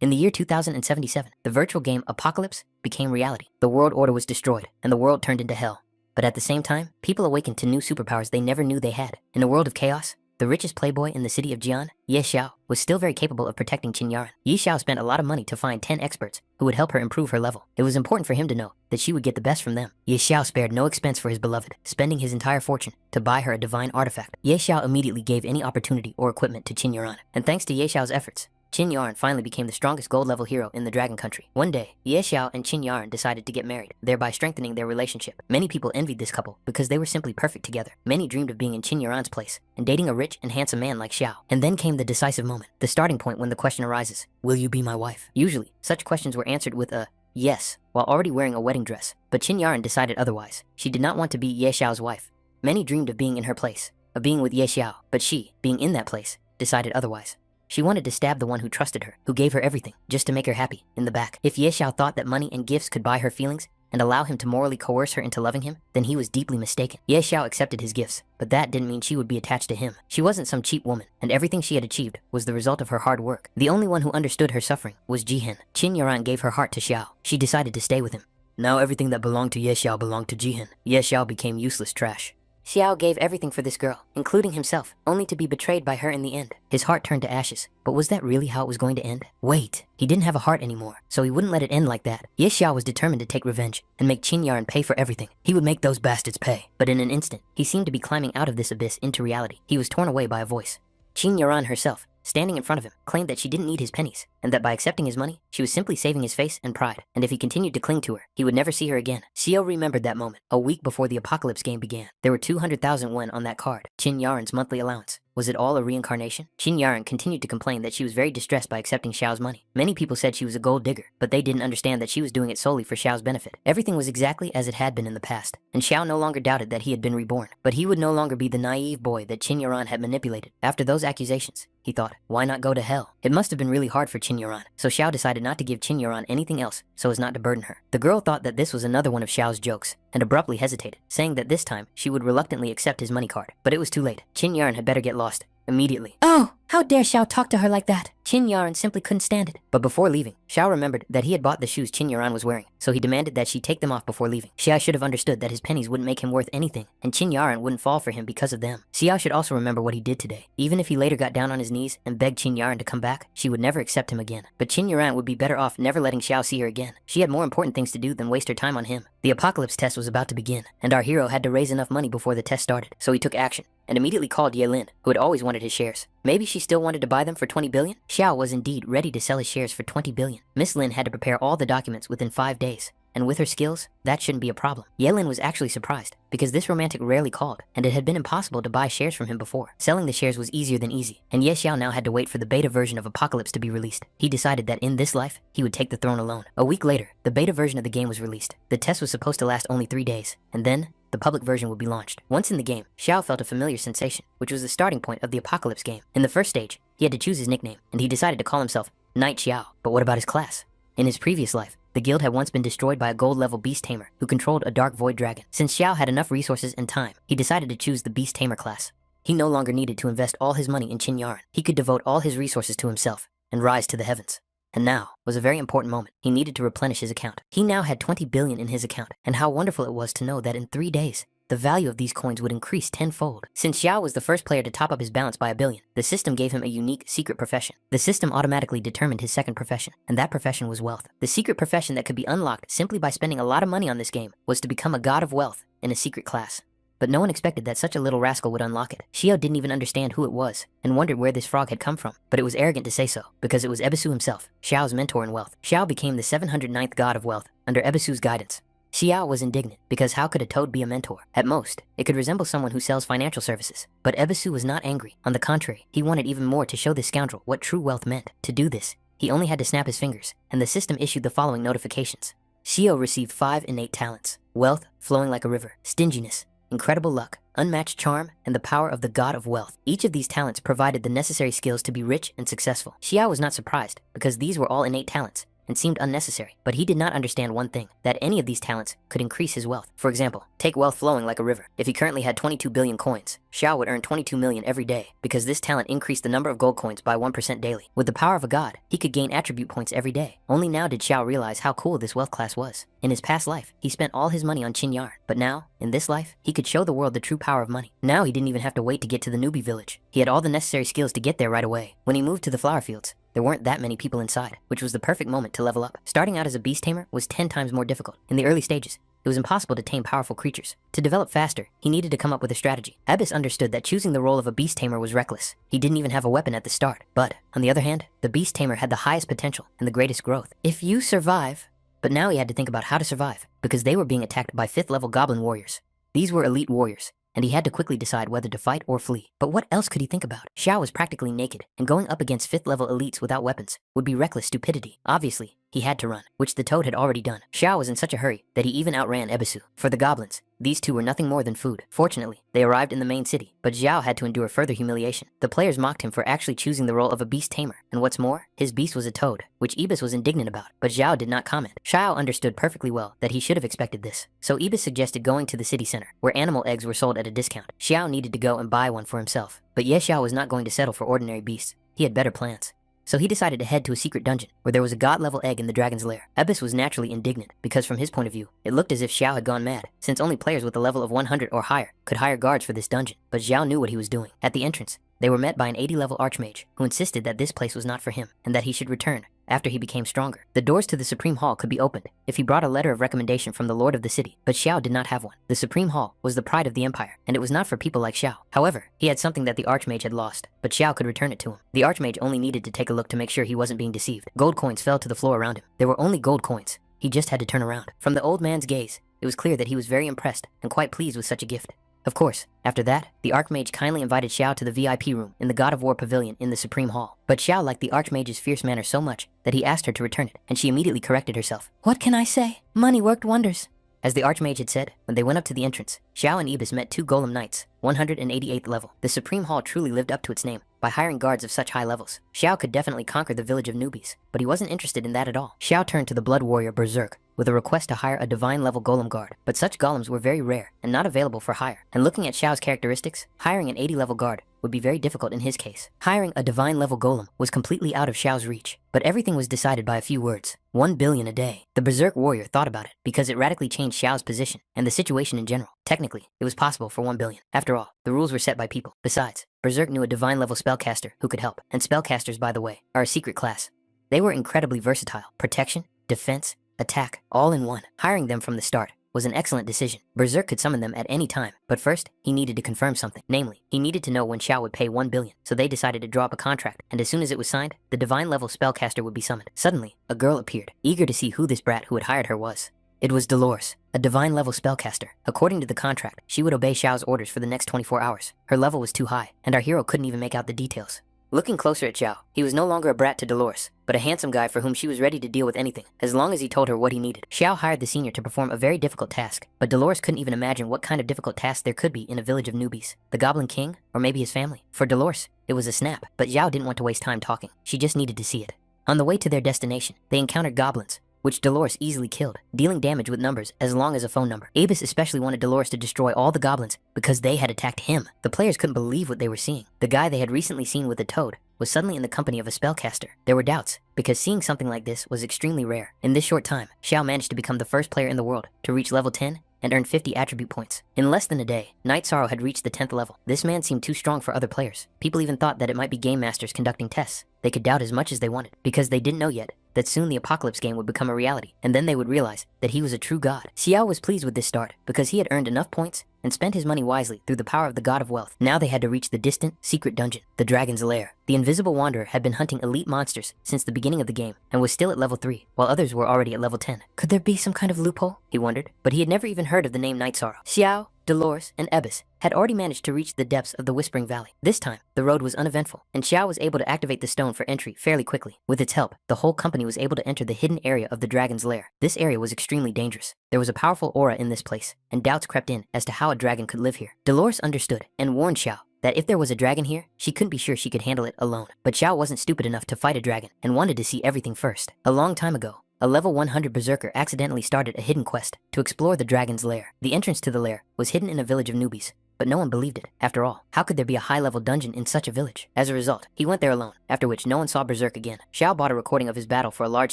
In the year 2077, the virtual game Apocalypse became reality. The world order was destroyed, and the world turned into hell. But at the same time, people awakened to new superpowers they never knew they had. In a world of chaos, the richest playboy in the city of Jian, Ye Xiao, was still very capable of protecting Qin Yaran. Ye Xiao spent a lot of money to find 10 experts who would help her improve her level. It was important for him to know that she would get the best from them. Ye Xiao spared no expense for his beloved, spending his entire fortune to buy her a divine artifact. Ye Xiao immediately gave any opportunity or equipment to Qin Yaran, and thanks to Ye Xiao's efforts, Qin Yaran finally became the strongest gold-level hero in the Dragon Country. One day, Ye Xiao and Qin Yaran decided to get married, thereby strengthening their relationship. Many people envied this couple because they were simply perfect together. Many dreamed of being in Qin Yaran's place and dating a rich and handsome man like Xiao. And then came the decisive moment, the starting point when the question arises, will you be my wife? Usually, such questions were answered with a yes, while already wearing a wedding dress. But Qin Yaran decided otherwise. She did not want to be Ye Xiao's wife. Many dreamed of being in her place, of being with Ye Xiao, but she, being in that place, decided otherwise. She wanted to stab the one who trusted her, who gave her everything, just to make her happy, in the back. If Ye Xiao thought that money and gifts could buy her feelings and allow him to morally coerce her into loving him, then he was deeply mistaken. Ye Xiao accepted his gifts, but that didn't mean she would be attached to him. She wasn't some cheap woman, and everything she had achieved was the result of her hard work. The only one who understood her suffering was Jihen. Qin Yaran gave her heart to Xiao. She decided to stay with him. Now everything that belonged to Ye Xiao belonged to Jihen. Ye Xiao became useless trash. Xiao gave everything for this girl, including himself, only to be betrayed by her in the end. His heart turned to ashes, but was that really how it was going to end? Wait, he didn't have a heart anymore, so he wouldn't let it end like that. Ye Xiao was determined to take revenge and make Qin Yaran pay for everything. He would make those bastards pay. But in an instant, he seemed to be climbing out of this abyss into reality. He was torn away by a voice. Qin Yaran herself, standing in front of him, claimed that she didn't need his pennies, and that by accepting his money, she was simply saving his face and pride, and if he continued to cling to her, he would never see her again. Xiao remembered that moment, a week before the Apocalypse game began. There were 200,000 wen on that card, Qin Yaran's monthly allowance. Was it all a reincarnation? Qin Yaran continued to complain that she was very distressed by accepting Xiao's money. Many people said she was a gold digger, but they didn't understand that she was doing it solely for Xiao's benefit. Everything was exactly as it had been in the past, and Xiao no longer doubted that he had been reborn. But he would no longer be the naive boy that Qin Yaran had manipulated. After those accusations, he thought, why not go to hell? It must have been really hard for Qin Yaran, so Xiao decided not to give Qin Yaran anything else so as not to burden her. The girl thought that this was another one of Xiao's jokes, and abruptly hesitated, saying that this time she would reluctantly accept his money card. But it was too late. Qin Yaran had better get lost immediately. Oh, how dare Xiao talk to her like that? Qin Yaran simply couldn't stand it. But before leaving, Xiao remembered that he had bought the shoes Qin Yaran was wearing, so he demanded that she take them off before leaving. Xiao should have understood that his pennies wouldn't make him worth anything, and Qin Yaran wouldn't fall for him because of them. Xiao should also remember what he did today. Even if he later got down on his knees and begged Qin Yaran to come back, she would never accept him again. But Qin Yaran would be better off never letting Xiao see her again. She had more important things to do than waste her time on him. The Apocalypse test was about to begin, and our hero had to raise enough money before the test started, so he took action and immediately called Ye Lin, who had always wanted his shares. Maybe she still wanted to buy them for 20 billion? Xiao was indeed ready to sell his shares for 20 billion. Miss Lin had to prepare all the documents within 5 days, and with her skills, that shouldn't be a problem. Ye Lin was actually surprised, because this romantic rarely called, and it had been impossible to buy shares from him before. Selling the shares was easier than easy, and Ye Xiao now had to wait for the beta version of Apocalypse to be released. He decided that in this life, he would take the throne alone. A week later, the beta version of the game was released. The test was supposed to last only 3 days, and then, the public version would be launched. Once in the game, Xiao felt a familiar sensation, which was the starting point of the Apocalypse game. In the first stage, he had to choose his nickname, and he decided to call himself Knight Xiao. But what about his class? In his previous life, the guild had once been destroyed by a gold-level beast tamer who controlled a dark void dragon. Since Xiao had enough resources and time, he decided to choose the beast tamer class. He no longer needed to invest all his money in Qin Yaran. He could devote all his resources to himself and rise to the heavens. And now was a very important moment. He needed to replenish his account. He now had 20 billion in his account, and how wonderful it was to know that in 3 days, the value of these coins would increase tenfold. Since Xiao was the first player to top up his balance by 1 billion, the system gave him a unique secret profession. The system automatically determined his second profession, and that profession was wealth. The secret profession that could be unlocked simply by spending a lot of money on this game was to become a god of wealth in a secret class. But no one expected that such a little rascal would unlock it. Xiao didn't even understand who it was, and wondered where this frog had come from. But it was arrogant to say so, because it was Ebisu himself, Xiao's mentor in wealth. Xiao became the 709th god of wealth, under Ebisu's guidance. Xiao was indignant, because how could a toad be a mentor? At most, it could resemble someone who sells financial services. But Ebisu was not angry. On the contrary, he wanted even more to show this scoundrel what true wealth meant. To do this, he only had to snap his fingers, and the system issued the following notifications. Xiao received 5 innate talents: wealth flowing like a river, stinginess, incredible luck, unmatched charm, and the power of the god of wealth. Each of these talents provided the necessary skills to be rich and successful. Xiao was not surprised, because these were all innate talents, and seemed unnecessary. But he did not understand one thing, that any of these talents could increase his wealth. For example, take wealth flowing like a river. If he currently had 22 billion coins, Xiao would earn 22 million every day, because this talent increased the number of gold coins by 1% daily. With the power of a god, he could gain attribute points every day. Only now did Xiao realize how cool this wealth class was. In his past life, he spent all his money on Qin yarn, but now, in this life, he could show the world the true power of money. Now he didn't even have to wait to get to the newbie village. He had all the necessary skills to get there right away. When he moved to the flower fields, there weren't that many people inside, which was the perfect moment to level up. Starting out as a beast tamer was 10 times more difficult. In the early stages, it was impossible to tame powerful creatures. To develop faster, he needed to come up with a strategy. Abyss understood that choosing the role of a beast tamer was reckless. He didn't even have a weapon at the start. But, on the other hand, the beast tamer had the highest potential and the greatest growth. If you survive... But now he had to think about how to survive, because they were being attacked by 5th level goblin warriors. These were elite warriors, and he had to quickly decide whether to fight or flee. But what else could he think about? Xiao was practically naked, and going up against 5th level elites without weapons would be reckless stupidity. Obviously, he had to run, which the toad had already done. Xiao was in such a hurry that he even outran Ebisu. For the goblins, these two were nothing more than food. Fortunately, they arrived in the main city, but Xiao had to endure further humiliation. The players mocked him for actually choosing the role of a beast tamer, and what's more, his beast was a toad, which Ibis was indignant about, but Xiao did not comment. Xiao understood perfectly well that he should have expected this, so Ibis suggested going to the city center, where animal eggs were sold at a discount. Xiao needed to go and buy one for himself, but Ye Xiao was not going to settle for ordinary beasts. He had better plans. So he decided to head to a secret dungeon where there was a god-level egg in the dragon's lair. Ebis was naturally indignant because from his point of view, it looked as if Xiao had gone mad, since only players with a level of 100 or higher could hire guards for this dungeon. But Xiao knew what he was doing. At the entrance, they were met by an 80-level archmage who insisted that this place was not for him and that he should return after he became stronger. The doors to the Supreme Hall could be opened if he brought a letter of recommendation from the Lord of the city, but Xiao did not have one. The Supreme Hall was the pride of the empire, and it was not for people like Xiao. However, he had something that the Archmage had lost, but Xiao could return it to him. The Archmage only needed to take a look to make sure he wasn't being deceived. Gold coins fell to the floor around him. There were only gold coins. He just had to turn around. From the old man's gaze, it was clear that he was very impressed and quite pleased with such a gift. Of course, after that, the Archmage kindly invited Xiao to the VIP room in the God of War Pavilion in the Supreme Hall. But Xiao liked the Archmage's fierce manner so much that he asked her to return it, and she immediately corrected herself. "What can I say? Money worked wonders." As the Archmage had said, when they went up to the entrance, Xiao and Ibis met two Golem Knights, 188th level. The Supreme Hall truly lived up to its name by hiring guards of such high levels. Xiao could definitely conquer the village of newbies, but he wasn't interested in that at all. Xiao turned to the Blood Warrior Berserk with a request to hire a divine level golem guard, but such golems were very rare and not available for hire. And looking at Xiao's characteristics, hiring an 80 level guard would be very difficult in his case. Hiring a divine level golem was completely out of Xiao's reach, but everything was decided by a few words. 1 billion a day. The Berserk Warrior thought about it because it radically changed Xiao's position and the situation in general. Technically, it was possible for 1 billion. After all, the rules were set by people. Besides, Berserk knew a divine level spellcaster who could help, and spellcasters, by the way, are a secret class. They were incredibly versatile. Protection, defense, attack, all in one. Hiring them from the start was an excellent decision. Berserk could summon them at any time, but first, he needed to confirm something. Namely, he needed to know when Xiao would pay 1 billion, so they decided to draw up a contract, and as soon as it was signed, the divine level spellcaster would be summoned. Suddenly, a girl appeared, eager to see who this brat who had hired her was. It was Dolores, a divine level spellcaster. According to the contract, she would obey Xiao's orders for the next 24 hours. Her level was too high, and our hero couldn't even make out the details. Looking closer at Xiao, he was no longer a brat to Dolores, but a handsome guy for whom she was ready to deal with anything, as long as he told her what he needed. Xiao hired the senior to perform a very difficult task, but Dolores couldn't even imagine what kind of difficult task there could be in a village of newbies. The Goblin King, or maybe his family. For Dolores, it was a snap, but Xiao didn't want to waste time talking. She just needed to see it. On the way to their destination, they encountered goblins, which Dolores easily killed, dealing damage with numbers as long as a phone number. Abis especially wanted Dolores to destroy all the goblins because they had attacked him. The players couldn't believe what they were seeing. The guy they had recently seen with the toad was suddenly in the company of a spellcaster. There were doubts, because seeing something like this was extremely rare. In this short time, Xiao managed to become the first player in the world to reach level 10 and earn 50 attribute points. In less than a day, Night Sorrow had reached the 10th level. This man seemed too strong for other players. People even thought that it might be game masters conducting tests. They could doubt as much as they wanted, because they didn't know yet that soon the apocalypse game would become a reality, and then they would realize that he was a true god. Xiao was pleased with this start, because he had earned enough points and spent his money wisely through the power of the god of wealth. Now they had to reach the distant, secret dungeon, the dragon's lair. The invisible wanderer had been hunting elite monsters since the beginning of the game, and was still at level 3, while others were already at level 10. Could there be some kind of loophole? He wondered, but he had never even heard of the name Night Sorrow. Xiao, Dolores, and Ebis had already managed to reach the depths of the Whispering Valley. This time, the road was uneventful, and Xiao was able to activate the stone for entry fairly quickly. With its help, the whole company was able to enter the hidden area of the dragon's lair. This area was extremely dangerous. There was a powerful aura in this place, and doubts crept in as to how a dragon could live here. Dolores understood and warned Xiao that if there was a dragon here, she couldn't be sure she could handle it alone. But Xiao wasn't stupid enough to fight a dragon and wanted to see everything first. A long time ago, a level 100 berserker accidentally started a hidden quest to explore the dragon's lair. The entrance to the lair was hidden in a village of newbies, but no one believed it. After all, how could there be a high-level dungeon in such a village? As a result, he went there alone, after which no one saw Berserk again. Xiao bought a recording of his battle for a large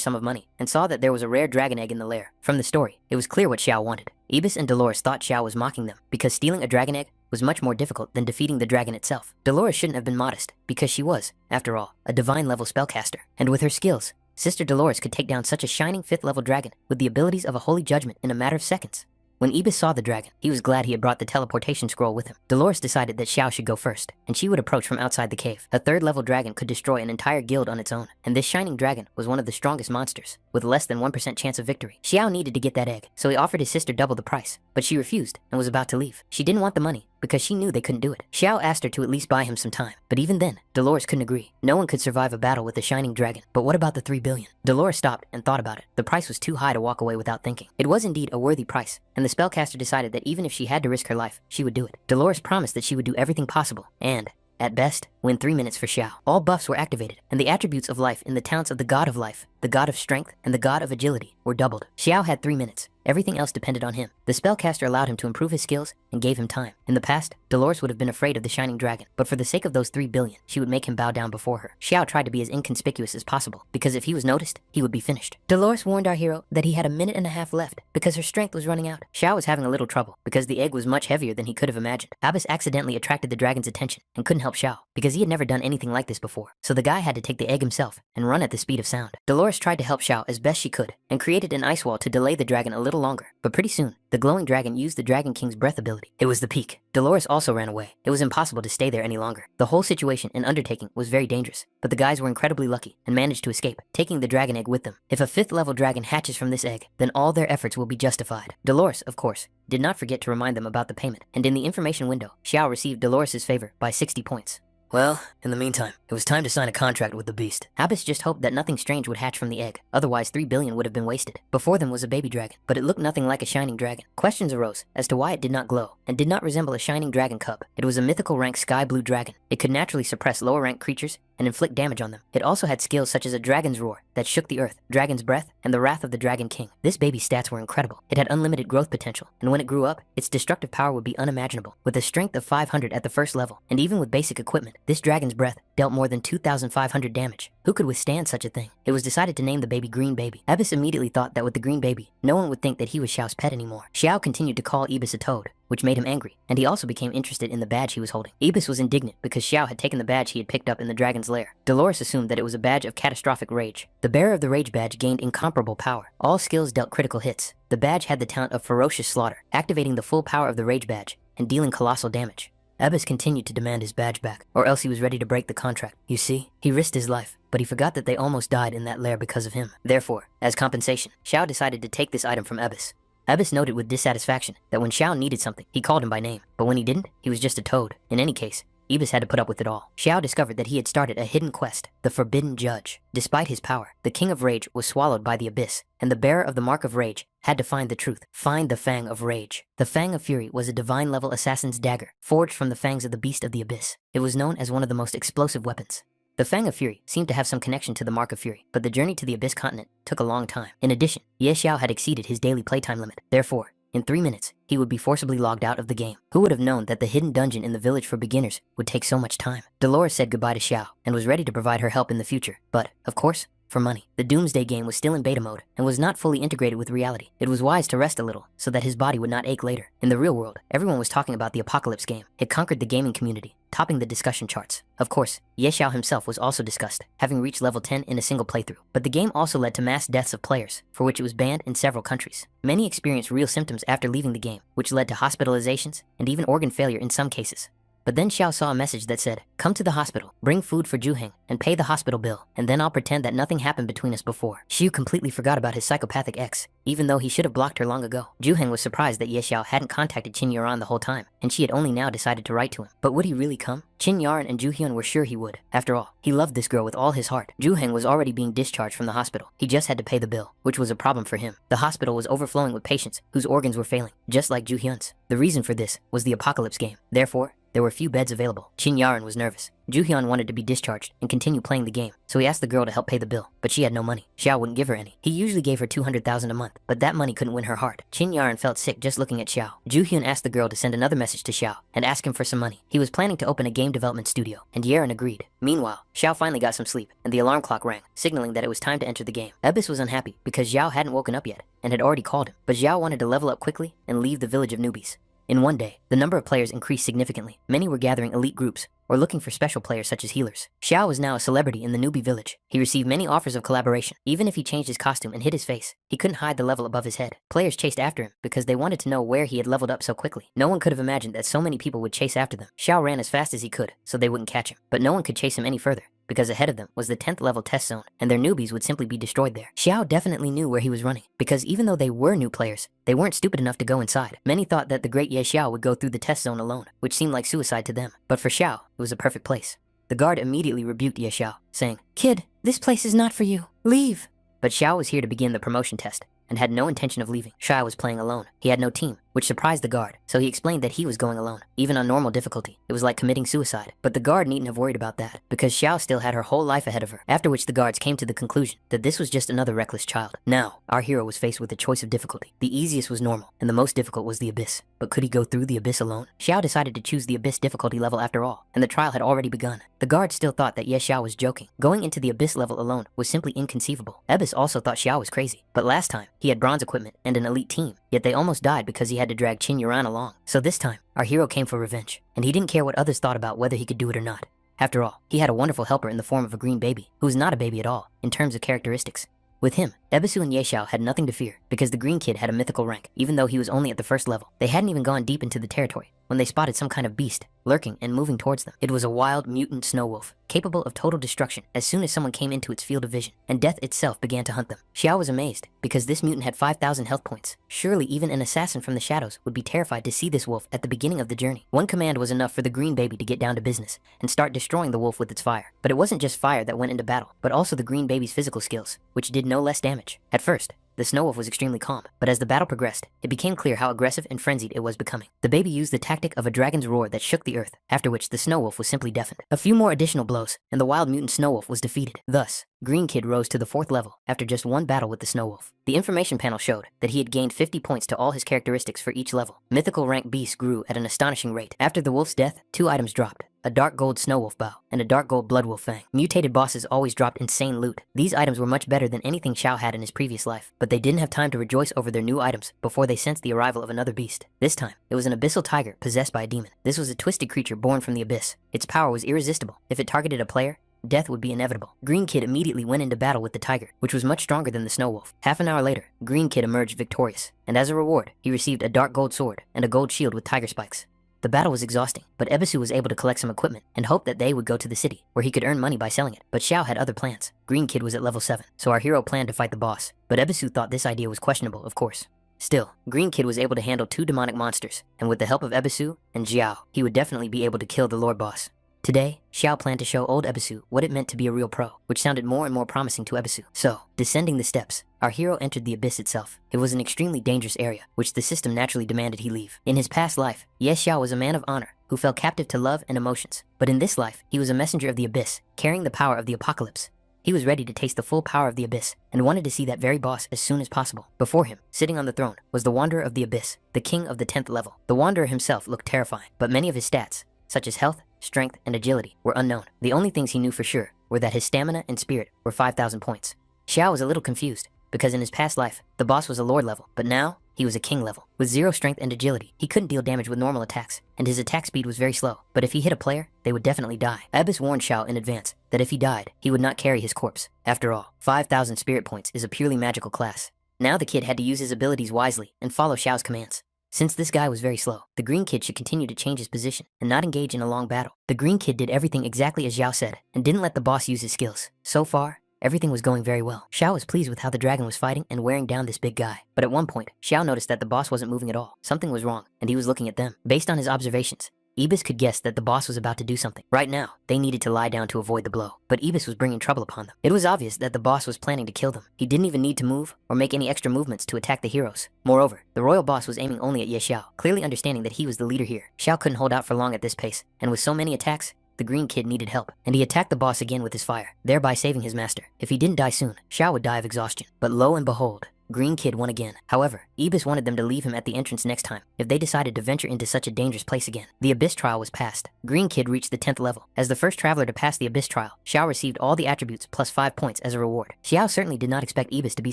sum of money, and saw that there was a rare dragon egg in the lair. From the story, it was clear what Xiao wanted. Ibis and Dolores thought Xiao was mocking them, because stealing a dragon egg was much more difficult than defeating the dragon itself. Dolores shouldn't have been modest, because she was, after all, a divine-level spellcaster. And with her skills, Sister Dolores could take down such a shining 5th-level dragon with the abilities of a holy judgment in a matter of seconds. When Ibis saw the dragon, he was glad he had brought the teleportation scroll with him. Dolores decided that Xiao should go first, and she would approach from outside the cave. A 3rd-level dragon could destroy an entire guild on its own, and this shining dragon was one of the strongest monsters, with less than 1% chance of victory. Xiao needed to get that egg, so he offered his sister double the price, but she refused and was about to leave. She didn't want the money, because she knew they couldn't do it. Xiao asked her to at least buy him some time, but even then, Dolores couldn't agree. No one could survive a battle with a shining dragon, but what about the 3 billion? Dolores stopped and thought about it. The price was too high to walk away without thinking. It was indeed a worthy price, and the spellcaster decided that even if she had to risk her life, she would do it. Dolores promised that she would do everything possible, and, at best, win 3 minutes for Xiao. All buffs were activated, and the attributes of life in the talents of the god of life, the god of strength, and the god of agility were doubled. Xiao had 3 minutes. Everything else depended on him. The spellcaster allowed him to improve his skills and gave him time. In the past, Dolores would have been afraid of the shining dragon, but for the sake of those 3 billion, she would make him bow down before her. Xiao tried to be as inconspicuous as possible, because if he was noticed, he would be finished. Dolores warned our hero that he had a minute and a half left, because her strength was running out. Xiao was having a little trouble, because the egg was much heavier than he could have imagined. Abbas accidentally attracted the dragon's attention and couldn't help Xiao, because he had never done anything like this before. So the guy had to take the egg himself and run at the speed of sound. Dolores tried to help Xiao as best she could, and created an ice wall to delay the dragon a little longer, but pretty soon, the glowing dragon used the Dragon King's breath ability. It was the peak. Dolores also ran away. It was impossible to stay there any longer. The whole situation and undertaking was very dangerous, but the guys were incredibly lucky and managed to escape, taking the dragon egg with them. If a 5th-level dragon hatches from this egg, then all their efforts will be justified. Dolores, of course, did not forget to remind them about the payment, and in the information window, Xiao received Dolores' favor by 60 points. Well, in the meantime, it was time to sign a contract with the beast. Abbas just hoped that nothing strange would hatch from the egg, otherwise 3 billion would have been wasted. Before them was a baby dragon, but it looked nothing like a shining dragon. Questions arose as to why it did not glow, and did not resemble a shining dragon cub. It was a mythical rank sky blue dragon. It could naturally suppress lower rank creatures and inflict damage on them. It also had skills such as a dragon's roar that shook the earth, dragon's breath, and the wrath of the Dragon King. This baby's stats were incredible. It had unlimited growth potential, and when it grew up, its destructive power would be unimaginable. With a strength of 500 at the 1st level, and even with basic equipment, this dragon's breath dealt more than 2,500 damage. Who could withstand such a thing? It was decided to name the baby Green Baby. Abbas immediately thought that with the green baby, no one would think that he was Xiao's pet anymore. Xiao continued to call Ibis a toad, which made him angry, and he also became interested in the badge he was holding. Ibis was indignant because Xiao had taken the badge he had picked up in the dragon's lair. Dolores assumed that it was a badge of catastrophic rage. The bearer of the rage badge gained incomparable power. All skills dealt critical hits. The badge had the talent of ferocious slaughter, activating the full power of the rage badge and dealing colossal damage. Abbas continued to demand his badge back, or else he was ready to break the contract. You see, he risked his life, but he forgot that they almost died in that lair because of him. Therefore, as compensation, Xiao decided to take this item from Abbas. Abbas noted with dissatisfaction that when Xiao needed something, he called him by name, but when he didn't, he was just a toad. In any case, Ibis had to put up with it all. Xiao discovered that he had started a hidden quest, the Forbidden Judge. Despite his power, the King of Rage was swallowed by the abyss, and the bearer of the Mark of Rage had to find the truth, find the Fang of Rage. The Fang of Fury was a divine-level assassin's dagger, forged from the fangs of the beast of the abyss. It was known as one of the most explosive weapons. The Fang of Fury seemed to have some connection to the Mark of Fury, but the journey to the Abyss continent took a long time. In addition, Ye Xiao had exceeded his daily playtime limit. Therefore, in 3 minutes, he would be forcibly logged out of the game. Who would have known that the hidden dungeon in the village for beginners would take so much time? Dolores said goodbye to Xiao and was ready to provide her help in the future, but, of course, for money. The Doomsday game was still in beta mode and was not fully integrated with reality. It was wise to rest a little so that his body would not ache later. In the real world, everyone was talking about the Apocalypse game. It conquered the gaming community, topping the discussion charts. Of course, Ye Xiao himself was also discussed, having reached level 10 in a single playthrough. But the game also led to mass deaths of players, for which it was banned in several countries. Many experienced real symptoms after leaving the game, which led to hospitalizations and even organ failure in some cases. But then Xiao saw a message that said, "Come to the hospital, bring food for Juheng, and pay the hospital bill, and then I'll pretend that nothing happened between us before." Xiu completely forgot about his psychopathic ex, even though he should have blocked her long ago. Juheng was surprised that Ye Xiao hadn't contacted Qin Yaran the whole time, and she had only now decided to write to him. But would he really come? Qin Yaran and Ju Hyun were sure he would. After all, he loved this girl with all his heart. Juheng was already being discharged from the hospital. He just had to pay the bill, which was a problem for him. The hospital was overflowing with patients whose organs were failing, just like Ju Hyun's. The reason for this was the Apocalypse game. Therefore, There were few beds available. Chin Yaran was nervous. Juhyun wanted to be discharged and continue playing the game, so he asked the girl to help pay the bill, but she had no money. Xiao wouldn't give her any. He usually gave her 200,000 a month, but that money couldn't win her heart. Chin Yaran felt sick just looking at Xiao. Juhyun asked the girl to send another message to Xiao and ask him for some money. He was planning to open a game development studio, and Yaran agreed. Meanwhile, Xiao finally got some sleep, and the alarm clock rang, signaling that it was time to enter the game. Ebis was unhappy because Xiao hadn't woken up yet and had already called him, but Xiao wanted to level up quickly and leave the village of newbies. In one day, the number of players increased significantly. Many were gathering elite groups or looking for special players such as healers. Xiao was now a celebrity in the newbie village. He received many offers of collaboration. Even if he changed his costume and hid his face, he couldn't hide the level above his head. Players chased after him because they wanted to know where he had leveled up so quickly. No one could have imagined that so many people would chase after them. Xiao ran as fast as he could so they wouldn't catch him, but no one could chase him any further, because ahead of them was the 10th level test zone, and their newbies would simply be destroyed there. Xiao definitely knew where he was running, because even though they were new players, they weren't stupid enough to go inside. Many thought that the great Ye Xiao would go through the test zone alone, which seemed like suicide to them. But for Xiao, it was a perfect place. The guard immediately rebuked Ye Xiao, saying, "Kid, this place is not for you. Leave." But Xiao was here to begin the promotion test, and had no intention of leaving. Xiao was playing alone. He had no team, which surprised the guard, so he explained that he was going alone. Even on normal difficulty, it was like committing suicide. But the guard needn't have worried about that, because Xiao still had her whole life ahead of her, after which the guards came to the conclusion that this was just another reckless child. Now, our hero was faced with a choice of difficulty. The easiest was normal, and the most difficult was the abyss. But could he go through the abyss alone? Xiao decided to choose the abyss difficulty level after all, and the trial had already begun. The guards still thought that Ye Xiao was joking. Going into the abyss level alone was simply inconceivable. Ebis also thought Xiao was crazy, but last time, he had bronze equipment and an elite team, yet they almost died because he had to drag Chin Yuran along. So this time, our hero came for revenge, and he didn't care what others thought about whether he could do it or not. After all, he had a wonderful helper in the form of a green baby, who was not a baby at all, in terms of characteristics. With him, Ebisu and Ye Xiao had nothing to fear, because the green kid had a mythical rank, even though he was only at the first level. They hadn't even gone deep into the territory when they spotted some kind of beast, lurking and moving towards them. It was a wild, mutant snow wolf, capable of total destruction as soon as someone came into its field of vision, and death itself began to hunt them. Xiao was amazed, because this mutant had 5,000 health points. Surely even an assassin from the shadows would be terrified to see this wolf at the beginning of the journey. One command was enough for the green baby to get down to business, and start destroying the wolf with its fire. But it wasn't just fire that went into battle, but also the green baby's physical skills, which did no less damage. At first, the snow wolf was extremely calm, but as the battle progressed, it became clear how aggressive and frenzied it was becoming. The baby used the tactic of a dragon's roar that shook the earth, after which the snow wolf was simply deafened. A few more additional blows, and the wild mutant snow wolf was defeated. Thus, Green Kid rose to the 4th level after just one battle with the snow wolf. The information panel showed that he had gained 50 points to all his characteristics for each level. Mythical rank beasts grew at an astonishing rate. After the wolf's death, 2 items dropped: a dark gold snow wolf bow and a dark gold blood wolf fang. Mutated bosses always dropped insane loot. These items were much better than anything Xiao had in his previous life, but they didn't have time to rejoice over their new items before they sensed the arrival of another beast. This time, it was an abyssal tiger possessed by a demon. This was a twisted creature born from the abyss. Its power was irresistible. If it targeted a player, death would be inevitable. Green Kid immediately went into battle with the tiger, which was much stronger than the snow wolf. Half an hour later, Green Kid emerged victorious, and as a reward, he received a dark gold sword and a gold shield with tiger spikes. The battle was exhausting, but Ebisu was able to collect some equipment and hoped that they would go to the city, where he could earn money by selling it. But Xiao had other plans. Green Kid was at level 7, so our hero planned to fight the boss, but Ebisu thought this idea was questionable, of course. Still, Green Kid was able to handle 2 demonic monsters, and with the help of Ebisu and Xiao, he would definitely be able to kill the Lord Boss. Today, Xiao planned to show old Ebisu what it meant to be a real pro, which sounded more and more promising to Ebisu. So, descending the steps, our hero entered the abyss itself. It was an extremely dangerous area, which the system naturally demanded he leave. In his past life, Ye Xiao was a man of honor who fell captive to love and emotions. But in this life, he was a messenger of the abyss, carrying the power of the apocalypse. He was ready to taste the full power of the abyss and wanted to see that very boss as soon as possible. Before him, sitting on the throne, was the Wanderer of the Abyss, the king of the 10th level. The Wanderer himself looked terrifying, but many of his stats, such as health, strength, and agility, were unknown. The only things he knew for sure were that his stamina and spirit were 5,000 points. Xiao was a little confused, because in his past life, the boss was a lord level, but now, he was a king level. With 0 strength and agility, he couldn't deal damage with normal attacks, and his attack speed was very slow. But if he hit a player, they would definitely die. Abyss warned Xiao in advance that if he died, he would not carry his corpse. After all, 5,000 spirit points is a purely magical class. Now the kid had to use his abilities wisely and follow Xiao's commands. Since this guy was very slow, the green kid should continue to change his position and not engage in a long battle. The green kid did everything exactly as Xiao said and didn't let the boss use his skills. So far, everything was going very well. Xiao was pleased with how the dragon was fighting and wearing down this big guy. But at one point, Xiao noticed that the boss wasn't moving at all. Something was wrong, and he was looking at them. Based on his observations, Ibis could guess that the boss was about to do something. Right now, they needed to lie down to avoid the blow, but Ibis was bringing trouble upon them. It was obvious that the boss was planning to kill them. He didn't even need to move or make any extra movements to attack the heroes. Moreover, the royal boss was aiming only at Xiao, clearly understanding that he was the leader here. Xiao couldn't hold out for long at this pace, and with so many attacks, the green kid needed help, and he attacked the boss again with his fire, thereby saving his master. If he didn't die soon, Xiao would die of exhaustion. But lo and behold, Green Kid won again. However, Ibis wanted them to leave him at the entrance next time, if they decided to venture into such a dangerous place again. The Abyss trial was passed. Green Kid reached the 10th level. As the first traveler to pass the Abyss trial, Xiao received all the attributes plus 5 points as a reward. Xiao certainly did not expect Ibis to be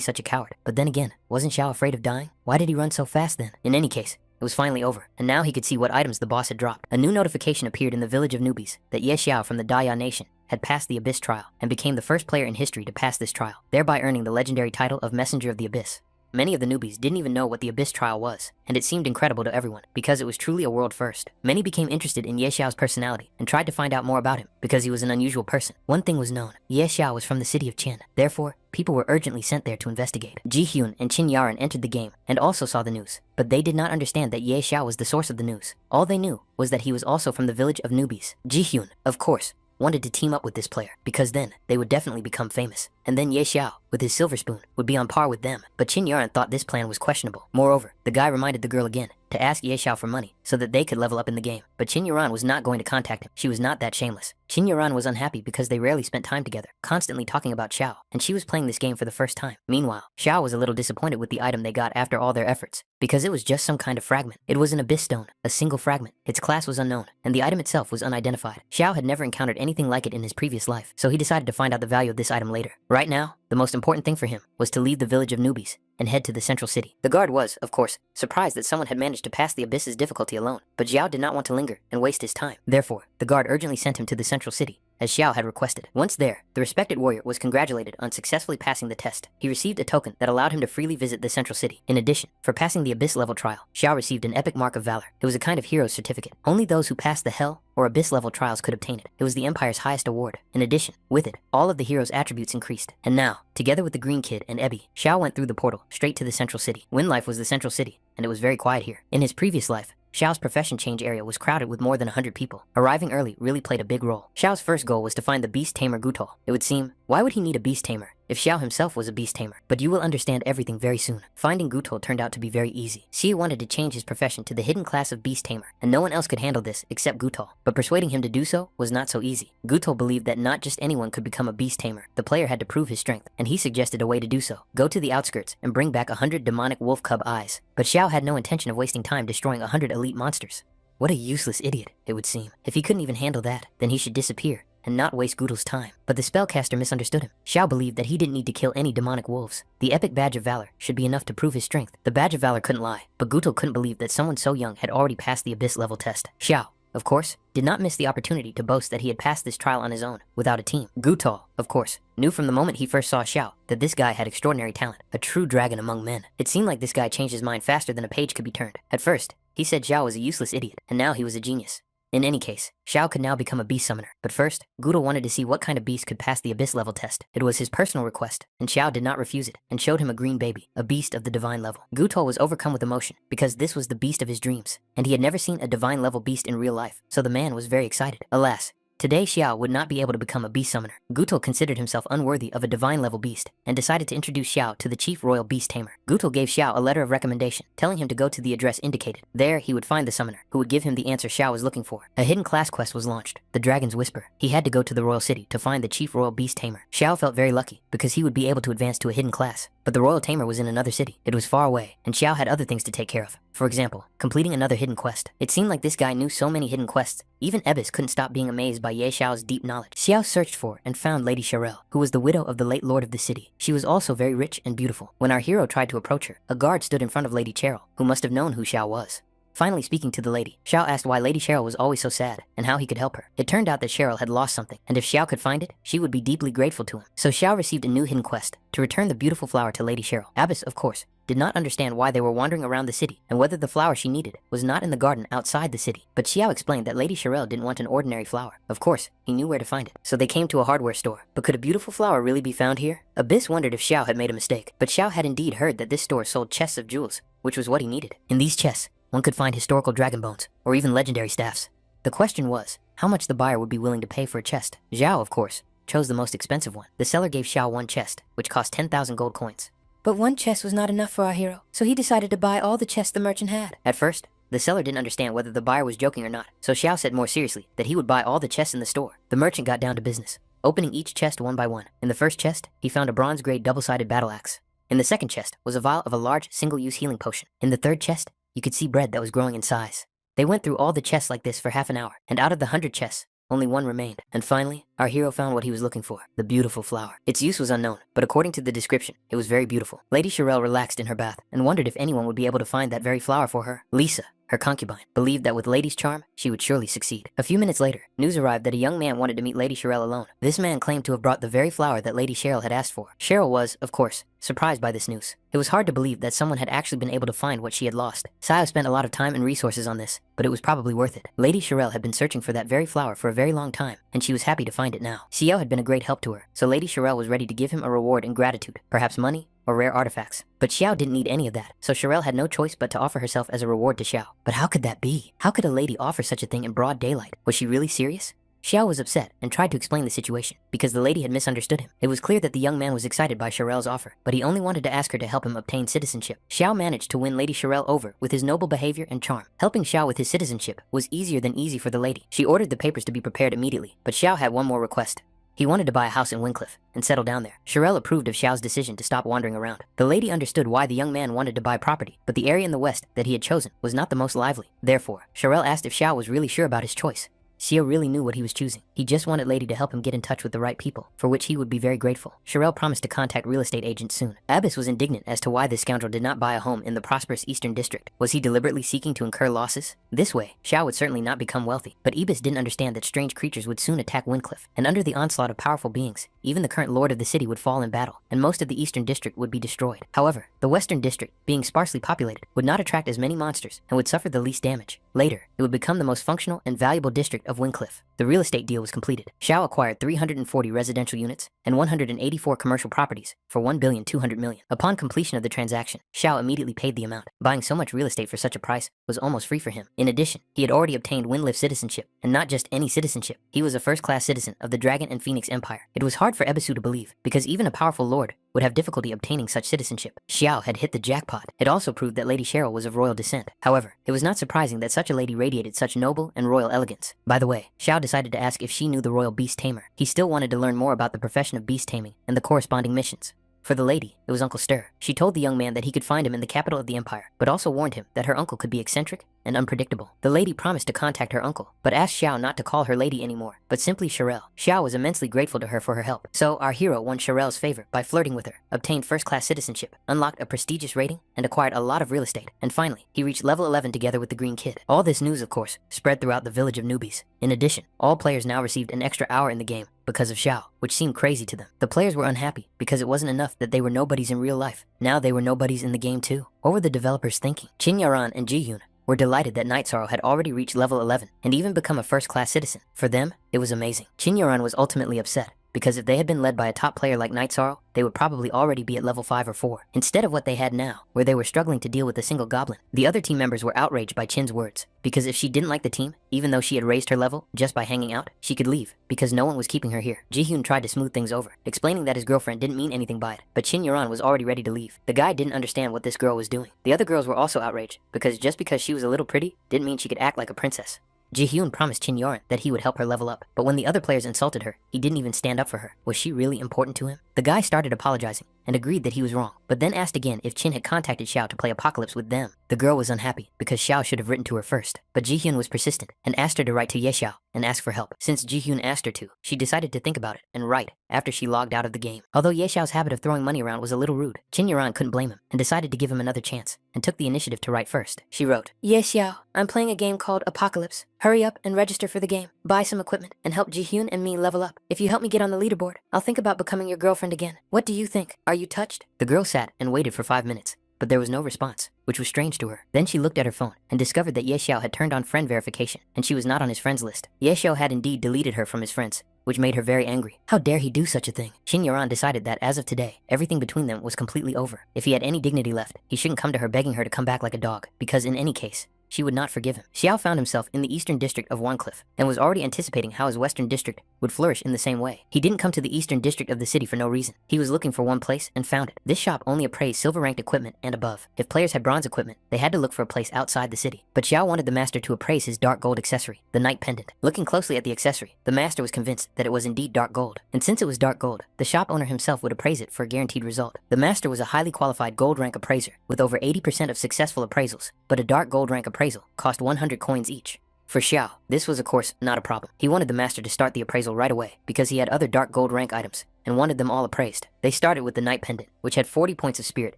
such a coward. But then again, wasn't Xiao afraid of dying? Why did he run so fast then? In any case, it was finally over, and now he could see what items the boss had dropped. A new notification appeared in the village of newbies that Ye Xiao from the Daya Nation had passed the Abyss trial and became the first player in history to pass this trial, thereby earning the legendary title of Messenger of the Abyss. Many of the newbies didn't even know what the Abyss trial was, and it seemed incredible to everyone because it was truly a world first. Many became interested in Ye Xiao's personality and tried to find out more about him because he was an unusual person. One thing was known: Ye Xiao was from the city of Qin. Therefore, people were urgently sent there to investigate. Ji Hyun and Qin Yaran entered the game and also saw the news, but they did not understand that Ye Xiao was the source of the news. All they knew was that he was also from the village of newbies. Ji Hyun, of course, wanted to team up with this player because then they would definitely become famous. And then Ye Xiao, with his silver spoon, would be on par with them. But Qin Yaran thought this plan was questionable. Moreover, the guy reminded the girl again to ask Ye Xiao for money so that they could level up in the game. But Qin Yaran was not going to contact him. She was not that shameless. Qin Yaran was unhappy because they rarely spent time together, constantly talking about Xiao, and she was playing this game for the first time. Meanwhile, Xiao was a little disappointed with the item they got after all their efforts, because it was just some kind of fragment. It was an abyss stone, a single fragment. Its class was unknown, and the item itself was unidentified. Xiao had never encountered anything like it in his previous life, so he decided to find out the value of this item later. Right now, the most important thing for him was to leave the village of newbies and head to the central city. The guard was, of course, surprised that someone had managed to pass the abyss's difficulty alone, but Xiao did not want to linger and waste his time. Therefore, the guard urgently sent him to the central city, as Xiao had requested. Once there, the respected warrior was congratulated on successfully passing the test. He received a token that allowed him to freely visit the central city. In addition, for passing the abyss level trial, Xiao received an epic mark of valor. It was a kind of hero's certificate. Only those who passed the hell or abyss level trials could obtain it. It was the Empire's highest award. In addition, with it, all of the hero's attributes increased. And now, together with the Green Kid and Ebby, Xiao went through the portal straight to the central city. Wind Life was the central city, and it was very quiet here. In his previous life, Xiao's profession change area was crowded with more than 100 people. Arriving early really played a big role. Xiao's first goal was to find the beast tamer Gutol. It would seem, why would he need a beast tamer if Xiao himself was a beast tamer? But you will understand everything very soon. Finding Gutol turned out to be very easy. Xie wanted to change his profession to the hidden class of beast tamer, and no one else could handle this except Gutol. But persuading him to do so was not so easy. Gutol believed that not just anyone could become a beast tamer. The player had to prove his strength, and he suggested a way to do so. Go to the outskirts and bring back 100 demonic wolf cub eyes. But Xiao had no intention of wasting time destroying 100 elite monsters. What a useless idiot, it would seem. If he couldn't even handle that, then he should disappear and not waste Gutol's time. But the spellcaster misunderstood him. Xiao believed that he didn't need to kill any demonic wolves. The epic badge of valor should be enough to prove his strength. The badge of valor couldn't lie, but Gutol couldn't believe that someone so young had already passed the abyss level test. Xiao, of course, did not miss the opportunity to boast that he had passed this trial on his own, without a team. Gutol, of course, knew from the moment he first saw Xiao that this guy had extraordinary talent, a true dragon among men. It seemed like this guy changed his mind faster than a page could be turned. At first, he said Xiao was a useless idiot, and now he was a genius. In any case, Xiao could now become a beast summoner. But first, Gutol wanted to see what kind of beast could pass the abyss level test. It was his personal request, and Xiao did not refuse it, and showed him a green baby, a beast of the divine level. Gutol was overcome with emotion, because this was the beast of his dreams, and he had never seen a divine level beast in real life, so the man was very excited. Alas, today Xiao would not be able to become a beast summoner. Gutol considered himself unworthy of a divine level beast, and decided to introduce Xiao to the chief royal beast tamer. Gutol gave Xiao a letter of recommendation, telling him to go to the address indicated. There, he would find the summoner, who would give him the answer Xiao was looking for. A hidden class quest was launched, the Dragon's Whisper. He had to go to the royal city to find the chief royal beast tamer. Xiao felt very lucky, because he would be able to advance to a hidden class. But the royal tamer was in another city. It was far away, and Xiao had other things to take care of. For example, completing another hidden quest. It seemed like this guy knew so many hidden quests, even Ebis couldn't stop being amazed by Ye Xiao's deep knowledge. Xiao searched for and found Lady Sharel, who was the widow of the late lord of the city. She was also very rich and beautiful. When our hero tried to approach her, a guard stood in front of Lady Cheryl, who must have known who Xiao was. Finally speaking to the lady, Xiao asked why Lady Cheryl was always so sad, and how he could help her. It turned out that Cheryl had lost something, and if Xiao could find it, she would be deeply grateful to him. So Xiao received a new hidden quest, to return the beautiful flower to Lady Cheryl. Abbess, of course, did not understand why they were wandering around the city, and whether the flower she needed was not in the garden outside the city. But Xiao explained that Lady Cheryl didn't want an ordinary flower. Of course, he knew where to find it. So they came to a hardware store. But could a beautiful flower really be found here? Abyss wondered if Xiao had made a mistake, but Xiao had indeed heard that this store sold chests of jewels, which was what he needed. In these chests, one could find historical dragon bones, or even legendary staffs. The question was how much the buyer would be willing to pay for a chest. Xiao, of course, chose the most expensive one. The seller gave Xiao one chest, which cost 10,000 gold coins. But one chest was not enough for our hero, so he decided to buy all the chests the merchant had. At first, the seller didn't understand whether the buyer was joking or not, so Xiao said more seriously that he would buy all the chests in the store. The merchant got down to business, opening each chest one by one. In the first chest, he found a bronze-grade double-sided battle axe. In the second chest was a vial of a large single-use healing potion. In the third chest, you could see bread that was growing in size. They went through all the chests like this for half an hour, and out of the 100 chests, only one remained. And finally, our hero found what he was looking for, the beautiful flower. Its use was unknown, but according to the description, it was very beautiful. Lady Xiao relaxed in her bath and wondered if anyone would be able to find that very flower for her. Lisa, her concubine, believed that with Lady's charm, she would surely succeed. A few minutes later, news arrived that a young man wanted to meet Lady Xiao alone. This man claimed to have brought the very flower that Lady Xiao had asked for. Xiao was, of course, surprised by this news. It was hard to believe that someone had actually been able to find what she had lost. Xiao spent a lot of time and resources on this, but it was probably worth it. Lady Xiao had been searching for that very flower for a very long time, and she was happy to find it now. Xiao had been a great help to her, so Lady Xiao was ready to give him a reward in gratitude, perhaps money or rare artifacts. But Xiao didn't need any of that, so Xiao had no choice but to offer herself as a reward to Xiao. But how could that be? How could a lady offer such a thing in broad daylight? Was she really serious? Xiao was upset and tried to explain the situation because the lady had misunderstood him. It was clear that the young man was excited by Xiao's offer, but he only wanted to ask her to help him obtain citizenship. Xiao managed to win Lady Xiao over with his noble behavior and charm. Helping Xiao with his citizenship was easier than easy for the lady. She ordered the papers to be prepared immediately, but Xiao had one more request. He wanted to buy a house in Wincliffe and settle down there. Xiao approved of Xiao's decision to stop wandering around. The lady understood why the young man wanted to buy property, but the area in the west that he had chosen was not the most lively. Therefore, Xiao asked if Xiao was really sure about his choice. Xiao really knew what he was choosing. He just wanted Lady to help him get in touch with the right people, for which he would be very grateful. Xiao promised to contact real estate agents soon. Abbas was indignant as to why this scoundrel did not buy a home in the prosperous Eastern District. Was he deliberately seeking to incur losses? This way, Xiao would certainly not become wealthy, but Ibis didn't understand that strange creatures would soon attack Wincliffe, and under the onslaught of powerful beings, even the current lord of the city would fall in battle, and most of the Eastern District would be destroyed. However, the Western District, being sparsely populated, would not attract as many monsters and would suffer the least damage. Later, it would become the most functional and valuable district of Wincliffe. The real estate deal was completed. Xiao acquired 340 residential units and 184 commercial properties for 1,200,000,000. Upon completion of the transaction, Xiao immediately paid the amount. Buying so much real estate for such a price was almost free for him. In addition, he had already obtained Wincliffe citizenship, and not just any citizenship. He was a first-class citizen of the Dragon and Phoenix Empire. It was hard for Ebisu to believe, because even a powerful lord would have difficulty obtaining such citizenship. Xiao had hit the jackpot. It also proved that Lady Xiao was of royal descent. However, it was not surprising that such a lady radiated such noble and royal elegance. By the way, Xiao decided to ask if she knew the royal beast tamer. He still wanted to learn more about the profession of beast taming and the corresponding missions. For the lady, it was Uncle Stir. She told the young man that he could find him in the capital of the empire, but also warned him that her uncle could be eccentric and unpredictable. The lady promised to contact her uncle, but asked Xiao not to call her lady anymore, but simply Xiao. Xiao was immensely grateful to her for her help. So our hero won Xiao's favor by flirting with her, obtained first-class citizenship, unlocked a prestigious rating, and acquired a lot of real estate. And finally, he reached level 11 together with the Green Kid. All this news, of course, spread throughout the village of newbies. In addition, all players now received an extra hour in the game because of Xiao, which seemed crazy to them. The players were unhappy because it wasn't enough that they were nobodies in real life. Now they were nobodies in the game too. What were the developers thinking? Qin Yaran and Ji-Hyun were delighted that Night Sorrow had already reached level 11 and even become a first-class citizen. For them, it was amazing. Qin Yaran was ultimately upset because if they had been led by a top player like Night Sorrow, they would probably already be at level 5 or 4, instead of what they had now, where they were struggling to deal with a single goblin. The other team members were outraged by Qin's words, because if she didn't like the team, even though she had raised her level just by hanging out, she could leave, because no one was keeping her here. Ji-Hyun tried to smooth things over, explaining that his girlfriend didn't mean anything by it, but Qin Yaran was already ready to leave. The guy didn't understand what this girl was doing. The other girls were also outraged, because just because she was a little pretty, didn't mean she could act like a princess. Ji-Hyun promised Qin Yaran that he would help her level up, but when the other players insulted her, he didn't even stand up for her. Was she really important to him? The guy started apologizing and agreed that he was wrong, but then asked again if Qin had contacted Xiao to play Apocalypse with them. The girl was unhappy because Xiao should have written to her first, but Ji-Hyun was persistent and asked her to write to Ye Xiao and ask for help. Since Ji-Hyun asked her to, she decided to think about it and write after she logged out of the game. Although Ye Xiao's habit of throwing money around was a little rude, Qin Yaran couldn't blame him and decided to give him another chance and took the initiative to write first. She wrote, "Ye Xiao, I'm playing a game called Apocalypse. Hurry up and register for the game. Buy some equipment and help Ji-Hyun and me level up. If you help me get on the leaderboard, I'll think about becoming your girlfriend again. What do you think? Are you touched?" The girl sat and waited for 5 minutes, but there was no response, which was strange to her. Then she looked at her phone and discovered that Ye Xiao had turned on friend verification and she was not on his friends list. Ye Xiao had indeed deleted her from his friends, which made her very angry. How dare he do such a thing? Qin Yaran decided that as of today, everything between them was completely over. If he had any dignity left, he shouldn't come to her begging her to come back like a dog, because in any case, she would not forgive him. Xiao found himself in the eastern district of Wangcliffe and was already anticipating how his western district would flourish in the same way. He didn't come to the eastern district of the city for no reason. He was looking for one place and found it. This shop only appraised silver-ranked equipment and above. If players had bronze equipment, they had to look for a place outside the city. But Xiao wanted the master to appraise his dark gold accessory, the Knight Pendant. Looking closely at the accessory, the master was convinced that it was indeed dark gold. And since it was dark gold, the shop owner himself would appraise it for a guaranteed result. The master was a highly qualified gold rank appraiser with over 80% of successful appraisals, but a dark gold rank appraisal cost 100 coins each. For Xiao, this was of course not a problem. He wanted the master to start the appraisal right away because he had other dark gold rank items and wanted them all appraised. They started with the Knight Pendant, which had 40 points of spirit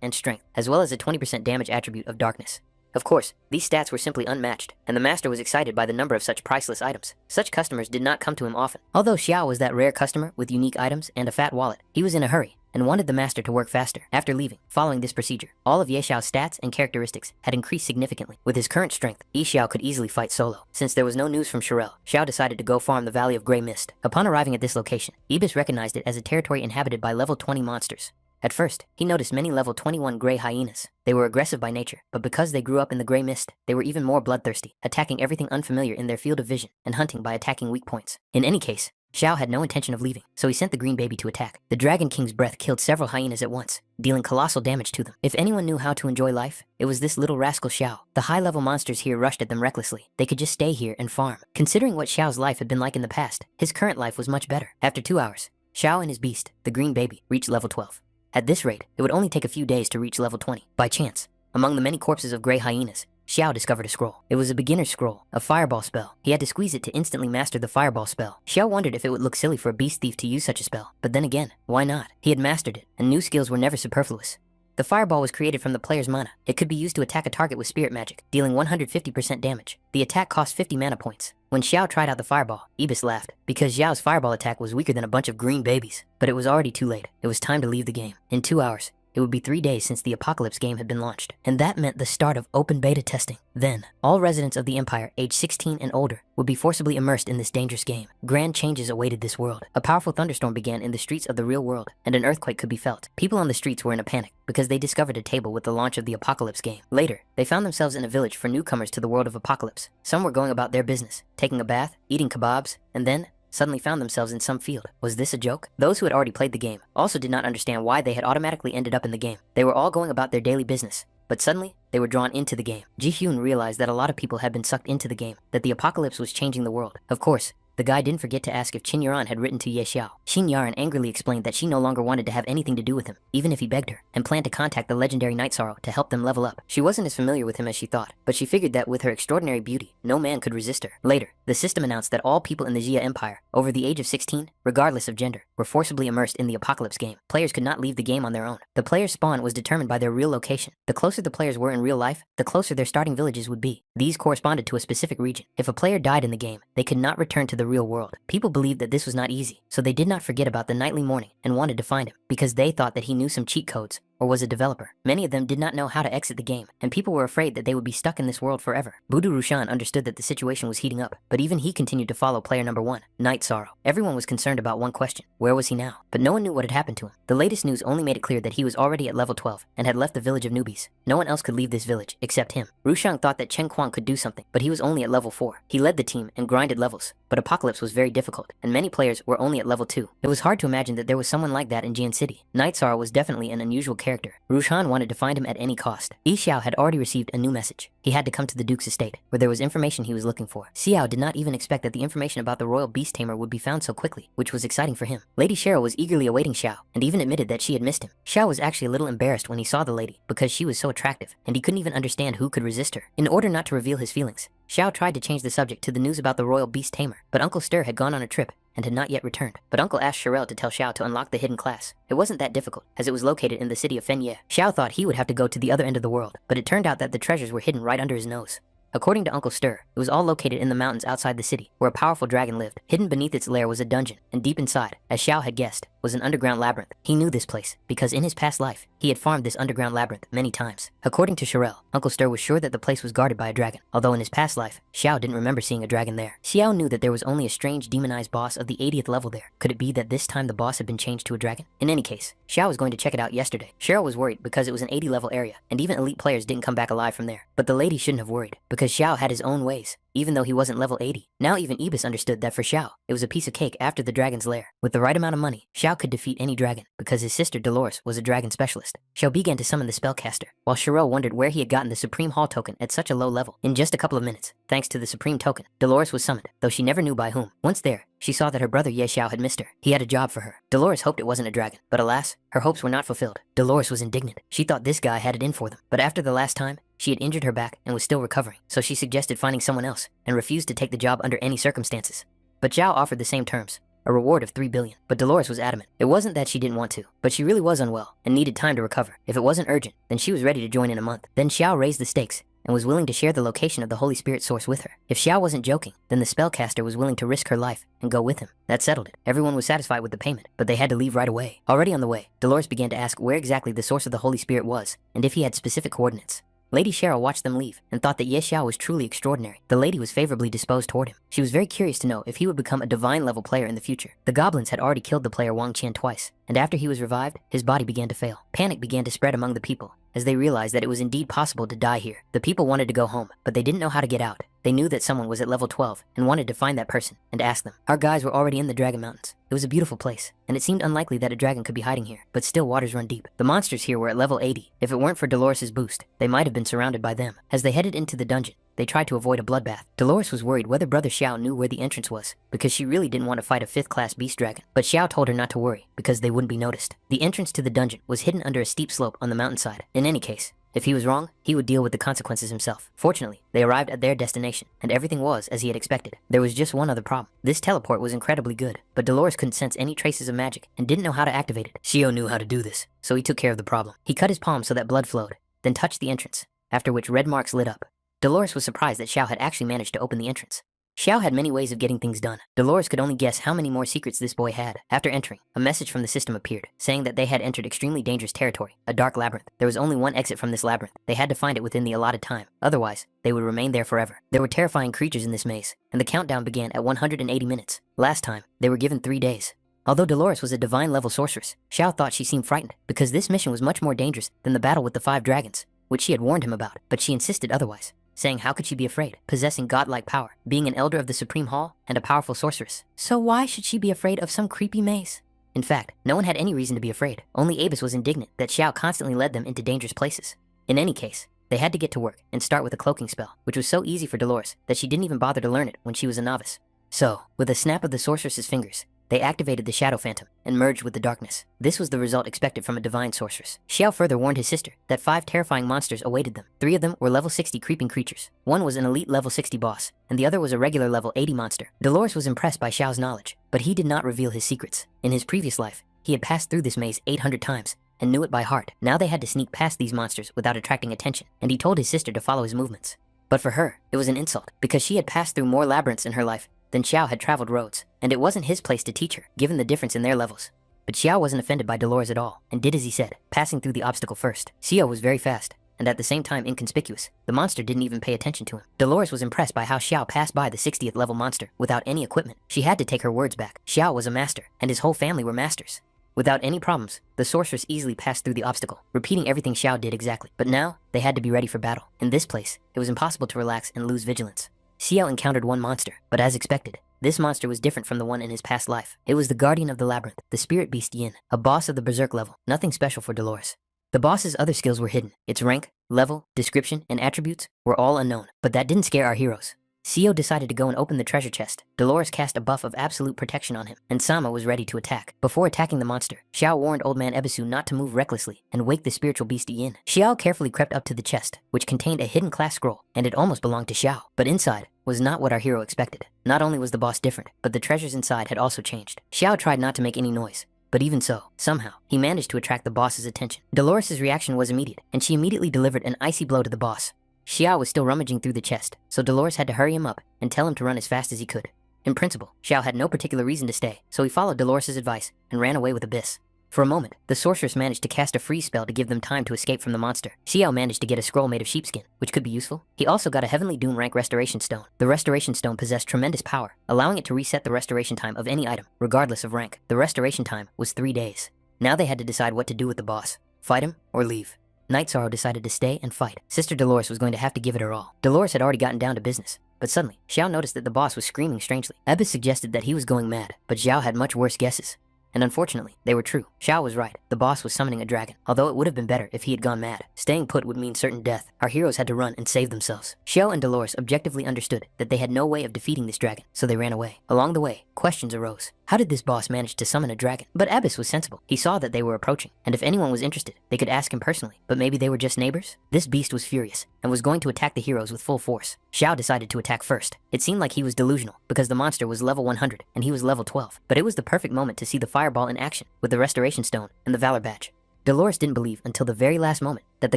and strength, as well as a 20% damage attribute of darkness. Of course, these stats were simply unmatched, and the master was excited by the number of such priceless items. Such customers did not come to him often. Although Xiao was that rare customer with unique items and a fat wallet, he was in a hurry and wanted the master to work faster. After leaving, following this procedure, all of Ye Xiao's stats and characteristics had increased significantly. With his current strength, Ye Xiao could easily fight solo. Since there was no news from Shirel, Xiao decided to go farm the Valley of Grey Mist. Upon arriving at this location, Ibis recognized it as a territory inhabited by level 20 monsters. At first, he noticed many level 21 gray hyenas. They were aggressive by nature, but because they grew up in the gray mist, they were even more bloodthirsty, attacking everything unfamiliar in their field of vision and hunting by attacking weak points. In any case, Xiao had no intention of leaving, so he sent the green baby to attack. The Dragon King's breath killed several hyenas at once, dealing colossal damage to them. If anyone knew how to enjoy life, it was this little rascal Xiao. The high-level monsters here rushed at them recklessly. They could just stay here and farm. Considering what Xiao's life had been like in the past, his current life was much better. After 2 hours, Xiao and his beast, the green baby, reached level 12. At this rate, it would only take a few days to reach level 20. By chance, among the many corpses of gray hyenas, Xiao discovered a scroll. It was a beginner's scroll, a fireball spell. He had to squeeze it to instantly master the fireball spell. Xiao wondered if it would look silly for a beast thief to use such a spell, but then again, why not? He had mastered it, and new skills were never superfluous. The fireball was created from the player's mana. It could be used to attack a target with spirit magic, dealing 150% damage. The attack cost 50 mana points. When Xiao tried out the fireball, Ibis laughed, because Xiao's fireball attack was weaker than a bunch of green babies. But it was already too late. It was time to leave the game. In 2 hours, it would be 3 days since the Apocalypse game had been launched, and that meant the start of open beta testing. Then, all residents of the Empire aged 16 and older would be forcibly immersed in this dangerous game. Grand changes awaited this world. A powerful thunderstorm began in the streets of the real world, and an earthquake could be felt. People on the streets were in a panic because they discovered a table with the launch of the Apocalypse game. Later, they found themselves in a village for newcomers to the world of Apocalypse. Some were going about their business, taking a bath, eating kebabs, and then suddenly found themselves in some field. Was this a joke? Those who had already played the game also did not understand why they had automatically ended up in the game. They were all going about their daily business, but suddenly, they were drawn into the game. Ji Hyun realized that a lot of people had been sucked into the game, that the apocalypse was changing the world. Of course, the guy didn't forget to ask if Qin Yaran had written to Ye Xiao. Qin Yaran angrily explained that she no longer wanted to have anything to do with him, even if he begged her, and planned to contact the legendary Night Sorrow to help them level up. She wasn't as familiar with him as she thought, but she figured that with her extraordinary beauty, no man could resist her. Later, the system announced that all people in the Xia Empire, over the age of 16, regardless of gender, were forcibly immersed in the Apocalypse game. Players could not leave the game on their own. The player's spawn was determined by their real location. The closer the players were in real life, the closer their starting villages would be. These corresponded to a specific region. If a player died in the game, they could not return to the real world. People believed that this was not easy, so they did not forget about the nightly mourning and wanted to find him, because they thought that he knew some cheat codes or was a developer. Many of them did not know how to exit the game, and people were afraid that they would be stuck in this world forever. Budu Rushan understood that the situation was heating up, but even he continued to follow player number 1, Night Sorrow. Everyone was concerned about one question: where was he now? But no one knew what had happened to him. The latest news only made it clear that he was already at level 12 and had left the village of newbies. No one else could leave this village except him. Rushan thought that Chen Kuang could do something, but he was only at level 4. He led the team and grinded levels, but Apocalypse was very difficult, and many players were only at level 2. It was hard to imagine that there was someone like that in Jian City. Night Sorrow was definitely an unusual character. Rushan wanted to find him at any cost. Yi Xiao had already received a new message. He had to come to the Duke's estate, where there was information he was looking for. Xiao did not even expect that the information about the royal beast tamer would be found so quickly, which was exciting for him. Lady Cheryl was eagerly awaiting Xiao, and even admitted that she had missed him. Xiao was actually a little embarrassed when he saw the lady, because she was so attractive, and he couldn't even understand who could resist her. In order not to reveal his feelings, Xiao tried to change the subject to the news about the royal beast tamer, but Uncle Stir had gone on a trip and had not yet returned. But Uncle asked Shirel to tell Xiao to unlock the hidden class. It wasn't that difficult, as it was located in the city of Fenye. Xiao thought he would have to go to the other end of the world, but it turned out that the treasures were hidden right under his nose. According to Uncle Stir, it was all located in the mountains outside the city, where a powerful dragon lived. Hidden beneath its lair was a dungeon, and deep inside, as Xiao had guessed, was an underground labyrinth. He knew this place, because in his past life, he had farmed this underground labyrinth many times. According to Shirel, Uncle Stir was sure that the place was guarded by a dragon, although in his past life, Xiao didn't remember seeing a dragon there. Xiao knew that there was only a strange demonized boss of the 80th level there. Could it be that this time the boss had been changed to a dragon? In any case, Xiao was going to check it out yesterday. Cheryl was worried because it was an 80 level area, and even elite players didn't come back alive from there. But the lady shouldn't have worried, because because Xiao had his own ways, even though he wasn't level 80. Now even Ibis understood that for Xiao, it was a piece of cake after the dragon's lair. With the right amount of money, Xiao could defeat any dragon because his sister Dolores was a dragon specialist. Xiao began to summon the spellcaster, while Shiro wondered where he had gotten the Supreme Hall token at such a low level. In just a couple of minutes, thanks to the Supreme token, Dolores was summoned, though she never knew by whom. Once there, she saw that her brother Ye Xiao had missed her. He had a job for her. Dolores hoped it wasn't a dragon, but alas, her hopes were not fulfilled. Dolores was indignant. She thought this guy had it in for them. But after the last time, she had injured her back and was still recovering, so she suggested finding someone else and refused to take the job under any circumstances. But Xiao offered the same terms, a reward of 3 billion. But Dolores was adamant. It wasn't that she didn't want to, but she really was unwell and needed time to recover. If it wasn't urgent, then she was ready to join in a month. Then Xiao raised the stakes and was willing to share the location of the Holy Spirit source with her. If Xiao wasn't joking, then the spellcaster was willing to risk her life and go with him. That settled it. Everyone was satisfied with the payment, but they had to leave right away. Already on the way, Dolores began to ask where exactly the source of the Holy Spirit was and if he had specific coordinates. Lady Cheryl watched them leave and thought that Ye Xiao was truly extraordinary. The lady was favorably disposed toward him. She was very curious to know if he would become a divine level player in the future. The goblins had already killed the player Wang Qian twice, and after he was revived, his body began to fail. Panic began to spread among the people as they realized that it was indeed possible to die here. The people wanted to go home, but they didn't know how to get out. They knew that someone was at level 12 and wanted to find that person and ask them. Our guys were already in the Dragon Mountains. It was a beautiful place, and it seemed unlikely that a dragon could be hiding here, but still waters run deep. The monsters here were at level 80. If it weren't for Dolores' boost, they might have been surrounded by them. As they headed into the dungeon, they tried to avoid a bloodbath. Dolores was worried whether Brother Xiao knew where the entrance was, because she really didn't want to fight a 5th class beast dragon. But Xiao told her not to worry, because they wouldn't be noticed. The entrance to the dungeon was hidden under a steep slope on the mountainside. In any case, if he was wrong, he would deal with the consequences himself. Fortunately, they arrived at their destination, and everything was as he had expected. There was just one other problem. This teleport was incredibly good, but Dolores couldn't sense any traces of magic and didn't know how to activate it. Xiao knew how to do this, so he took care of the problem. He cut his palm so that blood flowed, then touched the entrance, after which red marks lit up. Dolores was surprised that Xiao had actually managed to open the entrance. Xiao had many ways of getting things done. Dolores could only guess how many more secrets this boy had. After entering, a message from the system appeared, saying that they had entered extremely dangerous territory, a dark labyrinth. There was only one exit from this labyrinth. They had to find it within the allotted time. Otherwise, they would remain there forever. There were terrifying creatures in this maze, and the countdown began at 180 minutes. Last time, they were given 3 days. Although Dolores was a divine level sorceress, Xiao thought she seemed frightened, because this mission was much more dangerous than the battle with the 5 dragons, which she had warned him about, but she insisted otherwise, saying how could she be afraid, possessing godlike power, being an elder of the Supreme Hall, and a powerful sorceress. So why should she be afraid of some creepy maze? In fact, no one had any reason to be afraid. Only Avis was indignant that Xiao constantly led them into dangerous places. In any case, they had to get to work and start with a cloaking spell, which was so easy for Dolores that she didn't even bother to learn it when she was a novice. So, with a snap of the sorceress's fingers, they activated the Shadow Phantom and merged with the darkness. This was the result expected from a divine sorceress. Xiao further warned his sister that 5 terrifying monsters awaited them. 3 of them were level 60 creeping creatures. One was an elite level 60 boss, and the other was a regular level 80 monster. Dolores was impressed by Xiao's knowledge, but he did not reveal his secrets. In his previous life, he had passed through this maze 800 times and knew it by heart. Now they had to sneak past these monsters without attracting attention, and he told his sister to follow his movements. But for her, it was an insult, because she had passed through more labyrinths in her life than Xiao had traveled roads, and it wasn't his place to teach her, given the difference in their levels. But Xiao wasn't offended by Dolores at all, and did as he said, passing through the obstacle first. Xiao was very fast, and at the same time inconspicuous. The monster didn't even pay attention to him. Dolores was impressed by how Xiao passed by the 60th level monster without any equipment. She had to take her words back. Xiao was a master, and his whole family were masters. Without any problems, the sorceress easily passed through the obstacle, repeating everything Xiao did exactly. But now, they had to be ready for battle. In this place, it was impossible to relax and lose vigilance. Xiao encountered one monster, but as expected, this monster was different from the one in his past life. It was the guardian of the labyrinth, the spirit beast Yin, a boss of the berserk level, nothing special for Dolores. The boss's other skills were hidden. Its rank, level, description, and attributes were all unknown, but that didn't scare our heroes. Xiao decided to go and open the treasure chest. Dolores cast a buff of absolute protection on him, and Sama was ready to attack. Before attacking the monster, Xiao warned Old Man Ebisu not to move recklessly and wake the spiritual beast Yin. Xiao carefully crept up to the chest, which contained a hidden class scroll, and it almost belonged to Xiao. But inside was not what our hero expected. Not only was the boss different, but the treasures inside had also changed. Xiao tried not to make any noise, but even so, somehow, he managed to attract the boss's attention. Dolores' reaction was immediate, and she immediately delivered an icy blow to the boss. Xiao was still rummaging through the chest, so Dolores had to hurry him up and tell him to run as fast as he could. In principle, Xiao had no particular reason to stay, so he followed Dolores' advice and ran away with Abyss. For a moment, the sorceress managed to cast a freeze spell to give them time to escape from the monster. Xiao managed to get a scroll made of sheepskin, which could be useful. He also got a Heavenly Doom rank Restoration Stone. The Restoration Stone possessed tremendous power, allowing it to reset the restoration time of any item, regardless of rank. The restoration time was 3 days. Now they had to decide what to do with the boss, fight him or leave. Night Sorrow decided to stay and fight. Sister Dolores was going to have to give it her all. Dolores had already gotten down to business. But suddenly, Xiao noticed that the boss was screaming strangely. Abyss suggested that he was going mad, but Xiao had much worse guesses. And unfortunately, they were true. Xiao was right. The boss was summoning a dragon, although it would have been better if he had gone mad. Staying put would mean certain death. Our heroes had to run and save themselves. Xiao and Dolores objectively understood that they had no way of defeating this dragon, so they ran away. Along the way, questions arose. How did this boss manage to summon a dragon? But Abyss was sensible. He saw that they were approaching, and if anyone was interested, they could ask him personally. But maybe they were just neighbors? This beast was furious, and was going to attack the heroes with full force. Xiao decided to attack first. It seemed like he was delusional, because the monster was level 100, and he was level 12. But it was the perfect moment to see the fireball in action, with the Restoration Stone and the Valor Badge. Dolores didn't believe until the very last moment that the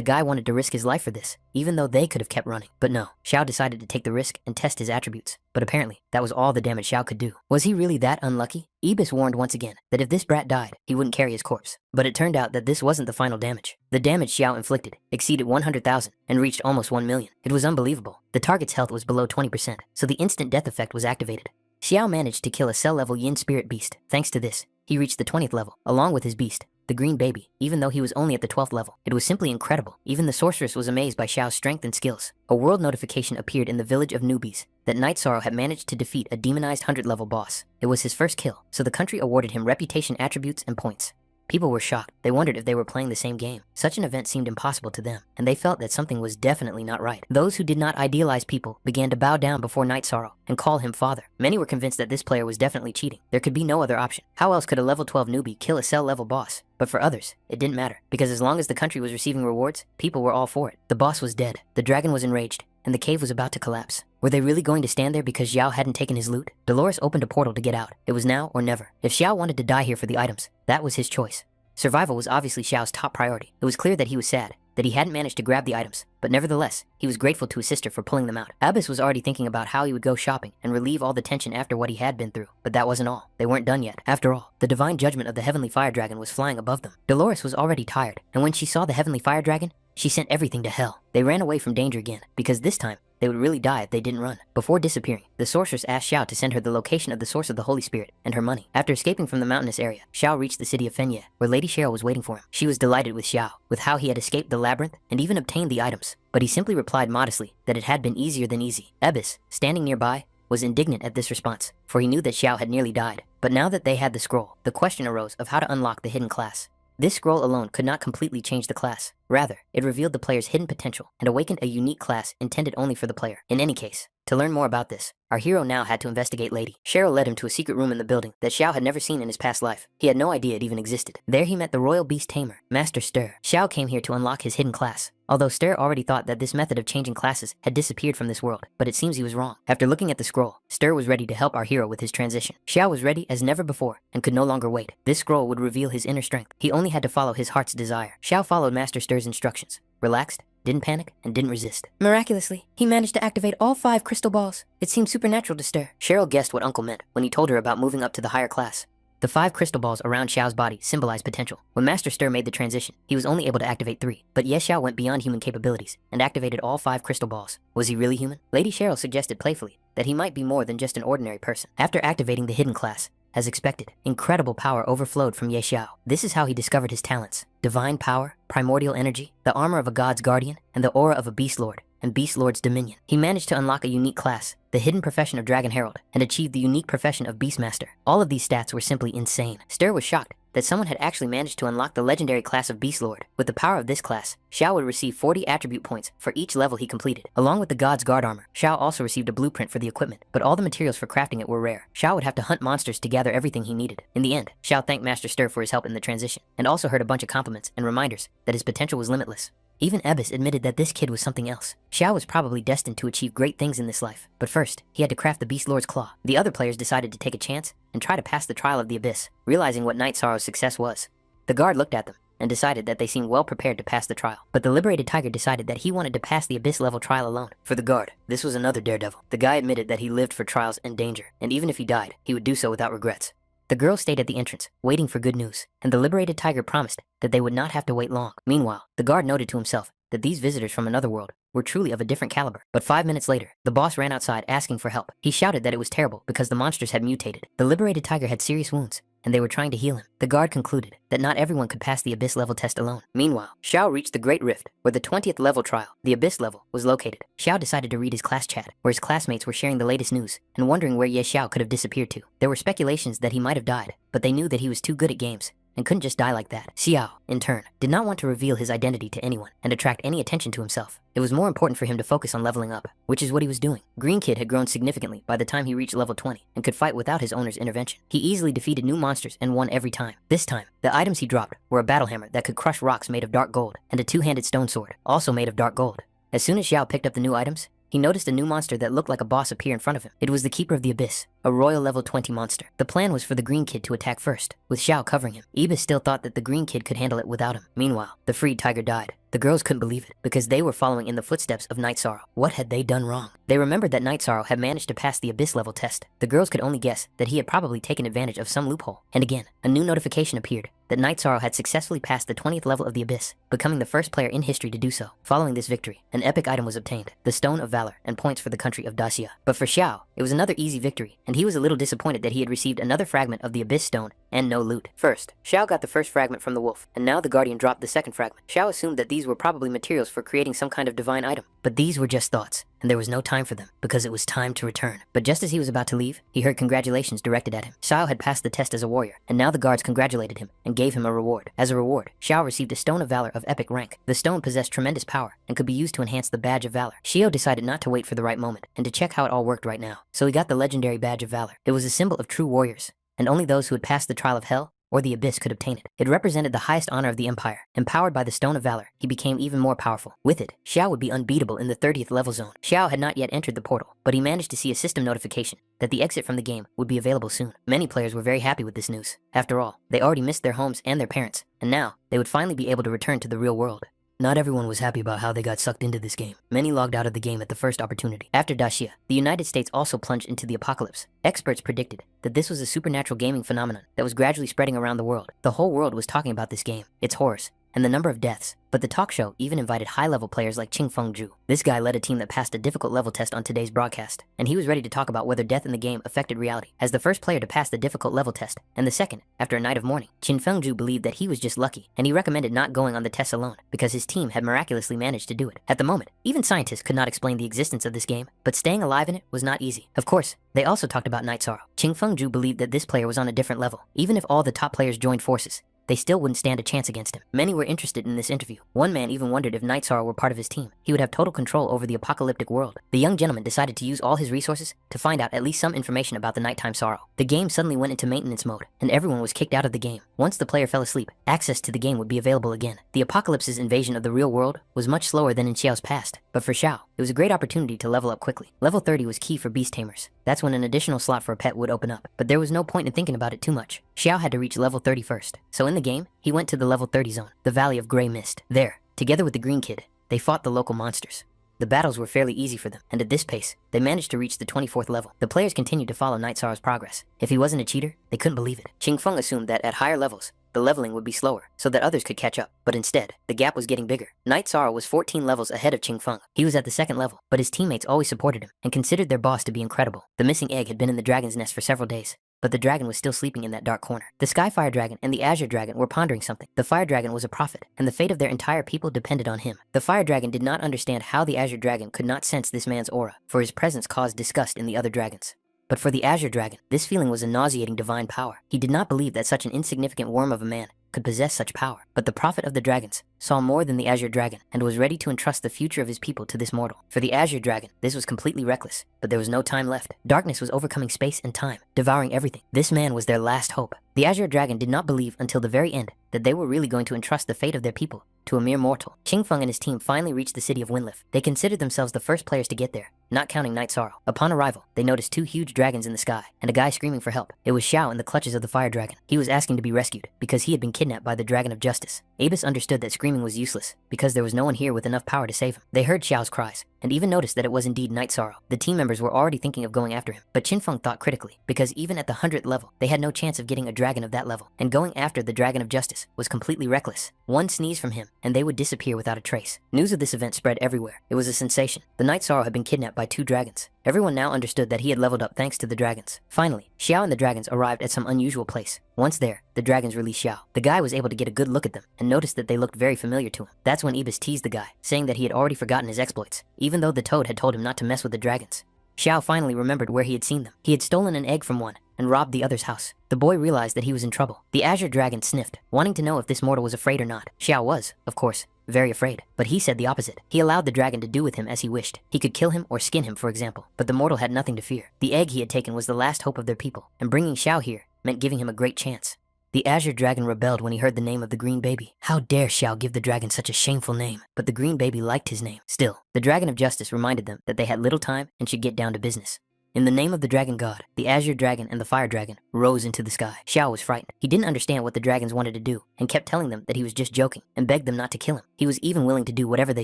guy wanted to risk his life for this, even though they could have kept running. But no, Xiao decided to take the risk and test his attributes. But apparently, that was all the damage Xiao could do. Was he really that unlucky? Ibis warned once again that if this brat died, he wouldn't carry his corpse. But it turned out that this wasn't the final damage. The damage Xiao inflicted exceeded 100,000 and reached almost 1 million. It was unbelievable. The target's health was below 20%, so the instant death effect was activated. Xiao managed to kill a cell-level Yin Spirit Beast. Thanks to this, he reached the 20th level, along with his beast, the Green Baby, even though he was only at the 12th level. It was simply incredible. Even the sorceress was amazed by Xiao's strength and skills. A world notification appeared in the village of newbies that Night Sorrow had managed to defeat a demonized 100-level boss. It was his first kill, so the country awarded him reputation attributes and points. People were shocked. They wondered if they were playing the same game. Such an event seemed impossible to them, and they felt that something was definitely not right. Those who did not idealize people began to bow down before Night Sorrow and call him father. Many were convinced that this player was definitely cheating. There could be no other option. How else could a level 12 newbie kill a cell-level boss? But for others, it didn't matter, because as long as the country was receiving rewards, people were all for it. The boss was dead, the dragon was enraged, and the cave was about to collapse. Were they really going to stand there because Xiao hadn't taken his loot? Dolores opened a portal to get out. It was now or never. If Xiao wanted to die here for the items, that was his choice. Survival was obviously Xiao's top priority. It was clear that he was sad, that he hadn't managed to grab the items, but nevertheless, he was grateful to his sister for pulling them out. Abyss was already thinking about how he would go shopping and relieve all the tension after what he had been through. But that wasn't all. They weren't done yet. After all, the divine judgment of the heavenly fire dragon was flying above them. Dolores was already tired, and when she saw the heavenly fire dragon, she sent everything to hell. They ran away from danger again, because this time, they would really die if they didn't run. Before disappearing, the sorceress asked Xiao to send her the location of the source of the Holy Spirit and her money. After escaping from the mountainous area, Xiao reached the city of Fenye, where Lady Cheryl was waiting for him. She was delighted with Xiao, with how he had escaped the labyrinth and even obtained the items. But he simply replied modestly that it had been easier than easy. Abyss, standing nearby, was indignant at this response, for he knew that Xiao had nearly died. But now that they had the scroll, the question arose of how to unlock the hidden class. This scroll alone could not completely change the class. Rather, it revealed the player's hidden potential and awakened a unique class intended only for the player. In any case, to learn more about this, our hero now had to investigate Lady. Cheryl led him to a secret room in the building that Xiao had never seen in his past life. He had no idea it even existed. There he met the royal beast tamer, Master Stir. Xiao came here to unlock his hidden class, although Stir already thought that this method of changing classes had disappeared from this world, but it seems he was wrong. After looking at the scroll, Stir was ready to help our hero with his transition. Xiao was ready as never before and could no longer wait. This scroll would reveal his inner strength. He only had to follow his heart's desire. Xiao followed Master Stir's instructions, relaxed, didn't panic, and didn't resist. Miraculously, he managed to activate all 5 crystal balls. It seemed supernatural to Stir. Cheryl guessed what Uncle meant when he told her about moving up to the higher class. The 5 crystal balls around Xiao's body symbolized potential. When Master Stir made the transition, he was only able to activate 3, but Ye Xiao went beyond human capabilities and activated all 5 crystal balls. Was he really human? Lady Cheryl suggested playfully that he might be more than just an ordinary person. After activating the hidden class, as expected, incredible power overflowed from Ye Xiao. This is how he discovered his talents: divine power, primordial energy, the armor of a god's guardian, and the aura of a beast lord, and beast lord's dominion. He managed to unlock a unique class, the hidden profession of Dragon Herald, and achieved the unique profession of Beastmaster. All of these stats were simply insane. Stir was shocked that someone had actually managed to unlock the legendary class of Beast Lord. With the power of this class, Xiao would receive 40 attribute points for each level he completed. Along with the God's Guard armor, Xiao also received a blueprint for the equipment, but all the materials for crafting it were rare. Xiao would have to hunt monsters to gather everything he needed. In the end, Xiao thanked Master Stir for his help in the transition, and also heard a bunch of compliments and reminders that his potential was limitless. Even Abyss admitted that this kid was something else. Xiao was probably destined to achieve great things in this life, but first, he had to craft the Beast Lord's Claw. The other players decided to take a chance and try to pass the trial of the Abyss, realizing what Night Sorrow's success was. The guard looked at them and decided that they seemed well prepared to pass the trial. But the liberated tiger decided that he wanted to pass the Abyss level trial alone. For the guard, this was another daredevil. The guy admitted that he lived for trials and danger, and even if he died, he would do so without regrets. The girl stayed at the entrance, waiting for good news, and the liberated tiger promised that they would not have to wait long. Meanwhile, the guard noted to himself that these visitors from another world were truly of a different caliber. But 5 minutes later, the boss ran outside asking for help. He shouted that it was terrible because the monsters had mutated. The liberated tiger had serious wounds, and they were trying to heal him. The guard concluded that not everyone could pass the Abyss level test alone. Meanwhile, Xiao reached the Great Rift, where the 20th level trial, the Abyss level, was located. Xiao decided to read his class chat, where his classmates were sharing the latest news and wondering where Ye Xiao could have disappeared to. There were speculations that he might have died, but they knew that he was too good at games and couldn't just die like that. Xiao, in turn, did not want to reveal his identity to anyone and attract any attention to himself. It was more important for him to focus on leveling up, which is what he was doing. Green Kid had grown significantly by the time he reached level 20 and could fight without his owner's intervention. He easily defeated new monsters and won every time. This time, the items he dropped were a battle hammer that could crush rocks made of dark gold and a two-handed stone sword, also made of dark gold. As soon as Xiao picked up the new items, he noticed a new monster that looked like a boss appear in front of him. It was the Keeper of the Abyss, a royal level 20 monster. The plan was for the Green Kid to attack first, with Xiao covering him. Ibis still thought that the Green Kid could handle it without him. Meanwhile, the freed tiger died. The girls couldn't believe it, because they were following in the footsteps of Night Sorrow. What had they done wrong? They remembered that Night Sorrow had managed to pass the Abyss level test. The girls could only guess that he had probably taken advantage of some loophole. And again, a new notification appeared that Night Sorrow had successfully passed the 20th level of the Abyss, becoming the first player in history to do so. Following this victory, an epic item was obtained, the Stone of Valor, and points for the country of Dacia. But for Xiao, it was another easy victory, and he was a little disappointed that he had received another fragment of the Abyss Stone and no loot. First, Xiao got the first fragment from the wolf, and now the Guardian dropped the second fragment. Xiao assumed that these were probably materials for creating some kind of divine item, but these were just thoughts, and there was no time for them, because it was time to return. But just as he was about to leave, he heard congratulations directed at him. Xiao had passed the test as a warrior, and now the guards congratulated him and gave him a reward. As a reward, Xiao received a Stone of Valor of epic rank. The stone possessed tremendous power and could be used to enhance the Badge of Valor. Xiao decided not to wait for the right moment and to check how it all worked right now, so he got the legendary Badge of Valor. It was a symbol of true warriors, and only those who had passed the trial of hell or the Abyss could obtain it. It represented the highest honor of the Empire. Empowered by the Stone of Valor, he became even more powerful. With it, Xiao would be unbeatable in the 30th level zone. Xiao had not yet entered the portal, but he managed to see a system notification that the exit from the game would be available soon. Many players were very happy with this news. After all, they already missed their homes and their parents, and now they would finally be able to return to the real world. Not everyone was happy about how they got sucked into this game. Many logged out of the game at the first opportunity. After Dacia, the United States also plunged into the apocalypse. Experts predicted that this was a supernatural gaming phenomenon that was gradually spreading around the world. The whole world was talking about this game, its horrors, and the number of deaths. But the talk show even invited high-level players like Qingfeng Zhu. This guy led a team that passed a difficult level test on today's broadcast, and he was ready to talk about whether death in the game affected reality. As the first player to pass the difficult level test, and the second after a night of mourning, Qingfeng Zhu believed that he was just lucky, and he recommended not going on the test alone because his team had miraculously managed to do it. At the moment, even scientists could not explain the existence of this game, but staying alive in it was not easy. Of course, they also talked about Night Sorrow. Qingfeng Zhu believed that this player was on a different level. Even if all the top players joined forces, they still wouldn't stand a chance against him. Many were interested in this interview. One man even wondered if Night Sorrow were part of his team. He would have total control over the apocalyptic world. The young gentleman decided to use all his resources to find out at least some information about the nighttime sorrow. The game suddenly went into maintenance mode, and everyone was kicked out of the game. Once the player fell asleep, access to the game would be available again. The apocalypse's invasion of the real world was much slower than in Xiao's past, but for Xiao, it was a great opportunity to level up quickly. Level 30 was key for beast tamers. That's when an additional slot for a pet would open up, but there was no point in thinking about it too much. Xiao had to reach level 30 first, so in the game, he went to the level 30 zone, the Valley of Grey Mist. There, together with the Green Kid, they fought the local monsters. The battles were fairly easy for them, and at this pace, they managed to reach the 24th level. The players continued to follow Night Sorrow's progress. If he wasn't a cheater, they couldn't believe it. Qingfeng assumed that at higher levels, the leveling would be slower, so that others could catch up. But instead, the gap was getting bigger. Night Sorrow was 14 levels ahead of Qingfeng. He was at the second level, but his teammates always supported him and considered their boss to be incredible. The missing egg had been in the dragon's nest for several days, but the dragon was still sleeping in that dark corner. The Skyfire Dragon and the Azure Dragon were pondering something. The Fire Dragon was a prophet, and the fate of their entire people depended on him. The Fire Dragon did not understand how the Azure Dragon could not sense this man's aura, for his presence caused disgust in the other dragons. But for the Azure Dragon, this feeling was a nauseating divine power. He did not believe that such an insignificant worm of a man could possess such power. But the prophet of the dragons saw more than the Azure Dragon and was ready to entrust the future of his people to this mortal. For the Azure Dragon, this was completely reckless, but there was no time left. Darkness was overcoming space and time, devouring everything. This man was their last hope. The Azure Dragon did not believe until the very end that they were really going to entrust the fate of their people to a mere mortal. Qingfeng and his team finally reached the city of Winliff. They considered themselves the first players to get there, not counting Night Sorrow. Upon arrival, they noticed two huge dragons in the sky and a guy screaming for help. It was Xiao in the clutches of the Fire Dragon. He was asking to be rescued because he had been kidnapped by the Dragon of Justice. Abus understood that screaming was useless because there was no one here with enough power to save him. They heard Xiao's cries and even noticed that it was indeed Night Sorrow. The team members were already thinking of going after him, but Qinfeng thought critically, because even at the 100th level, they had no chance of getting a dragon of that level, and going after the Dragon of Justice was completely reckless. One sneeze from him, and they would disappear without a trace. News of this event spread everywhere. It was a sensation. The Night Sorrow had been kidnapped by 2 dragons. Everyone now understood that he had leveled up thanks to the dragons. Finally, Xiao and the dragons arrived at some unusual place. Once there, the dragons released Xiao. The guy was able to get a good look at them and noticed that they looked very familiar to him. That's when Ibis teased the guy, saying that he had already forgotten his exploits, even though the toad had told him not to mess with the dragons. Xiao finally remembered where he had seen them. He had stolen an egg from one and robbed the other's house. The boy realized that he was in trouble. The Azure Dragon sniffed, wanting to know if this mortal was afraid or not. Xiao was, of course, very afraid, but he said the opposite. He allowed the dragon to do with him as he wished. He could kill him or skin him, for example, but the mortal had nothing to fear. The egg he had taken was the last hope of their people, and bringing Xiao here meant giving him a great chance. The Azure Dragon rebelled when he heard the name of the green baby. How dare Xiao give the dragon such a shameful name? But the green baby liked his name. Still, the Dragon of Justice reminded them that they had little time and should get down to business. In the name of the dragon god, the Azure Dragon and the Fire Dragon rose into the sky. Xiao was frightened. He didn't understand what the dragons wanted to do and kept telling them that he was just joking and begged them not to kill him. He was even willing to do whatever they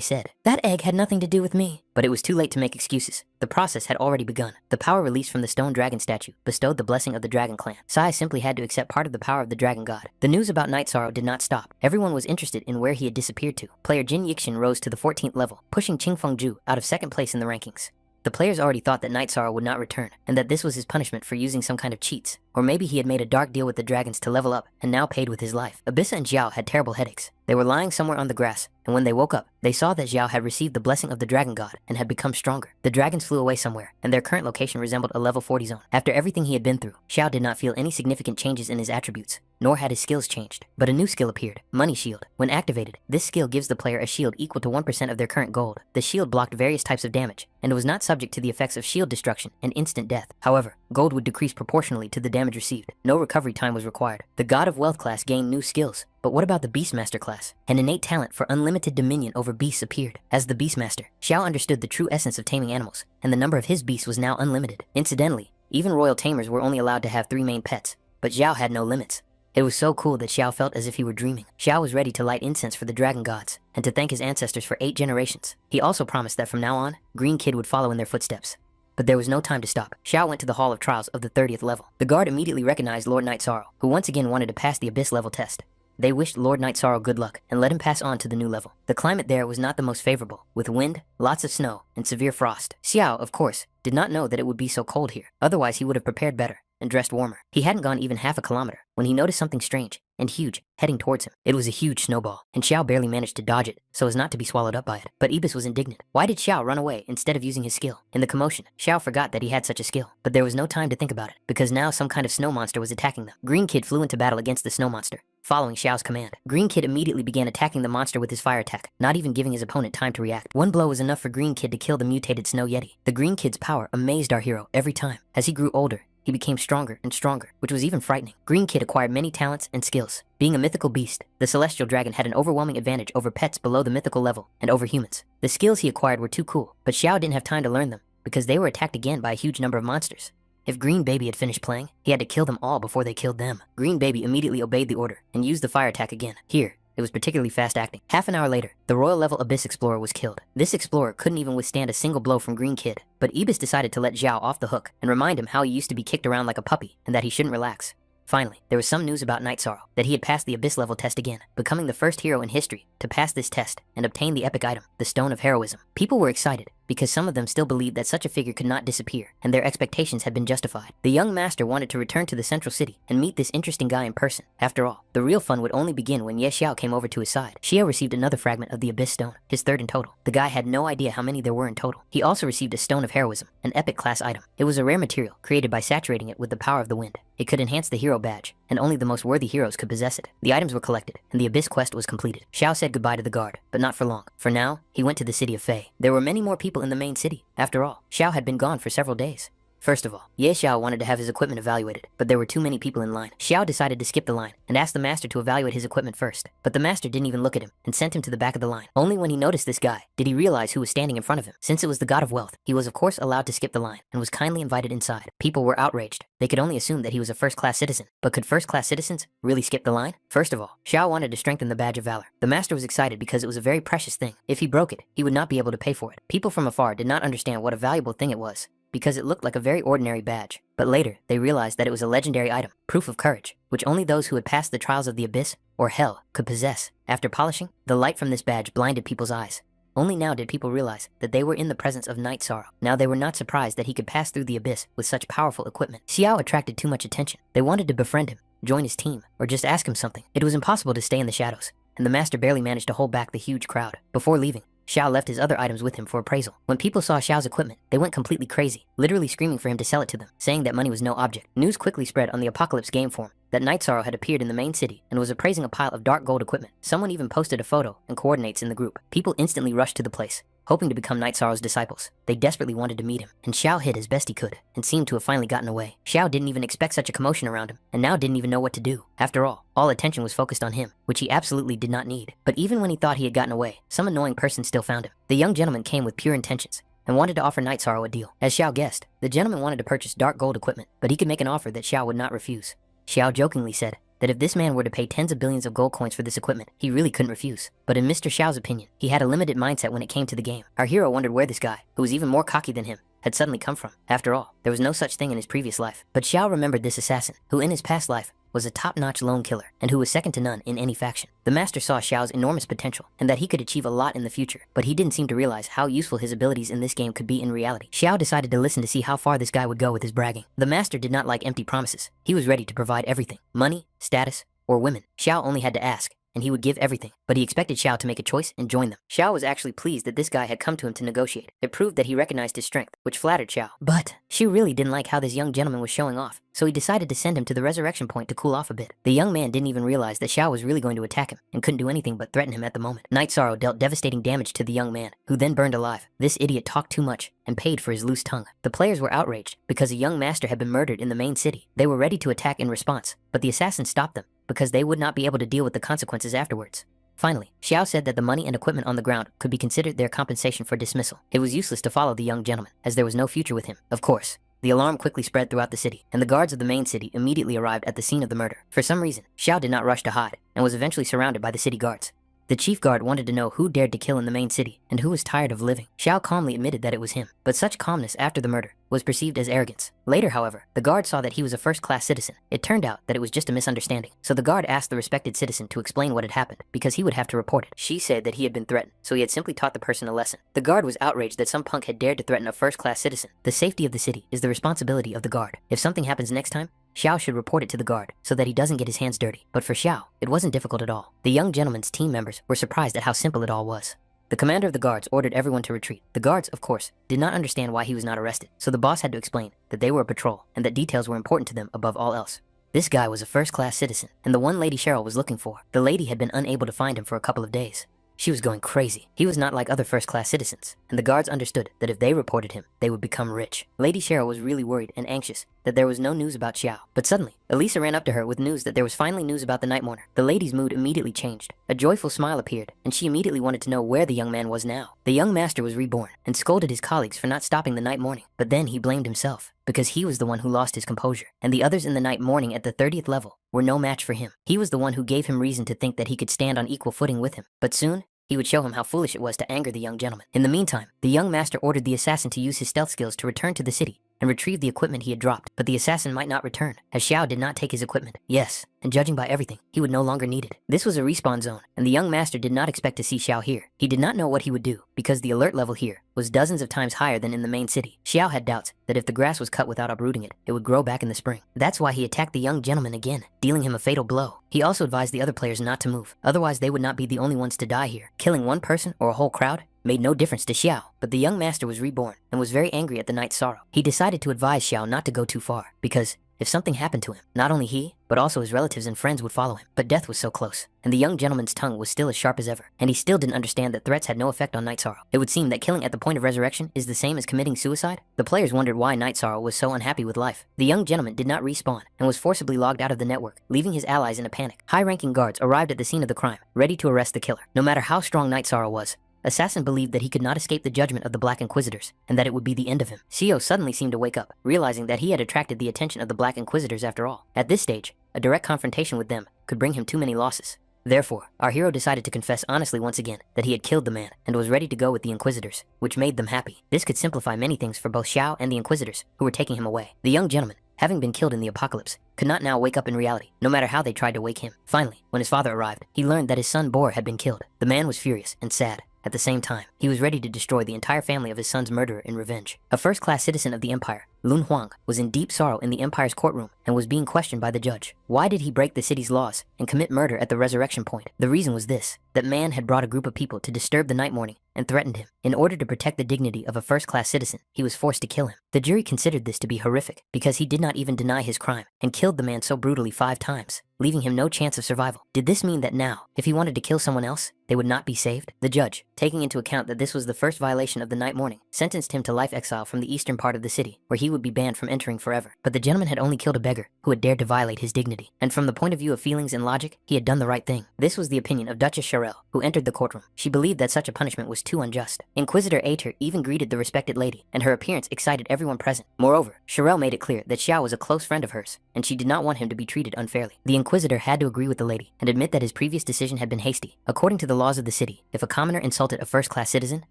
said. That egg had nothing to do with me. But it was too late to make excuses. The process had already begun. The power released from the stone dragon statue bestowed the blessing of the dragon clan. Sai simply had to accept part of the power of the dragon god. The news about Night Sorrow did not stop. Everyone was interested in where he had disappeared to. Player Jin Yixin rose to the 14th level, pushing Qingfeng Zhu out of 2nd place in the rankings. The players already thought that Night Sorrow would not return, and that this was his punishment for using some kind of cheats. Or maybe he had made a dark deal with the dragons to level up, and now paid with his life. Abyssa and Xiao had terrible headaches. They were lying somewhere on the grass, and when they woke up, they saw that Xiao had received the blessing of the dragon god and had become stronger. The dragons flew away somewhere, and their current location resembled a level 40 zone. After everything he had been through, Xiao did not feel any significant changes in his attributes, nor had his skills changed. But a new skill appeared, Money Shield. When activated, this skill gives the player a shield equal to 1% of their current gold. The shield blocked various types of damage, and was not subject to the effects of shield destruction and instant death. However, gold would decrease proportionally to the damage received. No recovery time was required. The God of Wealth class gained new skills. But what about the Beastmaster class? An innate talent for unlimited dominion over beasts appeared. As the Beastmaster, Xiao understood the true essence of taming animals, and the number of his beasts was now unlimited. Incidentally, even royal tamers were only allowed to have 3 main pets, but Xiao had no limits. It was so cool that Xiao felt as if he were dreaming. Xiao was ready to light incense for the dragon gods, and to thank his ancestors for 8 generations. He also promised that from now on, Green Kid would follow in their footsteps. But there was no time to stop. Xiao went to the Hall of Trials of the 30th level. The guard immediately recognized Lord Night Sorrow, who once again wanted to pass the Abyss level test. They wished Lord Night Sorrow good luck and let him pass on to the new level. The climate there was not the most favorable, with wind, lots of snow, and severe frost. Xiao, of course, did not know that it would be so cold here. Otherwise, he would have prepared better and dressed warmer. He hadn't gone even half a kilometer when he noticed something strange and huge heading towards him. It was a huge snowball, and Xiao barely managed to dodge it so as not to be swallowed up by it. But Ibis was indignant. Why did Xiao run away instead of using his skill? In the commotion, Xiao forgot that he had such a skill, but there was no time to think about it, because now some kind of snow monster was attacking them. Green Kid flew into battle against the snow monster, following Xiao's command. Green Kid immediately began attacking the monster with his fire attack, not even giving his opponent time to react. One blow was enough for Green Kid to kill the mutated Snow Yeti. The Green Kid's power amazed our hero every time. As he grew older, he became stronger and stronger, which was even frightening. Green Kid acquired many talents and skills. Being a mythical beast, the celestial dragon had an overwhelming advantage over pets below the mythical level and over humans. The skills he acquired were too cool, but Xiao didn't have time to learn them because they were attacked again by a huge number of monsters. If Green Baby had finished playing, he had to kill them all before they killed them. Green Baby immediately obeyed the order and used the fire attack again. Here, it was particularly fast acting. Half an hour later, the royal level Abyss Explorer was killed. This explorer couldn't even withstand a single blow from Green Kid, but Ibis decided to let Xiao off the hook and remind him how he used to be kicked around like a puppy and that he shouldn't relax. Finally, there was some news about Night Sorrow, that he had passed the Abyss level test again, becoming the first hero in history to pass this test and obtain the epic item, the Stone of Heroism. People were excited because some of them still believed that such a figure could not disappear, and their expectations had been justified. The young master wanted to return to the central city and meet this interesting guy in person. After all, the real fun would only begin when Ye Xiao came over to his side. Xiao received another fragment of the Abyss Stone, his 3rd in total. The guy had no idea how many there were in total. He also received a Stone of Heroism, an epic class item. It was a rare material created by saturating it with the power of the wind. It could enhance the hero badge, and only the most worthy heroes could possess it. The items were collected, and the Abyss quest was completed. Xiao said goodbye to the guard, but not for long. For now, he went to the city of Fei. There were many more people in the main city. After all, Xiao had been gone for several days. First of all, Xiao wanted to have his equipment evaluated, but there were too many people in line. Xiao decided to skip the line and asked the master to evaluate his equipment first. But the master didn't even look at him and sent him to the back of the line. Only when he noticed this guy did he realize who was standing in front of him. Since it was the god of wealth, he was of course allowed to skip the line and was kindly invited inside. People were outraged. They could only assume that he was a first-class citizen. But could first-class citizens really skip the line? First of all, Xiao wanted to strengthen the badge of valor. The master was excited because it was a very precious thing. If he broke it, he would not be able to pay for it. People from afar did not understand what a valuable thing it was, because it looked like a very ordinary badge. But later, they realized that it was a legendary item, proof of courage, which only those who had passed the trials of the abyss or hell could possess. After polishing, the light from this badge blinded people's eyes. Only now did people realize that they were in the presence of Night Sorrow. Now they were not surprised that he could pass through the abyss with such powerful equipment. Xiao attracted too much attention. They wanted to befriend him, join his team, or just ask him something. It was impossible to stay in the shadows, and the master barely managed to hold back the huge crowd. Before leaving, Xiao left his other items with him for appraisal. When people saw Xiao's equipment, they went completely crazy, literally screaming for him to sell it to them, saying that money was no object. News quickly spread on the Apocalypse game forum that Night Sorrow had appeared in the main city and was appraising a pile of dark gold equipment. Someone even posted a photo and coordinates in the group. People instantly rushed to the place, hoping to become Night Sorrow's disciples. They desperately wanted to meet him, and Xiao hid as best he could and seemed to have finally gotten away. Xiao didn't even expect such a commotion around him, and now didn't even know what to do. After all attention was focused on him, which he absolutely did not need. But even when he thought he had gotten away, some annoying person still found him. The young gentleman came with pure intentions and wanted to offer Night Sorrow a deal. As Xiao guessed, the gentleman wanted to purchase dark gold equipment, but he could make an offer that Xiao would not refuse. Xiao jokingly said that if this man were to pay tens of billions of gold coins for this equipment, he really couldn't refuse. But in Mr. Xiao's opinion, he had a limited mindset when it came to the game. Our hero wondered where this guy, who was even more cocky than him, had suddenly come from. After all, there was no such thing in his previous life. But Xiao remembered this assassin, who in his past life was a top-notch lone killer, and who was second to none in any faction. The master saw Xiao's enormous potential, and that he could achieve a lot in the future, but he didn't seem to realize how useful his abilities in this game could be in reality. Xiao decided to listen to see how far this guy would go with his bragging. The master did not like empty promises. He was ready to provide everything: money, status, or women. Xiao only had to ask, and he would give everything, but he expected Xiao to make a choice and join them. Xiao was actually pleased that this guy had come to him to negotiate. It proved that he recognized his strength, which flattered Xiao. But Xi really didn't like how this young gentleman was showing off, so he decided to send him to the resurrection point to cool off a bit. The young man didn't even realize that Xiao was really going to attack him and couldn't do anything but threaten him at the moment. Night Sorrow dealt devastating damage to the young man, who then burned alive. This idiot talked too much and paid for his loose tongue. The players were outraged because a young master had been murdered in the main city. They were ready to attack in response, but the assassin stopped them because they would not be able to deal with the consequences afterwards. Finally, Xiao said that the money and equipment on the ground could be considered their compensation for dismissal. It was useless to follow the young gentleman, as there was no future with him. Of course, the alarm quickly spread throughout the city, and the guards of the main city immediately arrived at the scene of the murder. For some reason, Xiao did not rush to hide, and was eventually surrounded by the city guards. The chief guard wanted to know who dared to kill in the main city, and who was tired of living. Xiao calmly admitted that it was him, but such calmness after the murder was perceived as arrogance. Later, however, the guard saw that he was a first-class citizen. It turned out that it was just a misunderstanding, so the guard asked the respected citizen to explain what had happened, because he would have to report it. She said that he had been threatened, so he had simply taught the person a lesson. The guard was outraged that some punk had dared to threaten a first-class citizen. The safety of the city is the responsibility of the guard. If something happens next time, Xiao should report it to the guard so that he doesn't get his hands dirty. But for Xiao, it wasn't difficult at all. The young gentleman's team members were surprised at how simple it all was. The commander of the guards ordered everyone to retreat. The guards, of course, did not understand why he was not arrested, so the boss had to explain that they were a patrol and that details were important to them above all else. This guy was a first-class citizen, and the one Lady Cheryl was looking for. The lady had been unable to find him for a couple of days. She was going crazy. He was not like other first-class citizens, and the guards understood that if they reported him, they would become rich. Lady Cheryl was really worried and anxious that there was no news about Xiao. But suddenly, Elisa ran up to her with news that there was finally news about the Night Mourner. The lady's mood immediately changed. A joyful smile appeared, and she immediately wanted to know where the young man was now. The young master was reborn and scolded his colleagues for not stopping the night mourning. But then he blamed himself, because he was the one who lost his composure, and the others in the night mourning at the 30th level were no match for him. He was the one who gave him reason to think that he could stand on equal footing with him. But soon, he would show him how foolish it was to anger the young gentleman. In the meantime, the young master ordered the assassin to use his stealth skills to return to the city and retrieve the equipment he had dropped. But the assassin might not return, as Xiao did not take his equipment. Yes, and judging by everything, he would no longer need it. This was a respawn zone, and the young master did not expect to see Xiao here. He did not know what he would do, because the alert level here was dozens of times higher than in the main city. Xiao had doubts that if the grass was cut without uprooting it, it would grow back in the spring. That's why he attacked the young gentleman again, dealing him a fatal blow. He also advised the other players not to move, otherwise they would not be the only ones to die here. Killing one person or a whole crowd made no difference to Xiao, but the young master was reborn and was very angry at the Night Sorrow. He decided to advise Xiao not to go too far, because If something happened to him, not only he, but also his relatives and friends would follow him. But death was so close, and the young gentleman's tongue was still as sharp as ever, and he still didn't understand that threats had no effect on Night Sorrow. It would seem that killing at the point of resurrection is the same as committing suicide. The players wondered why Night Sorrow was so unhappy with life. The young gentleman did not respawn, and was forcibly logged out of the network, leaving his allies in a panic. High-ranking guards arrived at the scene of the crime, ready to arrest the killer. No matter how strong Night Sorrow was, Assassin believed that he could not escape the judgment of the Black Inquisitors, and that it would be the end of him. Xiao suddenly seemed to wake up, realizing that he had attracted the attention of the Black Inquisitors after all. At this stage, a direct confrontation with them could bring him too many losses. Therefore, our hero decided to confess honestly once again that he had killed the man and was ready to go with the Inquisitors, which made them happy. This could simplify many things for both Xiao and the Inquisitors, who were taking him away. The young gentleman, having been killed in the apocalypse, could not now wake up in reality, no matter how they tried to wake him. Finally, when his father arrived, he learned that his son Bor had been killed. The man was furious and sad. At the same time, he was ready to destroy the entire family of his son's murderer in revenge. A first-class citizen of the Empire, Lun Huang, was in deep sorrow in the Empire's courtroom and was being questioned by the judge. Why did he break the city's laws and commit murder at the resurrection point? The reason was this, that man had brought a group of people to disturb the night morning and threatened him. In order to protect the dignity of a first-class citizen, he was forced to kill him. The jury considered this to be horrific because he did not even deny his crime and killed the man so brutally 5 times, leaving him no chance of survival. Did this mean that now, if he wanted to kill someone else, they would not be saved? The judge, taking into account that this was the first violation of the night morning, sentenced him to life exile from the eastern part of the city, where he would be banned from entering forever. But the gentleman had only killed a beggar who had dared to violate his dignity, and from the point of view of feelings and logic, he had done the right thing. This was the opinion of Duchess Sharel, who entered the courtroom. She believed that such a punishment was too unjust. Inquisitor Ater even greeted the respected lady, and her appearance excited everyone present. Moreover, Sharel made it clear that Xiao was a close friend of hers, and she did not want him to be treated unfairly. The Inquisitor had to agree with the lady and admit that his previous decision had been hasty. According to the laws of the city, if a commoner insulted a first-class citizen,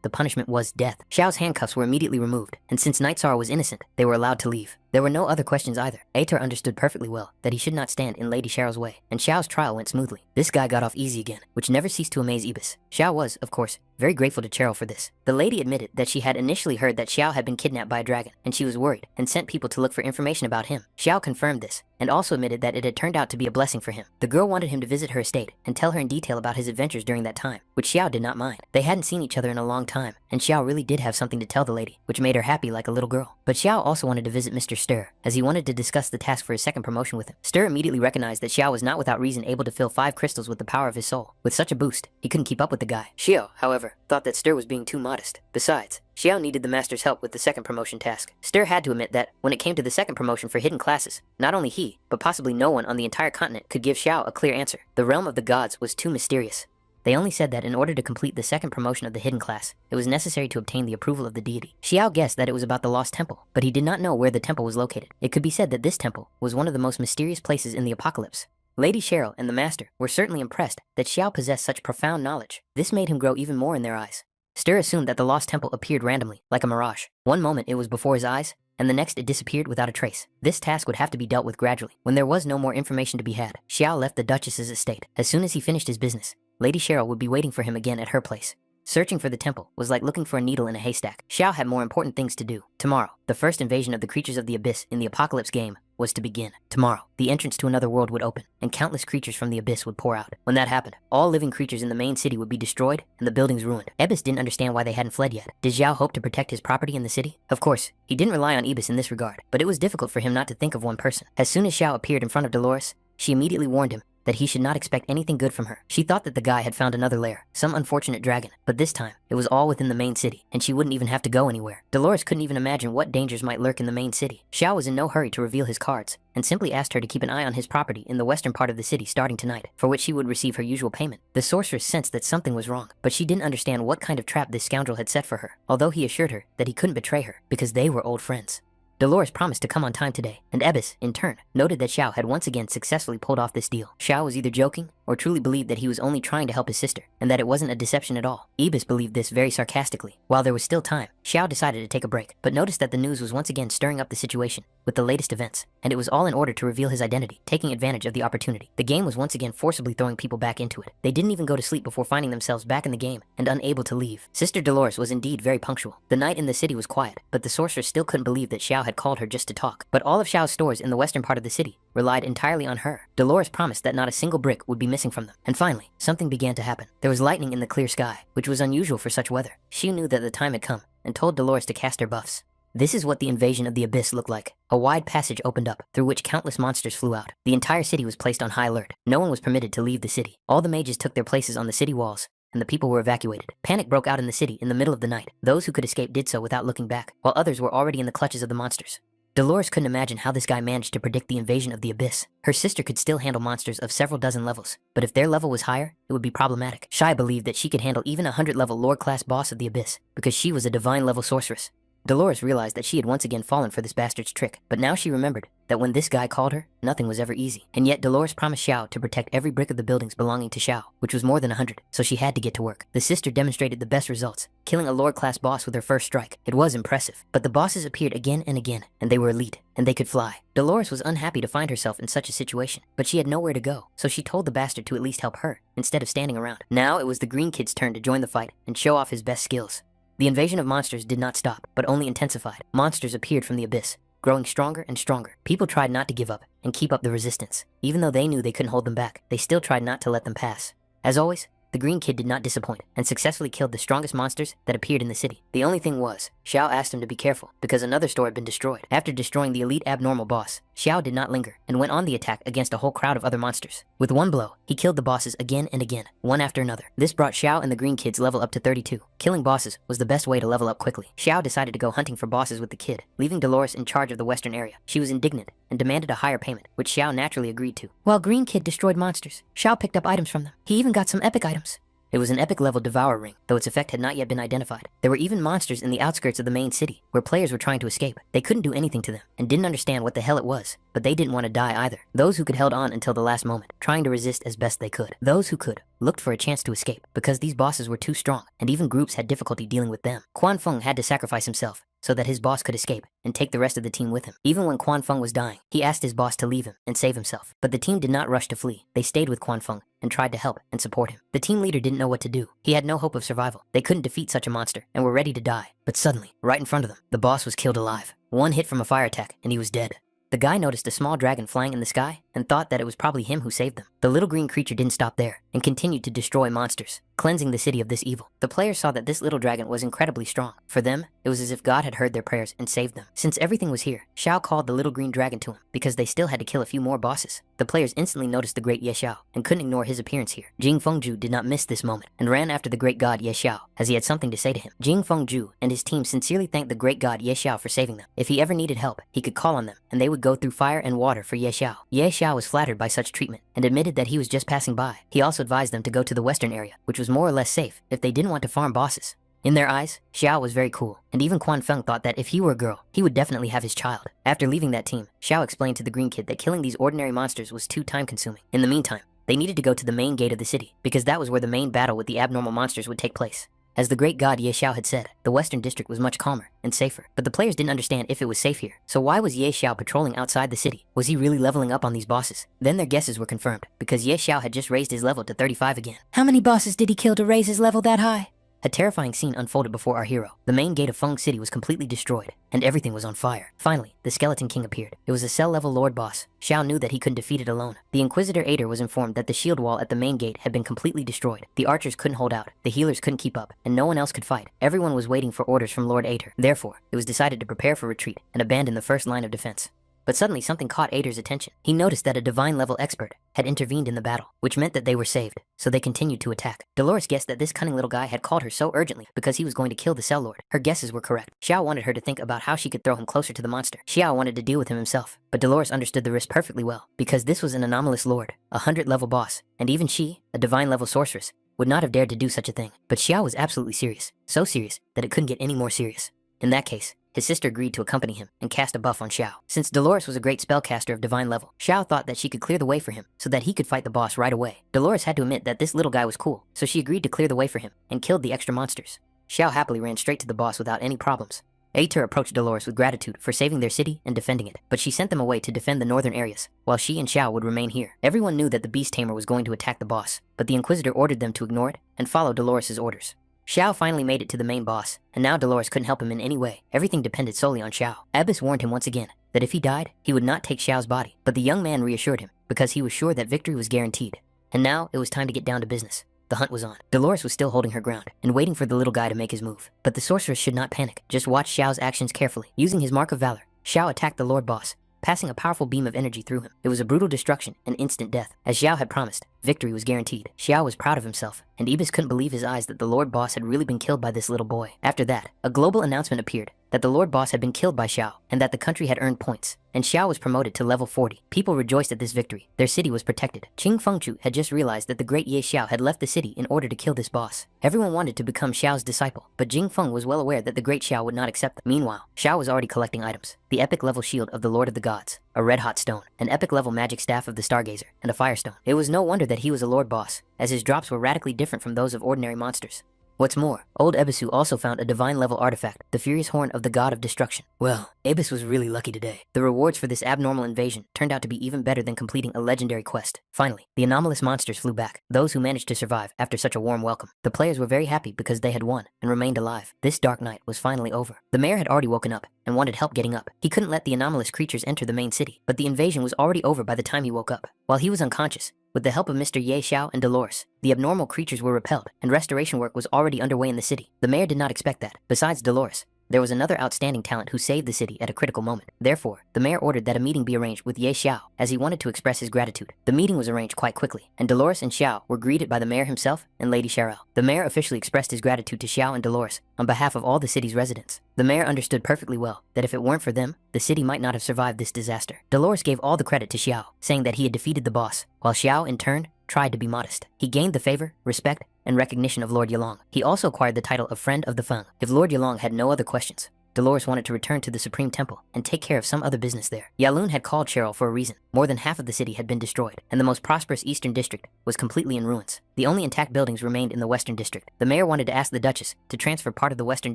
the punishment was death. Xiao's handcuffs were immediately removed, and since Night Sorrow was innocent, they were allowed to leave. There were no other questions either. Ater understood perfectly well that he should not stand in Lady Cheryl's way, and Xiao's trial went smoothly. This guy got off easy again, which never ceased to amaze Ibis. Xiao was, of course, very grateful to Cheryl for this. The lady admitted that she had initially heard that Xiao had been kidnapped by a dragon, and she was worried and sent people to look for information about him. Xiao confirmed this, and also admitted that it had turned out to be a blessing for him. The girl wanted him to visit her estate and tell her in detail about his adventures during that time, which Xiao did not mind. They hadn't seen each other in a long time, and Xiao really did have something to tell the lady, which made her happy like a little girl. But Xiao also wanted to visit Mr. Stir, as he wanted to discuss the task for his second promotion with him. Stir immediately recognized that Xiao was not without reason able to fill 5 crystals with the power of his soul. With such a boost, he couldn't keep up with the guy. Xiao, however, thought that Stir was being too modest. Besides, Xiao needed the master's help with the second promotion task. Stir had to admit that, when it came to the second promotion for hidden classes, not only he, but possibly no one on the entire continent could give Xiao a clear answer. The realm of the gods was too mysterious. They only said that in order to complete the second promotion of the hidden class, it was necessary to obtain the approval of the deity. Xiao guessed that it was about the lost temple, but he did not know where the temple was located. It could be said that this temple was one of the most mysterious places in the apocalypse. Lady Cheryl and the master were certainly impressed that Xiao possessed such profound knowledge. This made him grow even more in their eyes. Stir assumed that the lost temple appeared randomly, like a mirage. One moment it was before his eyes, and the next it disappeared without a trace. This task would have to be dealt with gradually. When there was no more information to be had, Xiao left the Duchess's estate. As soon as he finished his business, Lady Cheryl would be waiting for him again at her place. Searching for the temple was like looking for a needle in a haystack. Xiao had more important things to do. Tomorrow, the first invasion of the creatures of the abyss in the apocalypse game was to begin. Tomorrow, the entrance to another world would open, and countless creatures from the abyss would pour out. When that happened, all living creatures in the main city would be destroyed and the buildings ruined. Ibis didn't understand why they hadn't fled yet. Did Xiao hope to protect his property in the city? Of course, he didn't rely on Ibis in this regard, but it was difficult for him not to think of one person. As soon as Xiao appeared in front of Dolores, she immediately warned him that he should not expect anything good from her. She thought that the guy had found another lair, some unfortunate dragon, but this time, it was all within the main city, and she wouldn't even have to go anywhere. Dolores couldn't even imagine what dangers might lurk in the main city. Xiao was in no hurry to reveal his cards, and simply asked her to keep an eye on his property in the western part of the city starting tonight, for which she would receive her usual payment. The sorceress sensed that something was wrong, but she didn't understand what kind of trap this scoundrel had set for her, although he assured her that he couldn't betray her, because they were old friends. Dolores promised to come on time today, and Ibis, in turn, noted that Xiao had once again successfully pulled off this deal. Xiao was either joking or truly believed that he was only trying to help his sister, and that it wasn't a deception at all. Ibis believed this very sarcastically. While there was still time, Xiao decided to take a break, but noticed that the news was once again stirring up the situation with the latest events, and it was all in order to reveal his identity, taking advantage of the opportunity. The game was once again forcibly throwing people back into it. They didn't even go to sleep before finding themselves back in the game and unable to leave. Sister Dolores was indeed very punctual. The night in the city was quiet, but the sorceress still couldn't believe that Xiao had called her just to talk. But all of Xiao's stores in the western part of the city relied entirely on her. Dolores promised that not a single brick would be missing from them. And finally, something began to happen. There was lightning in the clear sky, which was unusual for such weather. She knew that the time had come and told Dolores to cast her buffs. This is what the invasion of the abyss looked like. A wide passage opened up, through which countless monsters flew out. The entire city was placed on high alert. No one was permitted to leave the city. All the mages took their places on the city walls, and the people were evacuated. Panic broke out in the city in the middle of the night. Those who could escape did so without looking back, while others were already in the clutches of the monsters. Dolores couldn't imagine how this guy managed to predict the invasion of the abyss. Her sister could still handle monsters of several dozen levels, but if their level was higher, it would be problematic. Xiao believed that she could handle even a 100-level Lord-class boss of the abyss, because she was a divine-level sorceress. Dolores realized that she had once again fallen for this bastard's trick, but now she remembered that when this guy called her, nothing was ever easy. And yet Dolores promised Xiao to protect every brick of the buildings belonging to Xiao, which was more than 100, so she had to get to work. The sister demonstrated the best results, killing a Lord-class boss with her first strike. It was impressive, but the bosses appeared again and again, and they were elite, and they could fly. Dolores was unhappy to find herself in such a situation, but she had nowhere to go, so she told the bastard to at least help her, instead of standing around. Now it was the green kid's turn to join the fight and show off his best skills. The invasion of monsters did not stop, but only intensified. Monsters appeared from the abyss, growing stronger and stronger. People tried not to give up and keep up the resistance. Even though they knew they couldn't hold them back, they still tried not to let them pass. As always, the green kid did not disappoint and successfully killed the strongest monsters that appeared in the city. The only thing was, Xiao asked him to be careful because another store had been destroyed. After destroying the elite abnormal boss, Xiao did not linger and went on the attack against a whole crowd of other monsters. With one blow, he killed the bosses again and again, one after another. This brought Xiao and the green kid's level up to 32. Killing bosses was the best way to level up quickly. Xiao decided to go hunting for bosses with the kid, leaving Dolores in charge of the western area. She was indignant and demanded a higher payment, which Xiao naturally agreed to. While green kid destroyed monsters, Xiao picked up items from them. He even got some epic items. It was an epic-level Devourer ring, though its effect had not yet been identified. There were even monsters in the outskirts of the main city, where players were trying to escape. They couldn't do anything to them, and didn't understand what the hell it was, but they didn't want to die either. Those who could held on until the last moment, trying to resist as best they could. Those who could looked for a chance to escape, because these bosses were too strong, and even groups had difficulty dealing with them. Quan Feng had to sacrifice himself, so that his boss could escape and take the rest of the team with him. Even when Quan Feng was dying, he asked his boss to leave him and save himself. But the team did not rush to flee. They stayed with Quan Feng and tried to help and support him. The team leader didn't know what to do. He had no hope of survival. They couldn't defeat such a monster and were ready to die. But suddenly, right in front of them, the boss was killed alive. One hit from a fire attack and he was dead. The guy noticed a small dragon flying in the sky and thought that it was probably him who saved them. The little green creature didn't stop there and continued to destroy monsters, cleansing the city of this evil. The players saw that this little dragon was incredibly strong. For them, it was as if God had heard their prayers and saved them. Since everything was here, Xiao called the little green dragon to him because they still had to kill a few more bosses. The players instantly noticed the great Ye Xiao and couldn't ignore his appearance here. Jing Fengju did not miss this moment and ran after the great god Ye Xiao as he had something to say to him. Jing Fengju and his team sincerely thanked the great god Ye Xiao for saving them. If he ever needed help, he could call on them and they would go through fire and water for Ye Xiao. Ye Xiao was flattered by such treatment and admitted that he was just passing by. He also advised them to go to the western area, which was more or less safe if they didn't want to farm bosses. In their eyes, Xiao was very cool, and even Quan Feng thought that if he were a girl, he would definitely have his child. After leaving that team, Xiao explained to the green kid that killing these ordinary monsters was too time-consuming. In the meantime, they needed to go to the main gate of the city, because that was where the main battle with the abnormal monsters would take place. As the great god Ye Xiao had said, the western district was much calmer and safer, but the players didn't understand if it was safe here. So why was Ye Xiao patrolling outside the city? Was he really leveling up on these bosses? Then their guesses were confirmed, because Ye Xiao had just raised his level to 35 again. How many bosses did he kill to raise his level that high? A terrifying scene unfolded before our hero. The main gate of Feng City was completely destroyed, and everything was on fire. Finally, the Skeleton King appeared. It was a cell-level Lord boss. Xiao knew that he couldn't defeat it alone. The Inquisitor Ader was informed that the shield wall at the main gate had been completely destroyed. The archers couldn't hold out, the healers couldn't keep up, and no one else could fight. Everyone was waiting for orders from Lord Ader. Therefore, it was decided to prepare for retreat and abandon the first line of defense. But suddenly something caught Ader's attention. He noticed that a divine-level expert had intervened in the battle, which meant that they were saved, so they continued to attack. Dolores guessed that this cunning little guy had called her so urgently because he was going to kill the Cell Lord. Her guesses were correct. Xiao wanted her to think about how she could throw him closer to the monster. Xiao wanted to deal with him himself, but Dolores understood the risk perfectly well, because this was an anomalous lord, a 100-level boss, and even she, a divine-level sorceress, would not have dared to do such a thing. But Xiao was absolutely serious, so serious that it couldn't get any more serious. In that case, his sister agreed to accompany him and cast a buff on Xiao. Since Dolores was a great spellcaster of divine level, Xiao thought that she could clear the way for him so that he could fight the boss right away. Dolores had to admit that this little guy was cool, so she agreed to clear the way for him and killed the extra monsters. Xiao happily ran straight to the boss without any problems. Ater approached Dolores with gratitude for saving their city and defending it, but she sent them away to defend the northern areas, while she and Xiao would remain here. Everyone knew that the Beast Tamer was going to attack the boss, but the Inquisitor ordered them to ignore it and follow Dolores' orders. Xiao finally made it to the main boss, and now Dolores couldn't help him in any way. Everything depended solely on Xiao. Abyss warned him once again that if he died, he would not take Xiao's body, but the young man reassured him because he was sure that victory was guaranteed. And now it was time to get down to business. the hunt was on. Dolores was still holding her ground and waiting for the little guy to make his move. But the sorceress should not panic. Just watch Xiao's actions carefully. Using his mark of valor, Xiao attacked the Lord Boss, passing a powerful beam of energy through him. It was a brutal destruction and instant death. As Xiao had promised, victory was guaranteed. Xiao was proud of himself, and Ibis couldn't believe his eyes that the Lord Boss had really been killed by this little boy. After that, a global announcement appeared that the Lord Boss had been killed by Xiao, and that the country had earned points, and Xiao was promoted to level 40. People rejoiced at this victory. Their city was protected. Qing Fengchu had just realized that the great Ye Xiao had left the city in order to kill this boss. Everyone wanted to become Xiao's disciple, but Jing Feng was well aware that the great Xiao would not accept them. Meanwhile, Xiao was already collecting items: the epic level shield of the Lord of the Gods, a red-hot stone, an epic level magic staff of the Stargazer, and a firestone. It was no wonder that he was a Lord Boss, as his drops were radically different from those of ordinary monsters. What's more, old Ebisu also found a divine level artifact, the Furious Horn of the God of Destruction. Well, Ibis was really lucky today. The rewards for this abnormal invasion turned out to be even better than completing a legendary quest. Finally, the anomalous monsters flew back, those who managed to survive after such a warm welcome. The players were very happy because they had won and remained alive. This dark night was finally over. The mayor had already woken up and wanted help getting up. He couldn't let the anomalous creatures enter the main city, but the invasion was already over by the time he woke up. While he was unconscious, with the help of Mr. Ye Xiao and Dolores, the abnormal creatures were repelled, and restoration work was already underway in the city. The mayor did not expect that. Besides Dolores, there was another outstanding talent who saved the city at a critical moment. Therefore, the mayor ordered that a meeting be arranged with Ye Xiao, as he wanted to express his gratitude. The meeting was arranged quite quickly, and Dolores and Xiao were greeted by the mayor himself and Lady Cheryl. The mayor officially expressed his gratitude to Xiao and Dolores on behalf of all the city's residents. The mayor understood perfectly well that if it weren't for them, the city might not have survived this disaster. Dolores gave all the credit to Xiao, saying that he had defeated the boss, while Xiao, in turn, tried to be modest. He gained the favor, respect, and recognition of Lord Yalong. He also acquired the title of Friend of the Feng. If Lord Yalong had no other questions, Dolores wanted to return to the Supreme Temple and take care of some other business there. Yalun had called Cheryl for a reason. More than half of the city had been destroyed, and the most prosperous eastern district was completely in ruins. The only intact buildings remained in the western district. The mayor wanted to ask the Duchess to transfer part of the western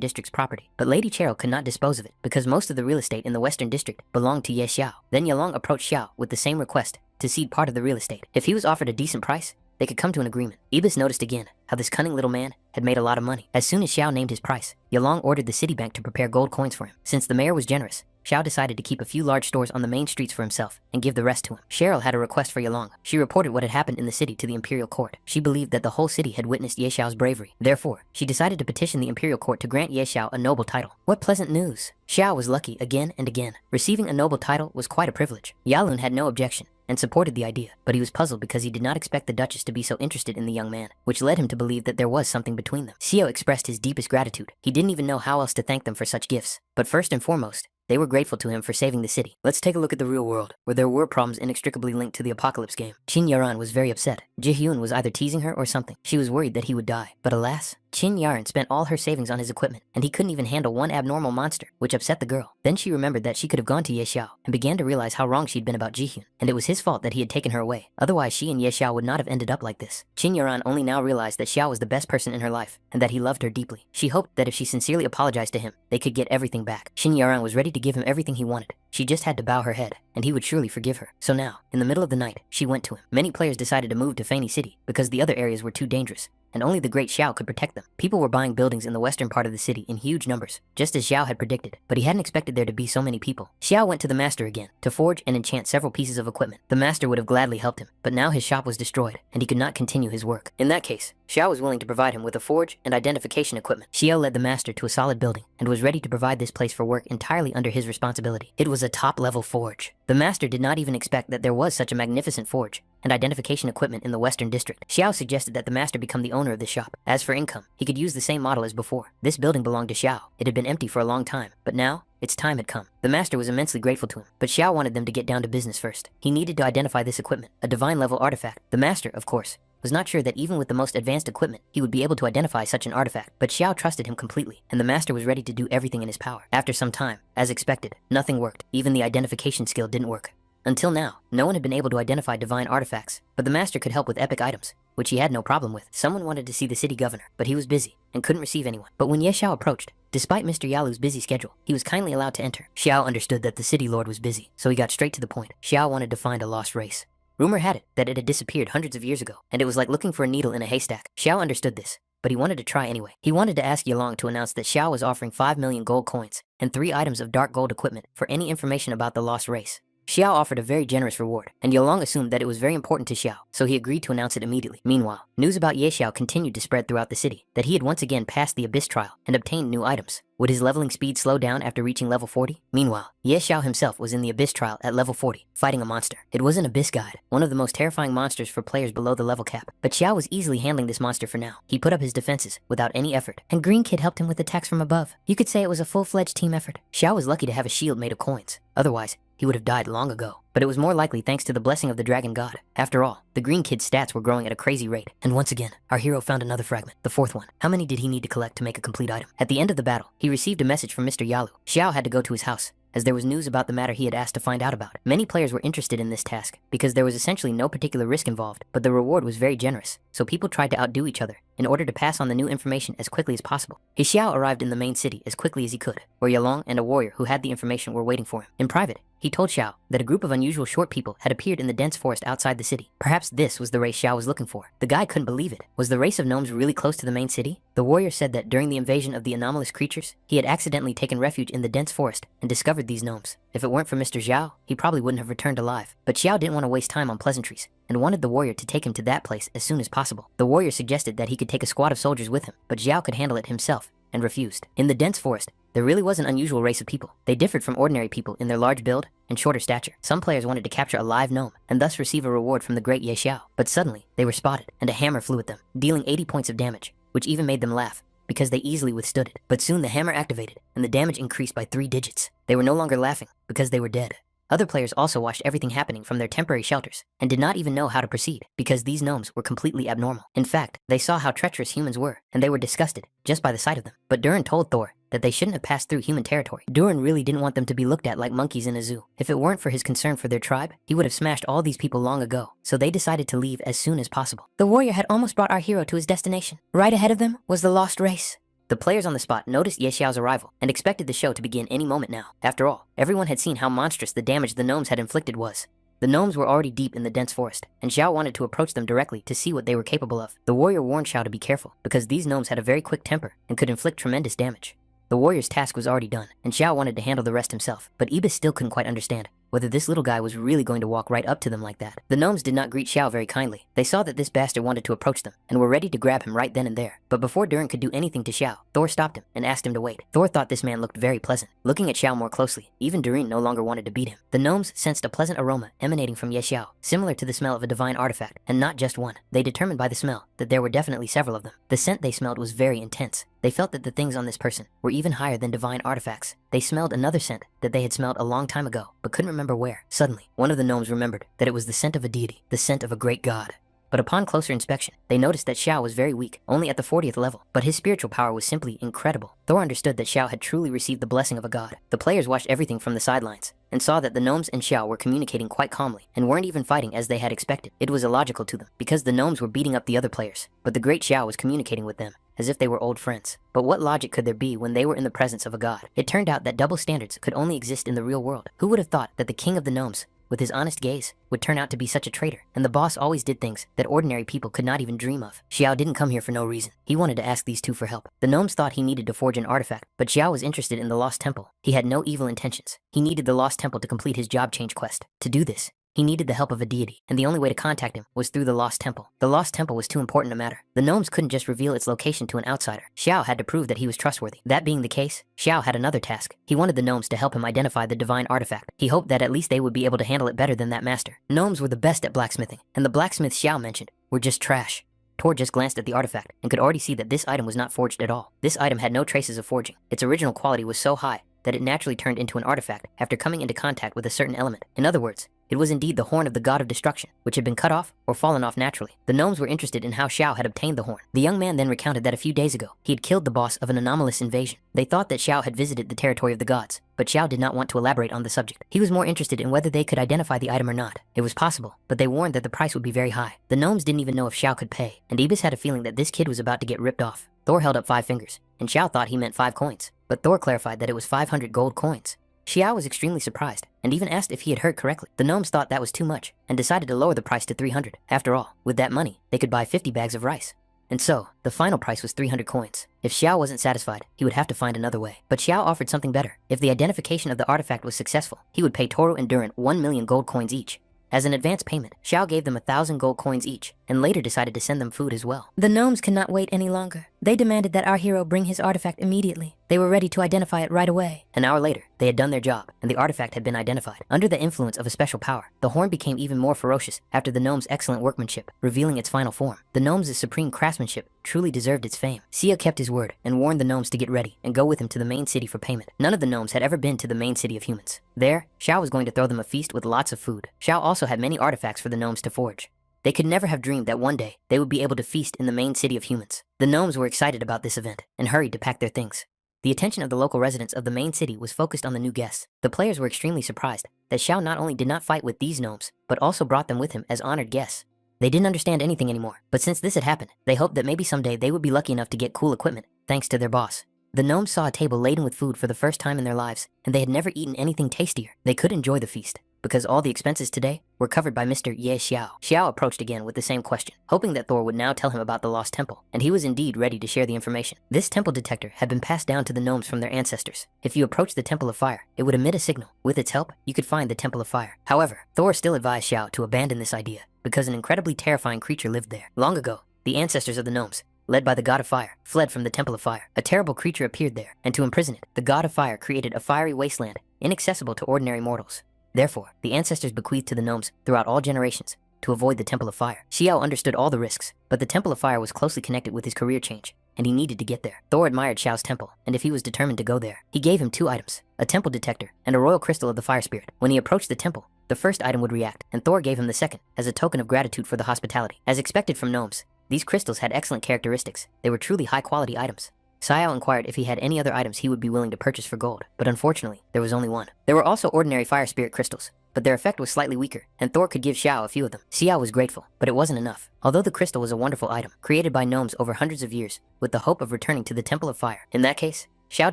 district's property, but Lady Cheryl could not dispose of it because most of the real estate in the western district belonged to Ye Xiao. Then Yalong approached Xiao with the same request to cede part of the real estate. If he was offered a decent price, they could come to an agreement. Ibis noticed again how this cunning little man had made a lot of money. As soon as Xiao named his price, Yalong ordered the city bank to prepare gold coins for him. Since the mayor was generous, Xiao decided to keep a few large stores on the main streets for himself and give the rest to him. Cheryl had a request for Yalong. She reported what had happened in the city to the imperial court. She believed that the whole city had witnessed Ye Xiao's bravery. Therefore, she decided to petition the imperial court to grant Ye Xiao a noble title. What pleasant news! Xiao was lucky again and again. Receiving a noble title was quite a privilege. Yalun had no objection and supported the idea, but he was puzzled because he did not expect the Duchess to be so interested in the young man, which led him to believe that there was something between them. Xiao expressed his deepest gratitude. He didn't even know how else to thank them for such gifts. But first and foremost, they were grateful to him for saving the city. Let's take a look at the real world, where there were problems inextricably linked to the Apocalypse game. Qin Yaran was very upset. Ji-hyun was either teasing her or something. She was worried that he would die. But alas, Qin Yaran spent all her savings on his equipment, and he couldn't even handle one abnormal monster, which upset the girl. Then she remembered that she could have gone to Ye Xiao, and began to realize how wrong she'd been about Ji-hyun, and it was his fault that he had taken her away. Otherwise, she and Ye Xiao would not have ended up like this. Qin Yaran only now realized that Xiao was the best person in her life, and that he loved her deeply. She hoped that if she sincerely apologized to him, they could get everything back. Qin Yaran was ready to give him everything he wanted. She just had to bow her head, and he would surely forgive her. So now, in the middle of the night, she went to him. Many players decided to move to Feini City because the other areas were too dangerous, and only the great Xiao could protect them. People were buying buildings in the western part of the city in huge numbers, just as Xiao had predicted, but he hadn't expected there to be so many people. Xiao went to the master again to forge and enchant several pieces of equipment. The master would have gladly helped him, but now his shop was destroyed, and he could not continue his work. In that case, Xiao was willing to provide him with a forge and identification equipment. Xiao led the master to a solid building and was ready to provide this place for work entirely under his responsibility. It was a top-level forge. The master did not even expect that there was such a magnificent forge and identification equipment in the western district. Xiao suggested that the master become the owner of the shop. As for income, he could use the same model as before. This building belonged to Xiao. It had been empty for a long time, but now its time had come. The master was immensely grateful to him, but Xiao wanted them to get down to business first. He needed to identify this equipment, a divine level artifact. The master, of course, was not sure that even with the most advanced equipment, he would be able to identify such an artifact, but Xiao trusted him completely, and the master was ready to do everything in his power. After some time, as expected, nothing worked. Even the identification skill didn't work. Until now, no one had been able to identify divine artifacts, but the master could help with epic items, which he had no problem with. Someone wanted to see the city governor, but he was busy and couldn't receive anyone. But when Ye Xiao approached, despite Mr. Yalu's busy schedule, he was kindly allowed to enter. Xiao understood that the city lord was busy, so he got straight to the point. Xiao wanted to find a lost race. Rumor had it that it had disappeared hundreds of years ago, and it was like looking for a needle in a haystack. Xiao understood this, but he wanted to try anyway. He wanted to ask Yalong to announce that Xiao was offering 5 million gold coins and 3 items of dark gold equipment for any information about the lost race. Xiao offered a very generous reward, and Yolong assumed that it was very important to Xiao, so he agreed to announce it immediately. Meanwhile, news about Ye Xiao continued to spread throughout the city, that he had once again passed the Abyss trial and obtained new items. Would his leveling speed slow down after reaching level 40? Meanwhile, Ye Xiao himself was in the Abyss trial at level 40, fighting a monster. It was an Abyss guide, one of the most terrifying monsters for players below the level cap. But Xiao was easily handling this monster for now. He put up his defenses without any effort, and Green Kid helped him with attacks from above. You could say it was a full-fledged team effort. Xiao was lucky to have a shield made of coins. Otherwise, he would have died long ago. But it was more likely thanks to the blessing of the dragon god. After all, the Green Kid's stats were growing at a crazy rate. And once again, our hero found another fragment, the fourth one. How many did he need to collect to make a complete item? At the end of the battle, he received a message from Mr. Yalu. Xiao had to go to his house, as there was news about the matter he had asked to find out about. Many players were interested in this task because there was essentially no particular risk involved, but the reward was very generous, so people tried to outdo each other in order to pass on the new information as quickly as possible. His Xiao arrived in the main city as quickly as he could, where Yalong and a warrior who had the information were waiting for him. In private, he told Xiao that a group of unusual short people had appeared in the dense forest outside the city. Perhaps this was the race Xiao was looking for. The guy couldn't believe it. Was the race of gnomes really close to the main city? The warrior said that during the invasion of the anomalous creatures, he had accidentally taken refuge in the dense forest and discovered these gnomes. If it weren't for Mr. Xiao, he probably wouldn't have returned alive. But Xiao didn't want to waste time on pleasantries and wanted the warrior to take him to that place as soon as possible. The warrior suggested that he could take a squad of soldiers with him, but Xiao could handle it himself and refused. In the dense forest, there really was an unusual race of people. They differed from ordinary people in their large build and shorter stature. Some players wanted to capture a live gnome and thus receive a reward from the great Ye Xiao. But suddenly, they were spotted and a hammer flew at them, dealing 80 points of damage, which even made them laugh because they easily withstood it. But soon the hammer activated and the damage increased by 3 digits. They were no longer laughing because they were dead. Other players also watched everything happening from their temporary shelters and did not even know how to proceed because these gnomes were completely abnormal. In fact, they saw how treacherous humans were and they were disgusted just by the sight of them. But Durin told Thor that they shouldn't have passed through human territory. Durin really didn't want them to be looked at like monkeys in a zoo. If it weren't for his concern for their tribe, he would have smashed all these people long ago. So they decided to leave as soon as possible. The warrior had almost brought our hero to his destination. Right ahead of them was the lost race. The players on the spot noticed Ye Xiao's arrival and expected the show to begin any moment now. After all, everyone had seen how monstrous the damage the gnomes had inflicted was. The gnomes were already deep in the dense forest, and Xiao wanted to approach them directly to see what they were capable of. The warrior warned Xiao to be careful, because these gnomes had a very quick temper and could inflict tremendous damage. The warrior's task was already done, and Xiao wanted to handle the rest himself, but Ibis still couldn't quite understand whether this little guy was really going to walk right up to them like that. The gnomes did not greet Xiao very kindly. They saw that this bastard wanted to approach them, and were ready to grab him right then and there. But before Durin could do anything to Xiao, Thor stopped him and asked him to wait. Thor thought this man looked very pleasant. Looking at Xiao more closely, even Durin no longer wanted to beat him. The gnomes sensed a pleasant aroma emanating from Ye Xiao, similar to the smell of a divine artifact, and not just one. They determined by the smell that there were definitely several of them. The scent they smelled was very intense. They felt that the things on this person were even higher than divine artifacts. They smelled another scent that they had smelled a long time ago, but couldn't remember where. Suddenly, one of the gnomes remembered that it was the scent of a deity, the scent of a great god. But upon closer inspection, they noticed that Xiao was very weak, only at the 40th level, but his spiritual power was simply incredible. Thor understood that Xiao had truly received the blessing of a god. The players watched everything from the sidelines and saw that the gnomes and Xiao were communicating quite calmly and weren't even fighting as they had expected. It was illogical to them because the gnomes were beating up the other players, but the great Xiao was communicating with them as if they were old friends. But what logic could there be when they were in the presence of a god? It turned out that double standards could only exist in the real world. Who would have thought that the king of the gnomes, with his honest gaze, would turn out to be such a traitor? And the boss always did things that ordinary people could not even dream of. Xiao didn't come here for no reason. He wanted to ask these two for help. The gnomes thought he needed to forge an artifact, but Xiao was interested in the Lost Temple. He had no evil intentions. He needed the Lost Temple to complete his job change quest. To do this, he needed the help of a deity, and the only way to contact him was through the Lost Temple. The Lost Temple was too important a matter. The gnomes couldn't just reveal its location to an outsider. Xiao had to prove that he was trustworthy. That being the case, Xiao had another task. He wanted the gnomes to help him identify the divine artifact. He hoped that at least they would be able to handle it better than that master. Gnomes were the best at blacksmithing, and the blacksmiths Xiao mentioned were just trash. Thor just glanced at the artifact and could already see that this item was not forged at all. This item had no traces of forging. Its original quality was so high that it naturally turned into an artifact after coming into contact with a certain element. In other words, it was indeed the horn of the god of destruction, which had been cut off or fallen off naturally. The gnomes were interested in how Xiao had obtained the horn. The young man then recounted that a few days ago, he had killed the boss of an anomalous invasion. They thought that Xiao had visited the territory of the gods, but Xiao did not want to elaborate on the subject. He was more interested in whether they could identify the item or not. It was possible, but they warned that the price would be very high. The gnomes didn't even know if Xiao could pay, and Ibis had a feeling that this kid was about to get ripped off. Thor held up 5 fingers, and Xiao thought he meant 5 coins, but Thor clarified that it was 500 gold coins. Xiao was extremely surprised and even asked if he had heard correctly. The gnomes thought that was too much and decided to lower the price to 300. After all, with that money, they could buy 50 bags of rice. And so, the final price was 300 coins. If Xiao wasn't satisfied, he would have to find another way. But Xiao offered something better. If the identification of the artifact was successful, he would pay Toru and Durant 1 million gold coins each. As an advance payment, Xiao gave them 1,000 gold coins each, and later decided to send them food as well. The gnomes could not wait any longer. They demanded that our hero bring his artifact immediately. They were ready to identify it right away. An hour later, they had done their job, and the artifact had been identified. Under the influence of a special power, the horn became even more ferocious after the gnome's excellent workmanship, revealing its final form. The gnome's supreme craftsmanship truly deserved its fame. Xiao kept his word and warned the gnomes to get ready and go with him to the main city for payment. None of the gnomes had ever been to the main city of humans. There, Xiao was going to throw them a feast with lots of food. Xiao also had many artifacts for the gnomes to forge. They could never have dreamed that one day they would be able to feast in the main city of humans. The gnomes were excited about this event and hurried to pack their things. The attention of the local residents of the main city was focused on the new guests. The players were extremely surprised that Xiao not only did not fight with these gnomes, but also brought them with him as honored guests. They didn't understand anything anymore, but since this had happened, they hoped that maybe someday they would be lucky enough to get cool equipment, thanks to their boss. The gnomes saw a table laden with food for the first time in their lives, and they had never eaten anything tastier. They could enjoy the feast, because all the expenses today were covered by Mr. Ye Xiao. Xiao approached again with the same question, hoping that Thor would now tell him about the lost temple, and he was indeed ready to share the information. This temple detector had been passed down to the gnomes from their ancestors. If you approached the Temple of Fire, it would emit a signal. With its help, you could find the Temple of Fire. However, Thor still advised Xiao to abandon this idea, because an incredibly terrifying creature lived there. Long ago, the ancestors of the gnomes, led by the god of fire, fled from the Temple of Fire. A terrible creature appeared there, and to imprison it, the god of fire created a fiery wasteland, inaccessible to ordinary mortals. Therefore, the ancestors bequeathed to the gnomes throughout all generations to avoid the Temple of Fire. Xiao understood all the risks, but the Temple of Fire was closely connected with his career change, and he needed to get there. Thor admired Xiao's temple, and if he was determined to go there, he gave him 2 items, a temple detector and a royal crystal of the fire spirit. When he approached the temple, the first item would react, and Thor gave him the second as a token of gratitude for the hospitality. As expected from gnomes, these crystals had excellent characteristics. They were truly high-quality items. Xiao inquired if he had any other items he would be willing to purchase for gold, but unfortunately, there was only one. There were also ordinary fire spirit crystals, but their effect was slightly weaker, and Thor could give Xiao a few of them. Xiao was grateful, but it wasn't enough. Although the crystal was a wonderful item, created by gnomes over hundreds of years, with the hope of returning to the Temple of Fire. In that case, Xiao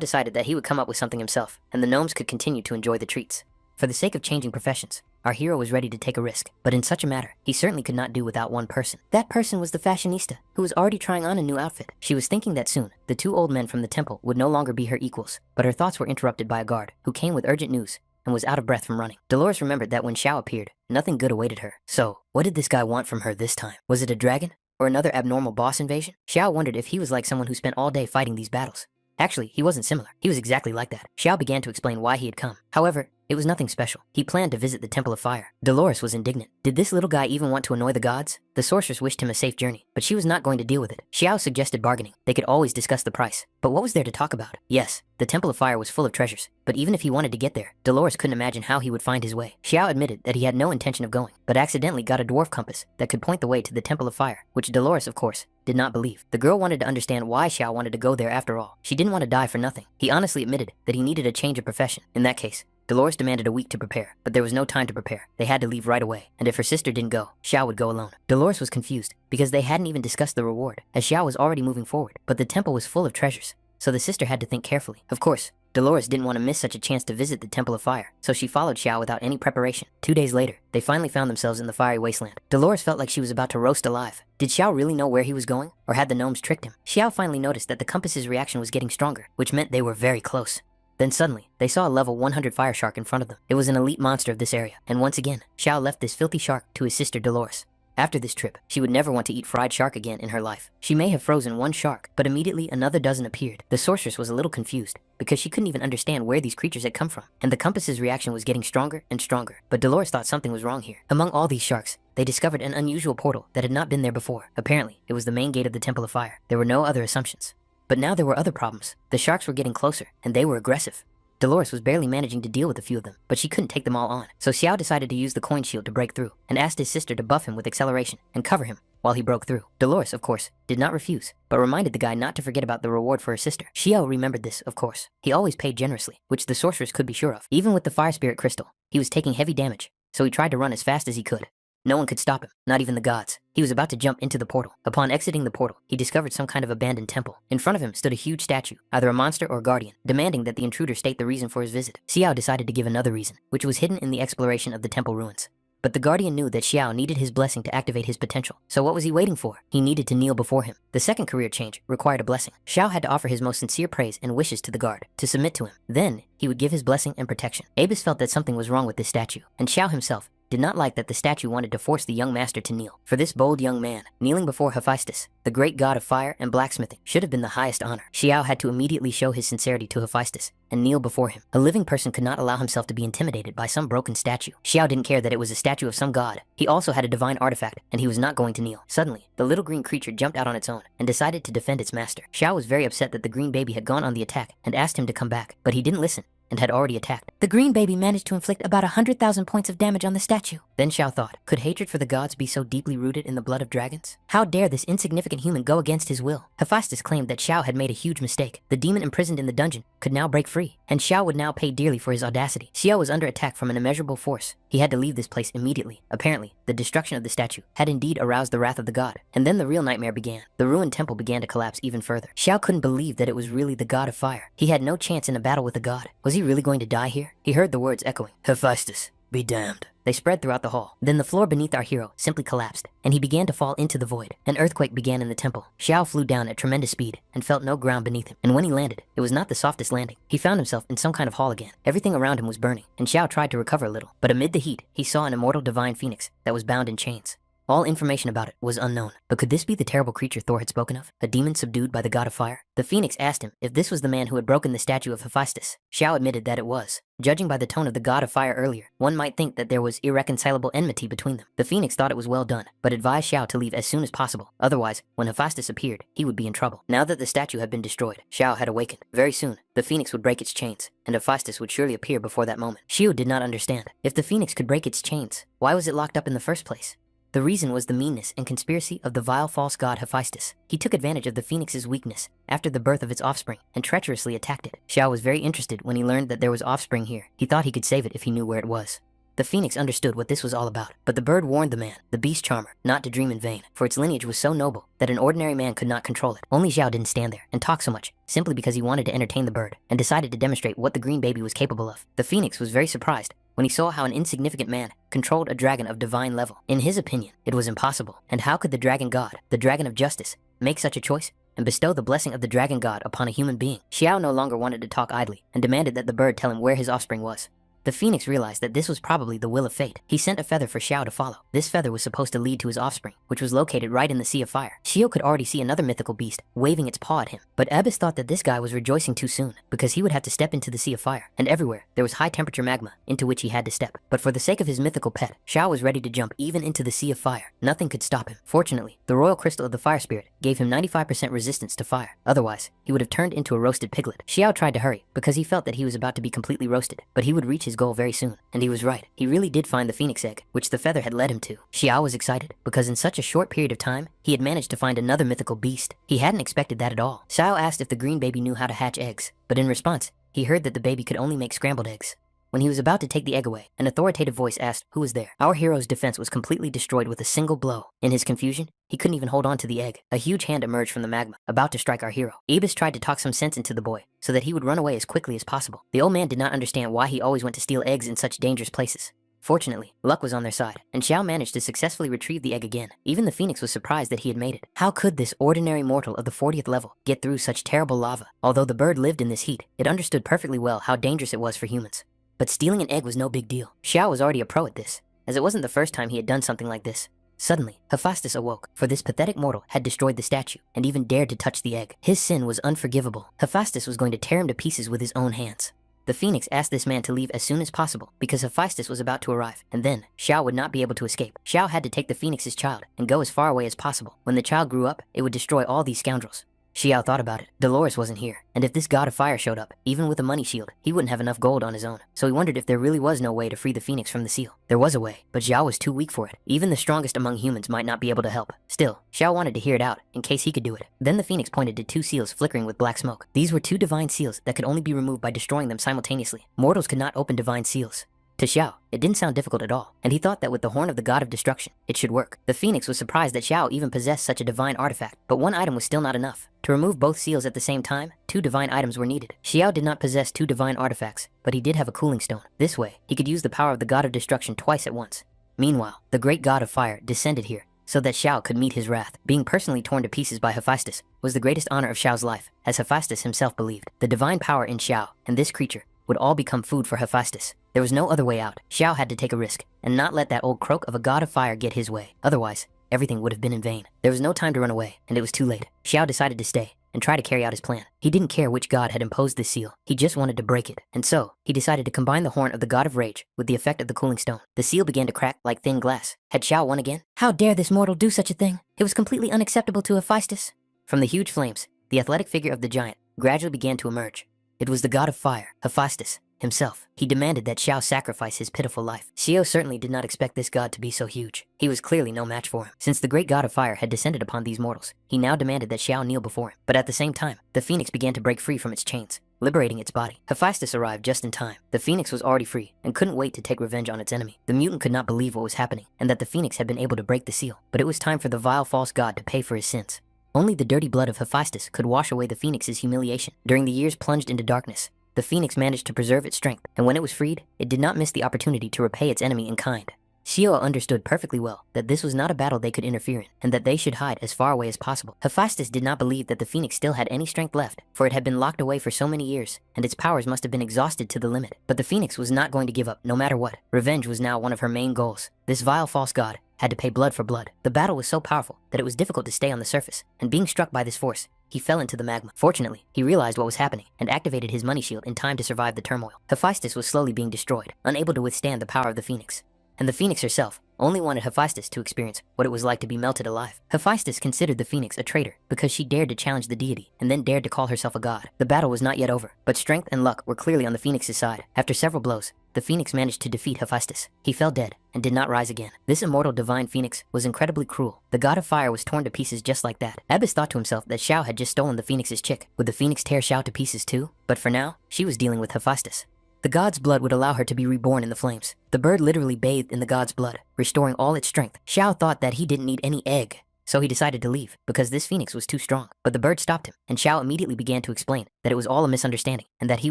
decided that he would come up with something himself, and the gnomes could continue to enjoy the treats. For the sake of changing professions, our hero was ready to take a risk, but in such a matter, he certainly could not do without one person. That person was the fashionista, who was already trying on a new outfit. She was thinking that soon, the 2 old men from the temple would no longer be her equals, but her thoughts were interrupted by a guard, who came with urgent news, and was out of breath from running. Dolores remembered that when Xiao appeared, nothing good awaited her. So, what did this guy want from her this time? Was it a dragon? Or another abnormal boss invasion? Xiao wondered if he was like someone who spent all day fighting these battles. Actually, he wasn't similar. He was exactly like that. Xiao began to explain why he had come. However, it was nothing special. He planned to visit the Temple of Fire. Dolores was indignant. Did this little guy even want to annoy the gods? The sorceress wished him a safe journey, but she was not going to deal with it. Xiao suggested bargaining. They could always discuss the price. But what was there to talk about? Yes, the Temple of Fire was full of treasures, but even if he wanted to get there, Dolores couldn't imagine how he would find his way. Xiao admitted that he had no intention of going, but accidentally got a dwarf compass that could point the way to the Temple of Fire, which Dolores, of course, did not believe. The girl wanted to understand why Xiao wanted to go there after all. She didn't want to die for nothing. He honestly admitted that he needed a change of profession. In that case, Dolores demanded a week to prepare, but there was no time to prepare. They had to leave right away, and if her sister didn't go, Xiao would go alone. Dolores was confused because they hadn't even discussed the reward, as Xiao was already moving forward, but the temple was full of treasures, so the sister had to think carefully. Of course, Dolores didn't want to miss such a chance to visit the Temple of Fire, so she followed Xiao without any preparation. 2 days later, they finally found themselves in the fiery wasteland. Dolores felt like she was about to roast alive. Did Xiao really know where he was going, or had the gnomes tricked him? Xiao finally noticed that the compass's reaction was getting stronger, which meant they were very close. Then suddenly, they saw a level 100 fire shark in front of them. It was an elite monster of this area, and once again, Xiao left this filthy shark to his sister Dolores. After this trip, she would never want to eat fried shark again in her life. She may have frozen one shark, but immediately another dozen appeared. The sorceress was a little confused, because she couldn't even understand where these creatures had come from, and the compass's reaction was getting stronger and stronger. But Dolores thought something was wrong here. Among all these sharks, they discovered an unusual portal that had not been there before. Apparently, it was the main gate of the Temple of Fire. There were no other assumptions. But now there were other problems. The sharks were getting closer, and they were aggressive. Dolores was barely managing to deal with a few of them, but she couldn't take them all on. So Xiao decided to use the coin shield to break through, and asked his sister to buff him with acceleration and cover him while he broke through. Dolores, of course, did not refuse, but reminded the guy not to forget about the reward for her sister. Xiao remembered this, of course. He always paid generously, which the sorceress could be sure of. Even with the fire spirit crystal, he was taking heavy damage, so he tried to run as fast as he could. No one could stop him, not even the gods. He was about to jump into the portal. Upon exiting the portal, he discovered some kind of abandoned temple. In front of him stood a huge statue, either a monster or a guardian, demanding that the intruder state the reason for his visit. Xiao decided to give another reason, which was hidden in the exploration of the temple ruins. But the guardian knew that Xiao needed his blessing to activate his potential. So what was he waiting for? He needed to kneel before him. The second career change required a blessing. Xiao had to offer his most sincere praise and wishes to the guard to submit to him. Then he would give his blessing and protection. Abis felt that something was wrong with this statue, and Xiao himself did not like that the statue wanted to force the young master to kneel. For this bold young man, kneeling before Hephaestus, the great god of fire and blacksmithing, should have been the highest honor. Xiao had to immediately show his sincerity to Hephaestus and kneel before him. A living person could not allow himself to be intimidated by some broken statue. Xiao didn't care that it was a statue of some god. He also had a divine artifact, and he was not going to kneel. Suddenly, the little green creature jumped out on its own and decided to defend its master. Xiao was very upset that the green baby had gone on the attack and asked him to come back, but he didn't listen and had already attacked. The green baby managed to inflict about 100,000 points of damage on the statue. Then Xiao thought, could hatred for the gods be so deeply rooted in the blood of dragons? How dare this insignificant human go against his will? Hephaestus claimed that Xiao had made a huge mistake. The demon imprisoned in the dungeon could now break free, and Xiao would now pay dearly for his audacity. Xiao was under attack from an immeasurable force. He had to leave this place immediately. Apparently, the destruction of the statue had indeed aroused the wrath of the god. And then the real nightmare began. The ruined temple began to collapse even further. Xiao couldn't believe that it was really the god of fire. He had no chance in a battle with the god. Was he really going to die here? He heard the words echoing, Hephaestus, be damned. They spread throughout the hall. Then the floor beneath our hero simply collapsed, and he began to fall into the void. An earthquake began in the temple. Xiao flew down at tremendous speed and felt no ground beneath him. And when he landed, it was not the softest landing. He found himself in some kind of hall again. Everything around him was burning, and Xiao tried to recover a little. But amid the heat, he saw an immortal divine phoenix that was bound in chains. All information about it was unknown. But could this be the terrible creature Thor had spoken of? A demon subdued by the god of fire? The phoenix asked him if this was the man who had broken the statue of Hephaestus. Xiao admitted that it was. Judging by the tone of the god of fire earlier, one might think that there was irreconcilable enmity between them. The phoenix thought it was well done, but advised Xiao to leave as soon as possible. Otherwise, when Hephaestus appeared, he would be in trouble. Now that the statue had been destroyed, Xiao had awakened. Very soon, the phoenix would break its chains, and Hephaestus would surely appear before that moment. Xiao did not understand. If the phoenix could break its chains, why was it locked up in the first place? The reason was the meanness and conspiracy of the vile false god Hephaestus. He took advantage of the phoenix's weakness after the birth of its offspring and treacherously attacked it. Xiao was very interested when he learned that there was offspring here. He thought he could save it if he knew where it was. The phoenix understood what this was all about, but the bird warned the man, the beast charmer, not to dream in vain, for its lineage was so noble that an ordinary man could not control it. Only Xiao didn't stand there and talk so much, simply because he wanted to entertain the bird and decided to demonstrate what the green baby was capable of. The phoenix was very surprised when he saw how an insignificant man controlled a dragon of divine level. In his opinion, it was impossible. And how could the dragon god, the dragon of justice, make such a choice and bestow the blessing of the dragon god upon a human being? Xiao no longer wanted to talk idly and demanded that the bird tell him where his offspring was. The phoenix realized that this was probably the will of fate. He sent a feather for Xiao to follow. This feather was supposed to lead to his offspring, which was located right in the Sea of Fire. Xiao could already see another mythical beast waving its paw at him, but Abis thought that this guy was rejoicing too soon because he would have to step into the Sea of Fire, and everywhere there was high temperature magma into which he had to step. But for the sake of his mythical pet, Xiao was ready to jump even into the Sea of Fire. Nothing could stop him. Fortunately, the royal crystal of the fire spirit gave him 95% resistance to fire. Otherwise, he would have turned into a roasted piglet. Xiao tried to hurry because he felt that he was about to be completely roasted, but he would reach his goal very soon. And he was right. He really did find the phoenix egg, which the feather had led him to. Xiao was excited because in such a short period of time, he had managed to find another mythical beast. He hadn't expected that at all. Xiao asked if the green baby knew how to hatch eggs, but in response, he heard that the baby could only make scrambled eggs. When he was about to take the egg away, an authoritative voice asked who was there. Our hero's defense was completely destroyed with a single blow. In his confusion, he couldn't even hold on to the egg. A huge hand emerged from the magma, about to strike our hero. Ibis tried to talk some sense into the boy so that he would run away as quickly as possible. The old man did not understand why he always went to steal eggs in such dangerous places. Fortunately, luck was on their side, and Xiao managed to successfully retrieve the egg again. Even the phoenix was surprised that he had made it. How could this ordinary mortal of the 40th level get through such terrible lava? Although the bird lived in this heat, it understood perfectly well how dangerous it was for humans. But stealing an egg was no big deal. Xiao was already a pro at this, as it wasn't the first time he had done something like this. Suddenly, Hephaestus awoke, for this pathetic mortal had destroyed the statue and even dared to touch the egg. His sin was unforgivable. Hephaestus was going to tear him to pieces with his own hands. The phoenix asked this man to leave as soon as possible because Hephaestus was about to arrive, and then Xiao would not be able to escape. Xiao had to take the phoenix's child and go as far away as possible. When the child grew up, it would destroy all these scoundrels. Xiao thought about it. Dolores wasn't here, and if this god of fire showed up, even with a money shield, he wouldn't have enough gold on his own. So he wondered if there really was no way to free the phoenix from the seal. There was a way, but Xiao was too weak for it. Even the strongest among humans might not be able to help. Still, Xiao wanted to hear it out, in case he could do it. Then the phoenix pointed to two seals flickering with black smoke. These were two divine seals that could only be removed by destroying them simultaneously. Mortals could not open divine seals. To Xiao, it didn't sound difficult at all, and he thought that with the horn of the god of destruction, it should work. The phoenix was surprised that Xiao even possessed such a divine artifact, but one item was still not enough. To remove both seals at the same time, two divine items were needed. Xiao did not possess two divine artifacts, but he did have a cooling stone. This way, he could use the power of the god of destruction twice at once. Meanwhile, the great god of fire descended here so that Xiao could meet his wrath. Being personally torn to pieces by Hephaestus was the greatest honor of Xiao's life, as Hephaestus himself believed. The divine power in Xiao and this creature would all become food for Hephaestus. There was no other way out. Xiao had to take a risk and not let that old croak of a god of fire get his way. Otherwise, everything would have been in vain. There was no time to run away, and it was too late. Xiao decided to stay and try to carry out his plan. He didn't care which god had imposed this seal. He just wanted to break it. And so, he decided to combine the horn of the god of rage with the effect of the cooling stone. The seal began to crack like thin glass. Had Xiao won again? How dare this mortal do such a thing? It was completely unacceptable to Hephaestus. From the huge flames, the athletic figure of the giant gradually began to emerge. It was the god of fire, Hephaestus himself. He demanded that Xiao sacrifice his pitiful life. Xiao certainly did not expect this god to be so huge. He was clearly no match for him. Since the great god of fire had descended upon these mortals, he now demanded that Xiao kneel before him. But at the same time, the phoenix began to break free from its chains, liberating its body. Hephaestus arrived just in time. The phoenix was already free and couldn't wait to take revenge on its enemy. The mutant could not believe what was happening and that the phoenix had been able to break the seal. But it was time for the vile false god to pay for his sins. Only the dirty blood of Hephaestus could wash away the phoenix's humiliation. During the years plunged into darkness, the phoenix managed to preserve its strength, and when it was freed, it did not miss the opportunity to repay its enemy in kind. Xiao understood perfectly well that this was not a battle they could interfere in, and that they should hide as far away as possible. Hephaestus did not believe that the phoenix still had any strength left, for it had been locked away for so many years, and its powers must have been exhausted to the limit. But the phoenix was not going to give up, no matter what. Revenge was now one of her main goals. This vile false god had to pay blood for blood. The battle was so powerful that it was difficult to stay on the surface, and being struck by this force, he fell into the magma. Fortunately, he realized what was happening and activated his money shield in time to survive the turmoil. Hephaestus was slowly being destroyed, unable to withstand the power of the phoenix. And the phoenix herself only wanted Hephaestus to experience what it was like to be melted alive. Hephaestus considered the phoenix a traitor because she dared to challenge the deity and then dared to call herself a god. The battle was not yet over, but strength and luck were clearly on the phoenix's side. After several blows, the phoenix managed to defeat Hephaestus. He fell dead and did not rise again. This immortal divine phoenix was incredibly cruel. The god of fire was torn to pieces just like that. Abbas thought to himself that Xiao had just stolen the phoenix's chick. Would the phoenix tear Xiao to pieces too? But for now, she was dealing with Hephaestus. The god's blood would allow her to be reborn in the flames. The bird literally bathed in the god's blood, restoring all its strength. Xiao thought that he didn't need any egg, so he decided to leave because this phoenix was too strong. But the bird stopped him, and Xiao immediately began to explain that it was all a misunderstanding and that he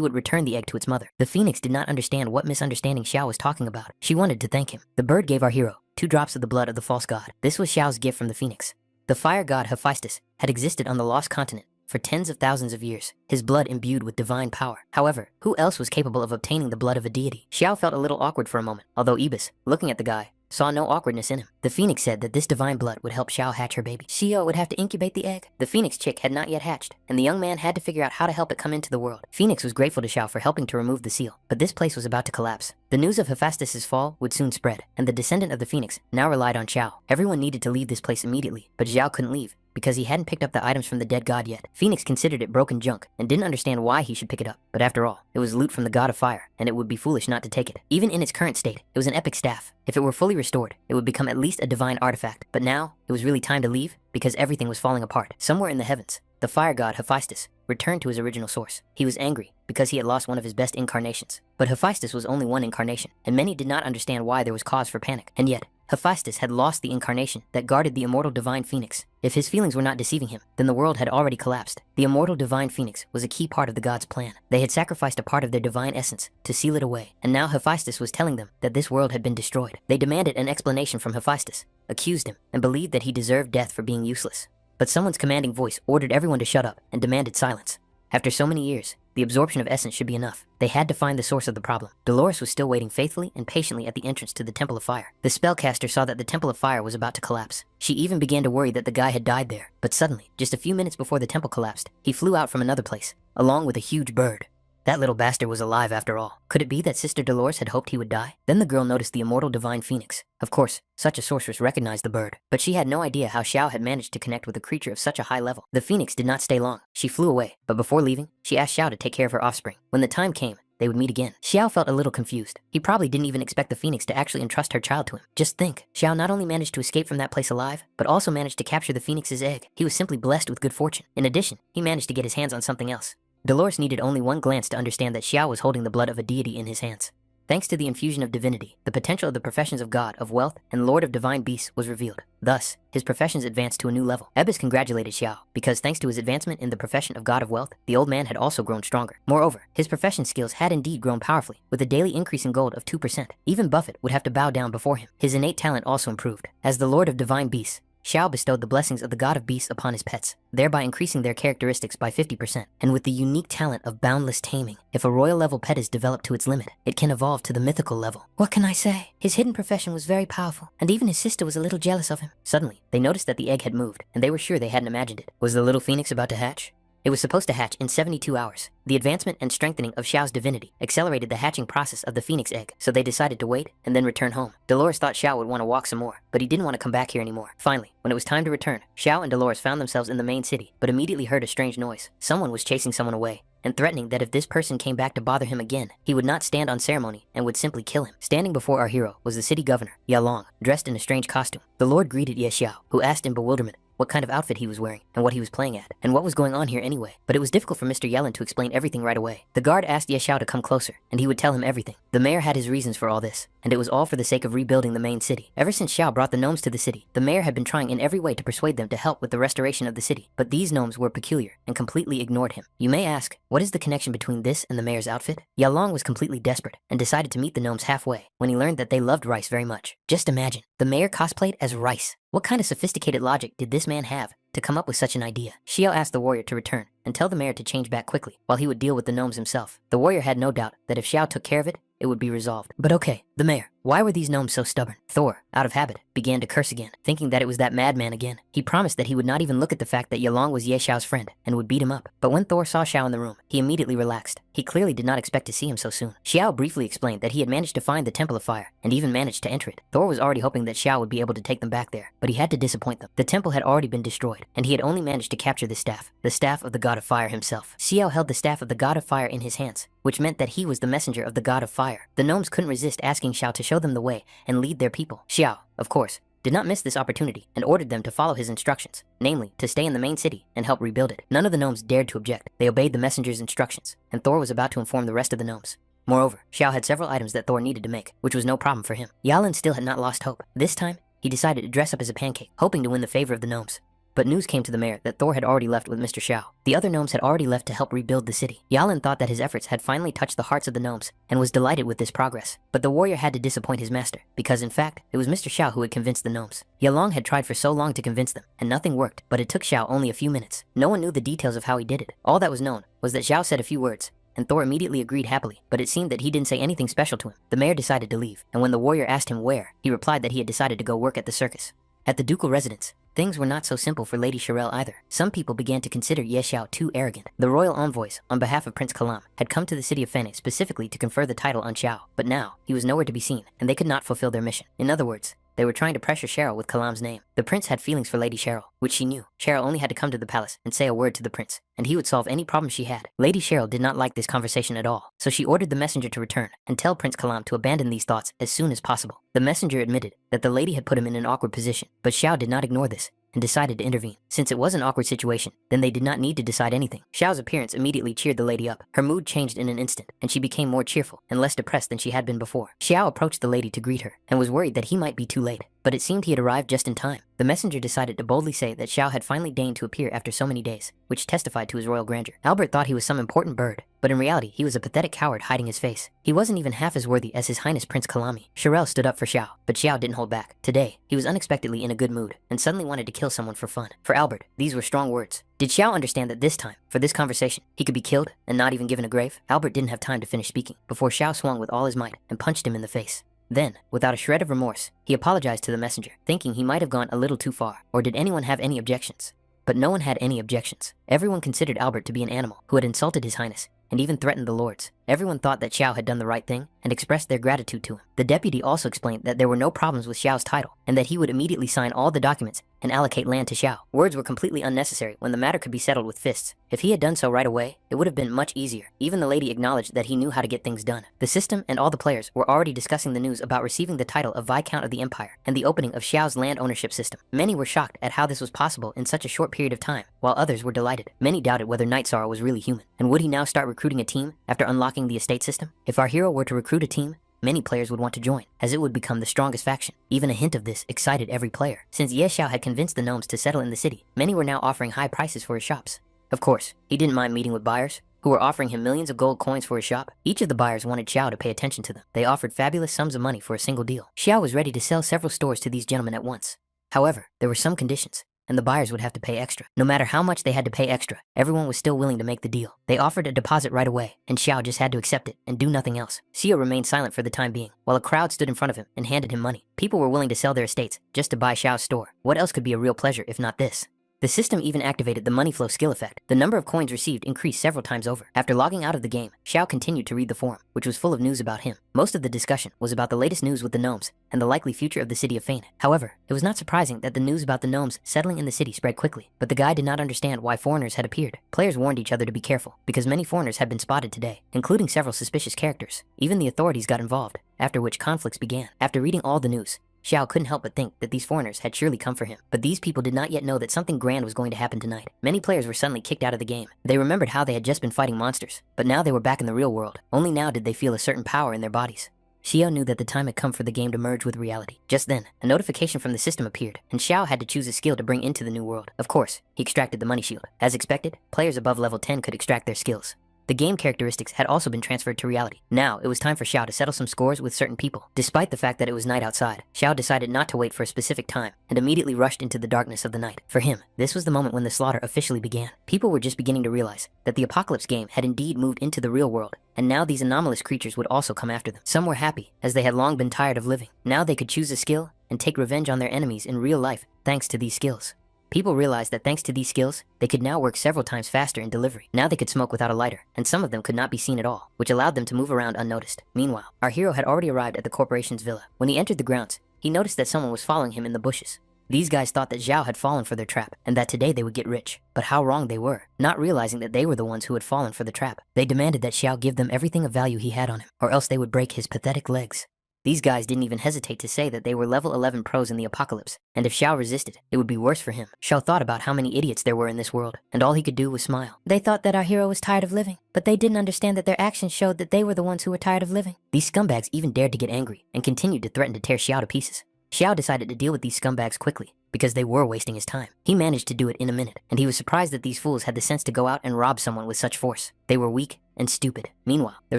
would return the egg to its mother. The phoenix did not understand what misunderstanding Xiao was talking about. She wanted to thank him. The bird gave our hero 2 drops of the blood of the false god. This was Xiao's gift from the phoenix. The fire god Hephaestus had existed on the lost continent for tens of thousands of years, his blood imbued with divine power. However, who else was capable of obtaining the blood of a deity? Xiao felt a little awkward for a moment, although Ibis, looking at the guy, saw no awkwardness in him. The phoenix said that this divine blood would help Xiao hatch her baby. Xiao would have to incubate the egg. The phoenix chick had not yet hatched, and the young man had to figure out how to help it come into the world. Phoenix was grateful to Xiao for helping to remove the seal, but this place was about to collapse. The news of Hephaestus' fall would soon spread, and the descendant of the phoenix now relied on Xiao. Everyone needed to leave this place immediately, but Xiao couldn't leave because he hadn't picked up the items from the dead god yet. Phoenix considered it broken junk and didn't understand why he should pick it up. But after all, it was loot from the god of fire, and it would be foolish not to take it. Even in its current state, it was an epic staff. If it were fully restored, it would become at least a divine artifact. But now, it was really time to leave because everything was falling apart. Somewhere in the heavens, the fire god Hephaestus returned to his original source. He was angry because he had lost one of his best incarnations. But Hephaestus was only one incarnation, and many did not understand why there was cause for panic. And yet, Hephaestus had lost the incarnation that guarded the immortal divine phoenix. If his feelings were not deceiving him, then the world had already collapsed. The immortal divine phoenix was a key part of the god's plan. They had sacrificed a part of their divine essence to seal it away, and now Hephaestus was telling them that this world had been destroyed. They demanded an explanation from Hephaestus, accused him, and believed that he deserved death for being useless. But someone's commanding voice ordered everyone to shut up and demanded silence. After so many years, the absorption of essence should be enough. They had to find the source of the problem. Dolores was still waiting faithfully and patiently at the entrance to the Temple of Fire. The spellcaster saw that the Temple of Fire was about to collapse. She even began to worry that the guy had died there. But suddenly, just a few minutes before the temple collapsed, he flew out from another place, along with a huge bird. That little bastard was alive after all. Could it be that Sister Dolores had hoped he would die? Then the girl noticed the immortal divine phoenix. Of course, such a sorceress recognized the bird, but she had no idea how Xiao had managed to connect with a creature of such a high level. The phoenix did not stay long. She flew away, but before leaving, she asked Xiao to take care of her offspring. When the time came, they would meet again. Xiao felt a little confused. He probably didn't even expect the phoenix to actually entrust her child to him. Just think, Xiao not only managed to escape from that place alive, but also managed to capture the phoenix's egg. He was simply blessed with good fortune. In addition, he managed to get his hands on something else. Dolores needed only one glance to understand that Xiao was holding the blood of a deity in his hands. Thanks to the infusion of divinity, the potential of the professions of God, of wealth, and Lord of divine beasts was revealed. Thus, his professions advanced to a new level. Ebis congratulated Xiao, because thanks to his advancement in the profession of God of wealth, the old man had also grown stronger. Moreover, his profession skills had indeed grown powerfully, with a daily increase in gold of 2%. Even Buffett would have to bow down before him. His innate talent also improved. As the Lord of divine beasts, Xiao bestowed the blessings of the god of beasts upon his pets, thereby increasing their characteristics by 50%. And with the unique talent of boundless taming, if a royal level pet is developed to its limit, it can evolve to the mythical level. What can I say? His hidden profession was very powerful, and even his sister was a little jealous of him. Suddenly, they noticed that the egg had moved, and they were sure they hadn't imagined it. Was the little phoenix about to hatch? It was supposed to hatch in 72 hours. The advancement and strengthening of Xiao's divinity accelerated the hatching process of the phoenix egg, so they decided to wait and then return home. Dolores thought Xiao would want to walk some more, but he didn't want to come back here anymore. Finally, when it was time to return, Xiao and Dolores found themselves in the main city, but immediately heard a strange noise. Someone was chasing someone away, and threatening that if this person came back to bother him again, he would not stand on ceremony and would simply kill him. Standing before our hero was the city governor, Yalong, dressed in a strange costume. The Lord greeted Ye Xiao, who asked in bewilderment what kind of outfit he was wearing, and what he was playing at, and what was going on here anyway. But it was difficult for Mr. Yellen to explain everything right away. The guard asked Ye Xiao to come closer, and he would tell him everything. The mayor had his reasons for all this, and it was all for the sake of rebuilding the main city. Ever since Xiao brought the gnomes to the city, the mayor had been trying in every way to persuade them to help with the restoration of the city. But these gnomes were peculiar, and completely ignored him. You may ask, what is the connection between this and the mayor's outfit? Yalong was completely desperate, and decided to meet the gnomes halfway, when he learned that they loved rice very much. Just imagine, the mayor cosplayed as rice. What kind of sophisticated logic did this man have to come up with such an idea? Xiao asked the warrior to return and tell the mayor to change back quickly, while he would deal with the gnomes himself. The warrior had no doubt that if Xiao took care of it, it would be resolved. But okay, the mayor, why were these gnomes so stubborn? Thor, out of habit, began to curse again, thinking that it was that madman again. He promised that he would not even look at the fact that Yalong was Ye Xiao's friend, and would beat him up. But when Thor saw Xiao in the room, he immediately relaxed. He clearly did not expect to see him so soon. Xiao briefly explained that he had managed to find the Temple of Fire, and even managed to enter it. Thor was already hoping that Xiao would be able to take them back there, but he had to disappoint them. The temple had already been destroyed, and he had only managed to capture the staff of the god of fire himself. Xiao held the staff of the god of fire in his hands, which meant that he was the messenger of the god of fire. The gnomes couldn't resist asking Xiao to show them the way and lead their people. Xiao, of course, did not miss this opportunity and ordered them to follow his instructions, namely, to stay in the main city and help rebuild it. None of the gnomes dared to object. They obeyed the messenger's instructions, and Thor was about to inform the rest of the gnomes. Moreover, Xiao had several items that Thor needed to make, which was no problem for him. Yalin still had not lost hope. This time, he decided to dress up as a pancake, hoping to win the favor of the gnomes. But news came to the mayor that Thor had already left with Mr. Xiao. The other gnomes had already left to help rebuild the city. Yalin thought that his efforts had finally touched the hearts of the gnomes and was delighted with this progress. But the warrior had to disappoint his master, because in fact, it was Mr. Xiao who had convinced the gnomes. Yalong had tried for so long to convince them, and nothing worked, but it took Xiao only a few minutes. No one knew the details of how he did it. All that was known was that Xiao said a few words, and Thor immediately agreed happily, but it seemed that he didn't say anything special to him. The mayor decided to leave, and when the warrior asked him where, he replied that he had decided to go work at the circus. At the ducal residence, things were not so simple for Lady Shirelle either. Some people began to consider Ye Xiao too arrogant. The royal envoys, on behalf of Prince Kalam, had come to the city of Fene specifically to confer the title on Xiao, but now he was nowhere to be seen, and they could not fulfill their mission. In other words, they were trying to pressure Cheryl with Kalam's name. The prince had feelings for Lady Cheryl, which she knew. Cheryl only had to come to the palace and say a word to the prince, and he would solve any problem she had. Lady Cheryl did not like this conversation at all, so she ordered the messenger to return and tell Prince Kalam to abandon these thoughts as soon as possible. The messenger admitted that the lady had put him in an awkward position, but Xiao did not ignore this and decided to intervene. Since it was an awkward situation, then they did not need to decide anything. Xiao's appearance immediately cheered the lady up. Her mood changed in an instant, and she became more cheerful and less depressed than she had been before. Xiao approached the lady to greet her, and was worried that he might be too late, but it seemed he had arrived just in time. The messenger decided to boldly say that Xiao had finally deigned to appear after so many days, which testified to his royal grandeur. Albert thought he was some important bird, but in reality, he was a pathetic coward hiding his face. He wasn't even half as worthy as His Highness Prince Kalami. Shirelle stood up for Xiao, but Xiao didn't hold back. Today, he was unexpectedly in a good mood, and suddenly wanted to kill someone for fun. For Albert, these were strong words. Did Xiao understand that this time, for this conversation, he could be killed and not even given a grave? Albert didn't have time to finish speaking before Xiao swung with all his might and punched him in the face. Then, without a shred of remorse, he apologized to the messenger, thinking he might have gone a little too far. Or did anyone have any objections? But no one had any objections. Everyone considered Albert to be an animal who had insulted His Highness and even threatened the lords. Everyone thought that Xiao had done the right thing and expressed their gratitude to him. The deputy also explained that there were no problems with Xiao's title and that he would immediately sign all the documents and allocate land to Xiao. Words were completely unnecessary when the matter could be settled with fists. If he had done so right away, it would have been much easier. Even the lady acknowledged that he knew how to get things done. The system and all the players were already discussing the news about receiving the title of Viscount of the Empire and the opening of Xiao's land ownership system. Many were shocked at how this was possible in such a short period of time, while others were delighted. Many doubted whether Night Sorrow was really human, and would he now start recruiting a team after unlocking the estate system? If our hero were to recruit a team, many players would want to join, as it would become the strongest faction. Even a hint of this excited every player. Since Xiao had convinced the gnomes to settle in the city, many were now offering high prices for his shops. Of course, he didn't mind meeting with buyers who were offering him millions of gold coins for his shop. Each of the buyers wanted Xiao to pay attention to them. They offered fabulous sums of money for a single deal. Xiao was ready to sell several stores to these gentlemen at once. However, there were some conditions, and the buyers would have to pay extra. No matter how much they had to pay extra, everyone was still willing to make the deal. They offered a deposit right away, and Xiao just had to accept it and do nothing else. Xiao remained silent for the time being, while a crowd stood in front of him and handed him money. People were willing to sell their estates just to buy Xiao's store. What else could be a real pleasure if not this? The system even activated the money flow skill effect. The number of coins received increased several times over. After logging out of the game, Xiao continued to read the forum, which was full of news about him. Most of the discussion was about the latest news with the gnomes and the likely future of the city of Fane. However, it was not surprising that the news about the gnomes settling in the city spread quickly, but the guy did not understand why foreigners had appeared. Players warned each other to be careful, because many foreigners had been spotted today, including several suspicious characters. Even the authorities got involved, after which conflicts began. After reading all the news, Xiao couldn't help but think that these foreigners had surely come for him. But these people did not yet know that something grand was going to happen tonight. Many players were suddenly kicked out of the game. They remembered how they had just been fighting monsters, but now they were back in the real world. Only now did they feel a certain power in their bodies. Xiao knew that the time had come for the game to merge with reality. Just then, a notification from the system appeared, and Xiao had to choose a skill to bring into the new world. Of course, he extracted the money shield. As expected, players above level 10 could extract their skills. The game characteristics had also been transferred to reality. Now, it was time for Xiao to settle some scores with certain people. Despite the fact that it was night outside, Xiao decided not to wait for a specific time and immediately rushed into the darkness of the night. For him, this was the moment when the slaughter officially began. People were just beginning to realize that the Apocalypse game had indeed moved into the real world, and now these anomalous creatures would also come after them. Some were happy, as they had long been tired of living. Now they could choose a skill and take revenge on their enemies in real life thanks to these skills. People realized that thanks to these skills, they could now work several times faster in delivery. Now they could smoke without a lighter, and some of them could not be seen at all, which allowed them to move around unnoticed. Meanwhile, our hero had already arrived at the corporation's villa. When he entered the grounds, he noticed that someone was following him in the bushes. These guys thought that Xiao had fallen for their trap, and that today they would get rich. But how wrong they were, not realizing that they were the ones who had fallen for the trap. They demanded that Xiao give them everything of value he had on him, or else they would break his pathetic legs. These guys didn't even hesitate to say that they were level 11 pros in the Apocalypse, and if Xiao resisted, it would be worse for him. Xiao thought about how many idiots there were in this world, and all he could do was smile. They thought that our hero was tired of living, but they didn't understand that their actions showed that they were the ones who were tired of living. These scumbags even dared to get angry and continued to threaten to tear Xiao to pieces. Xiao decided to deal with these scumbags quickly, because they were wasting his time. He managed to do it in a minute, and he was surprised that these fools had the sense to go out and rob someone with such force. They were weak and stupid. Meanwhile, there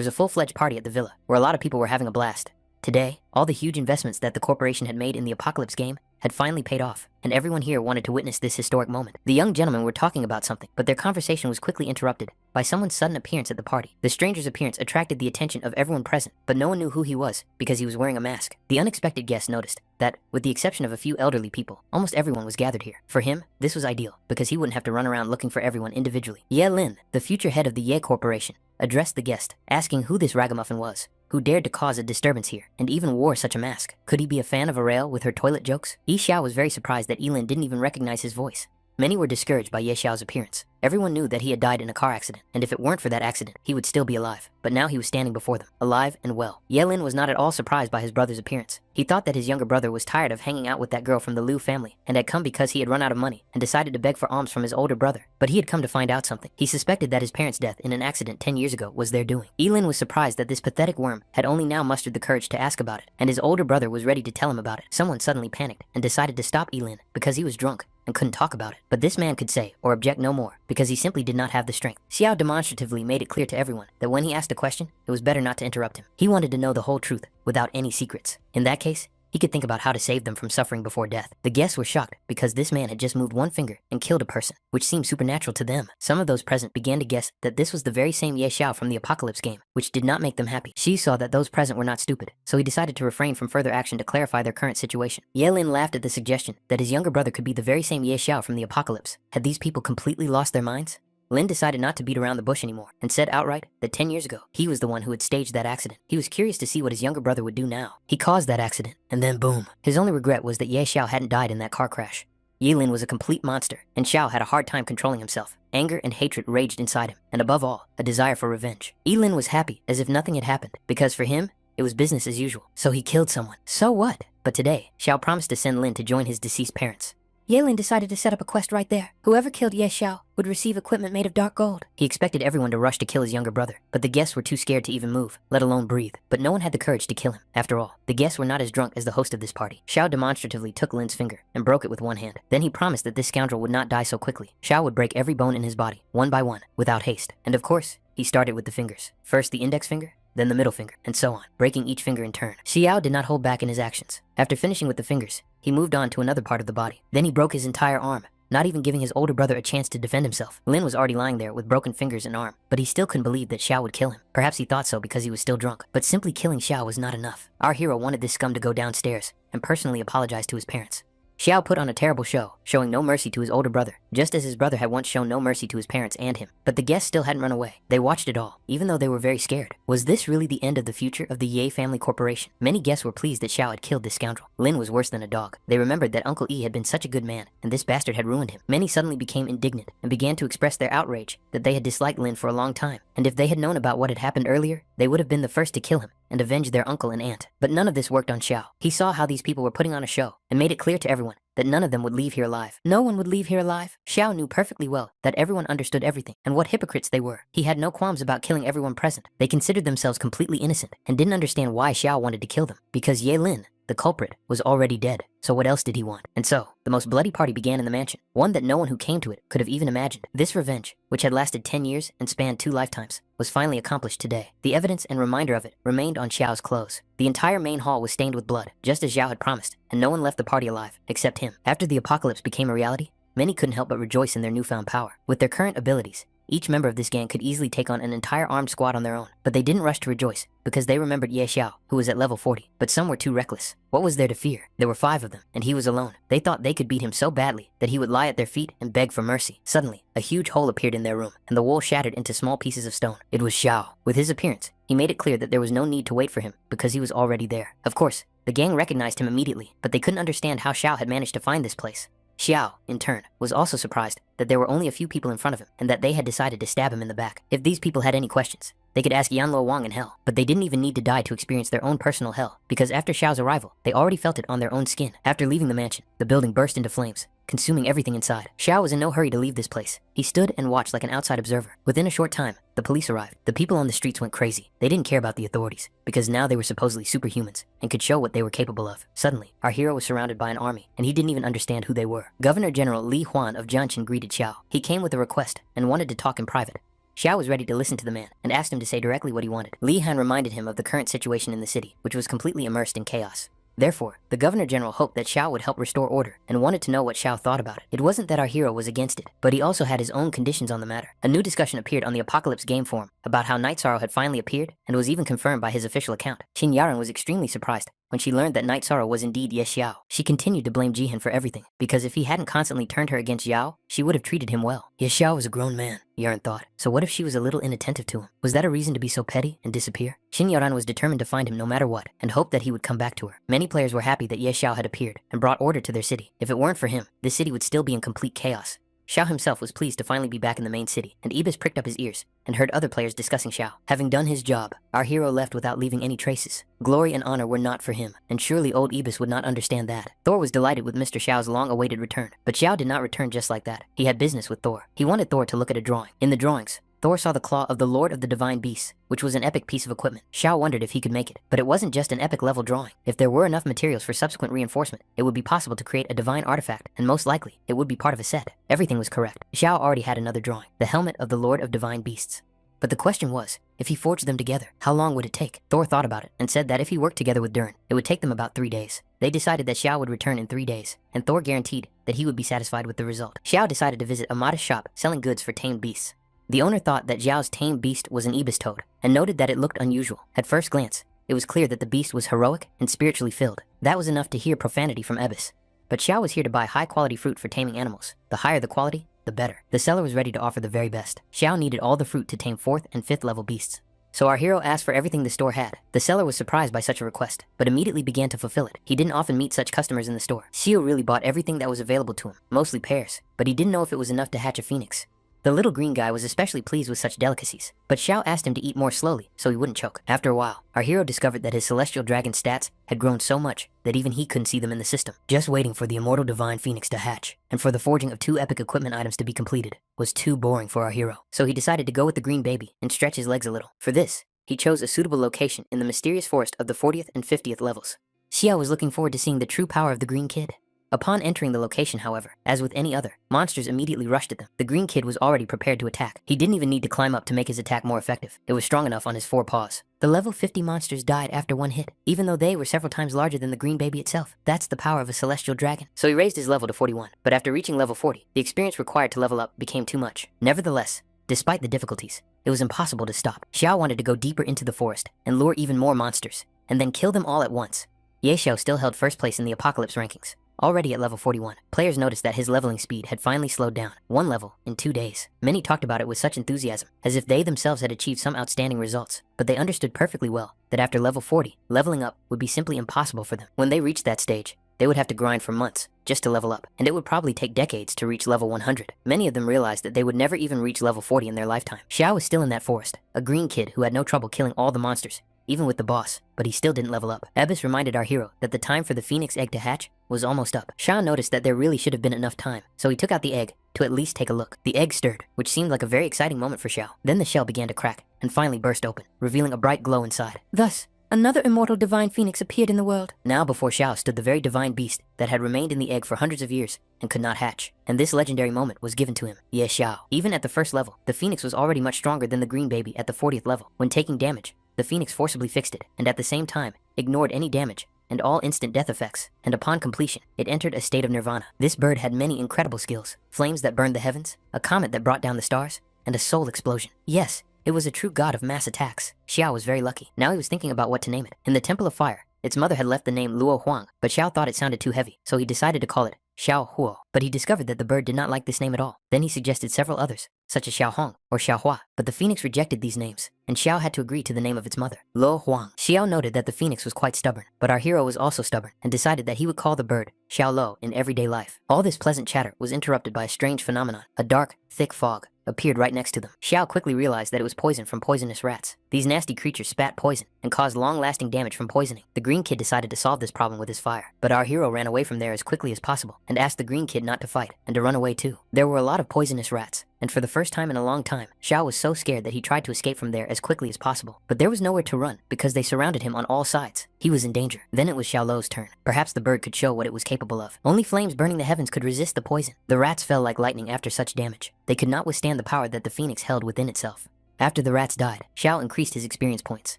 was a full-fledged party at the villa, where a lot of people were having a blast. Today, all the huge investments that the corporation had made in the Apocalypse game had finally paid off, and everyone here wanted to witness this historic moment. The young gentlemen were talking about something, but their conversation was quickly interrupted by someone's sudden appearance at the party. The stranger's appearance attracted the attention of everyone present, but no one knew who he was because he was wearing a mask. The unexpected guest noticed that, with the exception of a few elderly people, almost everyone was gathered here. For him, this was ideal, because he wouldn't have to run around looking for everyone individually. Ye Lin, the future head of the Ye Corporation, addressed the guest, asking who this ragamuffin was, who dared to cause a disturbance here, and even wore such a mask. Could he be a fan of Arail with her toilet jokes? Yi Xiao was very surprised that Elin didn't even recognize his voice. Many were discouraged by Ye Xiao's appearance. Everyone knew that he had died in a car accident, and if it weren't for that accident, he would still be alive. But now he was standing before them, alive and well. Ye Lin was not at all surprised by his brother's appearance. He thought that his younger brother was tired of hanging out with that girl from the Liu family, and had come because he had run out of money, and decided to beg for alms from his older brother. But he had come to find out something. He suspected that his parents' death in an accident 10 years ago was their doing. Elin was surprised that this pathetic worm had only now mustered the courage to ask about it, and his older brother was ready to tell him about it. Someone suddenly panicked, and decided to stop Elin, because he was drunk and couldn't talk about it. But this man could say or object no more, because he simply did not have the strength. Xiao demonstratively made it clear to everyone that when he asked a question, it was better not to interrupt him. He wanted to know the whole truth without any secrets. In that case, he could think about how to save them from suffering before death. The guests were shocked because this man had just moved one finger and killed a person, which seemed supernatural to them. Some of those present began to guess that this was the very same Ye Xiao from the Apocalypse game, which did not make them happy. She saw that those present were not stupid, so he decided to refrain from further action to clarify their current situation. Ye Lin laughed at the suggestion that his younger brother could be the very same Ye Xiao from the Apocalypse. Had these people completely lost their minds? Lin decided not to beat around the bush anymore and said outright that 10 years ago, he was the one who had staged that accident. He was curious to see what his younger brother would do now. He caused that accident, and then boom. His only regret was that Ye Xiao hadn't died in that car crash. Ye Lin was a complete monster, and Xiao had a hard time controlling himself. Anger and hatred raged inside him, and above all, a desire for revenge. Ye Lin was happy, as if nothing had happened, because for him, it was business as usual. So he killed someone. So what? But today, Xiao promised to send Lin to join his deceased parents. Yelin decided to set up a quest right there. Whoever killed Ye Xiao would receive equipment made of dark gold. He expected everyone to rush to kill his younger brother, but the guests were too scared to even move, let alone breathe. But no one had the courage to kill him. After all, the guests were not as drunk as the host of this party. Xiao demonstratively took Lin's finger and broke it with one hand. Then he promised that this scoundrel would not die so quickly. Xiao would break every bone in his body, one by one, without haste. And of course, he started with the fingers. First the index finger, then the middle finger, and so on, breaking each finger in turn. Xiao did not hold back in his actions. After finishing with the fingers, he moved on to another part of the body. Then he broke his entire arm, not even giving his older brother a chance to defend himself. Lin was already lying there with broken fingers and arm, but he still couldn't believe that Xiao would kill him. Perhaps he thought so because he was still drunk, but simply killing Xiao was not enough. Our hero wanted this scum to go downstairs and personally apologize to his parents. Xiao put on a terrible show, showing no mercy to his older brother, just as his brother had once shown no mercy to his parents and him. But the guests still hadn't run away. They watched it all, even though they were very scared. Was this really the end of the future of the Ye family corporation? Many guests were pleased that Xiao had killed this scoundrel. Lin was worse than a dog. They remembered that Uncle Yi had been such a good man, and this bastard had ruined him. Many suddenly became indignant and began to express their outrage that they had disliked Lin for a long time. And if they had known about what had happened earlier, they would have been the first to kill him and avenge their uncle and aunt. But none of this worked on Xiao. He saw how these people were putting on a show and made it clear to everyone that none of them would leave here alive. No one would leave here alive. Xiao knew perfectly well that everyone understood everything and what hypocrites they were. He had no qualms about killing everyone present. They considered themselves completely innocent and didn't understand why Xiao wanted to kill them, because Ye Lin, the culprit, was already dead. So what else did he want? And so, the most bloody party began in the mansion, one that no one who came to it could have even imagined. This revenge, which had lasted 10 years and spanned 2 lifetimes, was finally accomplished today. The evidence and reminder of it remained on Xiao's clothes. The entire main hall was stained with blood, just as Xiao had promised, and no one left the party alive, except him. After the apocalypse became a reality, many couldn't help but rejoice in their newfound power. With their current abilities, each member of this gang could easily take on an entire armed squad on their own, but they didn't rush to rejoice because they remembered Ye Xiao, who was at level 40, but some were too reckless. What was there to fear? There were 5 of them, and he was alone. They thought they could beat him so badly that he would lie at their feet and beg for mercy. Suddenly, a huge hole appeared in their room, and the wall shattered into small pieces of stone. It was Xiao. With his appearance, he made it clear that there was no need to wait for him because he was already there. Of course, the gang recognized him immediately, but they couldn't understand how Xiao had managed to find this place. Xiao, in turn, was also surprised that there were only a few people in front of him and that they had decided to stab him in the back. If these people had any questions, they could ask Yanluo Wang in hell, but they didn't even need to die to experience their own personal hell, because after Xiao's arrival, they already felt it on their own skin. After leaving the mansion, the building burst into flames, consuming everything inside. Xiao was in no hurry to leave this place. He stood and watched like an outside observer. Within a short time, the police arrived. The people on the streets went crazy. They didn't care about the authorities, because now they were supposedly superhumans and could show what they were capable of. Suddenly, our hero was surrounded by an army, and he didn't even understand who they were. Governor General Li Huan of Jianshan greeted Xiao. He came with a request and wanted to talk in private. Xiao was ready to listen to the man and asked him to say directly what he wanted. Li Han reminded him of the current situation in the city, which was completely immersed in chaos. Therefore, the Governor General hoped that Xiao would help restore order and wanted to know what Xiao thought about it. It wasn't that our hero was against it, but he also had his own conditions on the matter. A new discussion appeared on the Apocalypse game forum about how Night Sorrow had finally appeared and was even confirmed by his official account. Xin Yaran was extremely surprised when she learned that Night Sorrow was indeed Ye Xiao. She continued to blame Jihan for everything, because if he hadn't constantly turned her against Yao, she would have treated him well. Ye Xiao was a grown man, Yaran thought. So what if she was a little inattentive to him? Was that a reason to be so petty and disappear? Xin Yaran was determined to find him no matter what, and hoped that he would come back to her. Many players were happy that Ye Xiao had appeared and brought order to their city. If it weren't for him, the city would still be in complete chaos. Xiao himself was pleased to finally be back in the main city, and Ibis pricked up his ears and heard other players discussing Xiao. Having done his job, our hero left without leaving any traces. Glory and honor were not for him, and surely old Ibis would not understand that. Thor was delighted with Mr. Xiao's long-awaited return, but Xiao did not return just like that. He had business with Thor. He wanted Thor to look at a drawing. In the drawings, Thor saw the claw of the Lord of the Divine Beasts, which was an epic piece of equipment. Xiao wondered if he could make it, but it wasn't just an epic level drawing. If there were enough materials for subsequent reinforcement, it would be possible to create a divine artifact, and most likely, it would be part of a set. Everything was correct. Xiao already had another drawing, the helmet of the Lord of Divine Beasts. But the question was, if he forged them together, how long would it take? Thor thought about it and said that if he worked together with Durin, it would take them about 3 days. They decided that Xiao would return in 3 days, and Thor guaranteed that he would be satisfied with the result. Xiao decided to visit a modest shop selling goods for tamed beasts. The owner thought that Xiao's tamed beast was an ibis toad and noted that it looked unusual. At first glance, it was clear that the beast was heroic and spiritually filled. That was enough to hear profanity from Ibis. But Xiao was here to buy high-quality fruit for taming animals. The higher the quality, the better. The seller was ready to offer the very best. Xiao needed all the fruit to tame 4th and 5th level beasts. So our hero asked for everything the store had. The seller was surprised by such a request, but immediately began to fulfill it. He didn't often meet such customers in the store. Xiao really bought everything that was available to him, mostly pears, but he didn't know if it was enough to hatch a phoenix. The little green guy was especially pleased with such delicacies, but Xiao asked him to eat more slowly so he wouldn't choke. After a while, our hero discovered that his celestial dragon stats had grown so much that even he couldn't see them in the system. Just waiting for the immortal divine phoenix to hatch, and for the forging of 2 epic equipment items to be completed, was too boring for our hero. So he decided to go with the green baby and stretch his legs a little. For this, he chose a suitable location in the mysterious forest of the 40th and 50th levels. Xiao was looking forward to seeing the true power of the green kid. Upon entering the location, however, as with any other, monsters immediately rushed at them. The green kid was already prepared to attack. He didn't even need to climb up to make his attack more effective. It was strong enough on his 4 paws. The level 50 monsters died after 1 hit, even though they were several times larger than the green baby itself. That's the power of a celestial dragon. So he raised his level to 41, but after reaching level 40, the experience required to level up became too much. Nevertheless, despite the difficulties, it was impossible to stop. Xiao wanted to go deeper into the forest and lure even more monsters, and then kill them all at once. Xiao still held first place in the apocalypse rankings. Already at level 41, players noticed that his leveling speed had finally slowed down, 1 level in 2 days. Many talked about it with such enthusiasm, as if they themselves had achieved some outstanding results, but they understood perfectly well that after level 40, leveling up would be simply impossible for them. When they reached that stage, they would have to grind for months just to level up, and it would probably take decades to reach level 100. Many of them realized that they would never even reach level 40 in their lifetime. Xiao was still in that forest, a green kid who had no trouble killing all the monsters, even with the boss, but he still didn't level up. Abyss reminded our hero that the time for the phoenix egg to hatch was almost up. Xiao noticed that there really should have been enough time, so he took out the egg to at least take a look. The egg stirred, which seemed like a very exciting moment for Xiao. Then the shell began to crack, and finally burst open, revealing a bright glow inside. Thus, another immortal divine phoenix appeared in the world. Now before Xiao stood the very divine beast that had remained in the egg for hundreds of years and could not hatch. And this legendary moment was given to him, Xiao. Even at the first level, the phoenix was already much stronger than the green baby at the 40th level. When taking damage, the phoenix forcibly fixed it, and at the same time, ignored any damage and all instant death effects, and upon completion, it entered a state of nirvana. This bird had many incredible skills: flames that burned the heavens, a comet that brought down the stars, and a soul explosion. Yes, it was a true god of mass attacks. Xiao was very lucky. Now he was thinking about what to name it. In the Temple of Fire, its mother had left the name Luo Huang, but Xiao thought it sounded too heavy, so he decided to call it Xiao Huo. But he discovered that the bird did not like this name at all. Then he suggested several others, such as Xiao Hong or Xiao Hua, but the phoenix rejected these names, and Xiao had to agree to the name of its mother, Luo Huang. Xiao noted that the phoenix was quite stubborn, but our hero was also stubborn, and decided that he would call the bird Xiao Lo in everyday life. All this pleasant chatter was interrupted by a strange phenomenon. A dark, thick fog appeared right next to them. Xiao quickly realized that it was poison from poisonous rats. These nasty creatures spat poison and caused long-lasting damage from poisoning. The green kid decided to solve this problem with his fire, but our hero ran away from there as quickly as possible and asked the green kid not to fight and to run away too. There were a lot of poisonous rats, and for the first time in a long time, Xiao was so scared that he tried to escape from there as quickly as possible. But there was nowhere to run because they surrounded him on all sides. He was in danger. Then it was Xiao Lo's turn. Perhaps the bird could show what it was capable of. Only flames burning the heavens could resist the poison. The rats fell like lightning after such damage. They could not withstand the power that the phoenix held within itself. After the rats died, Xiao increased his experience points.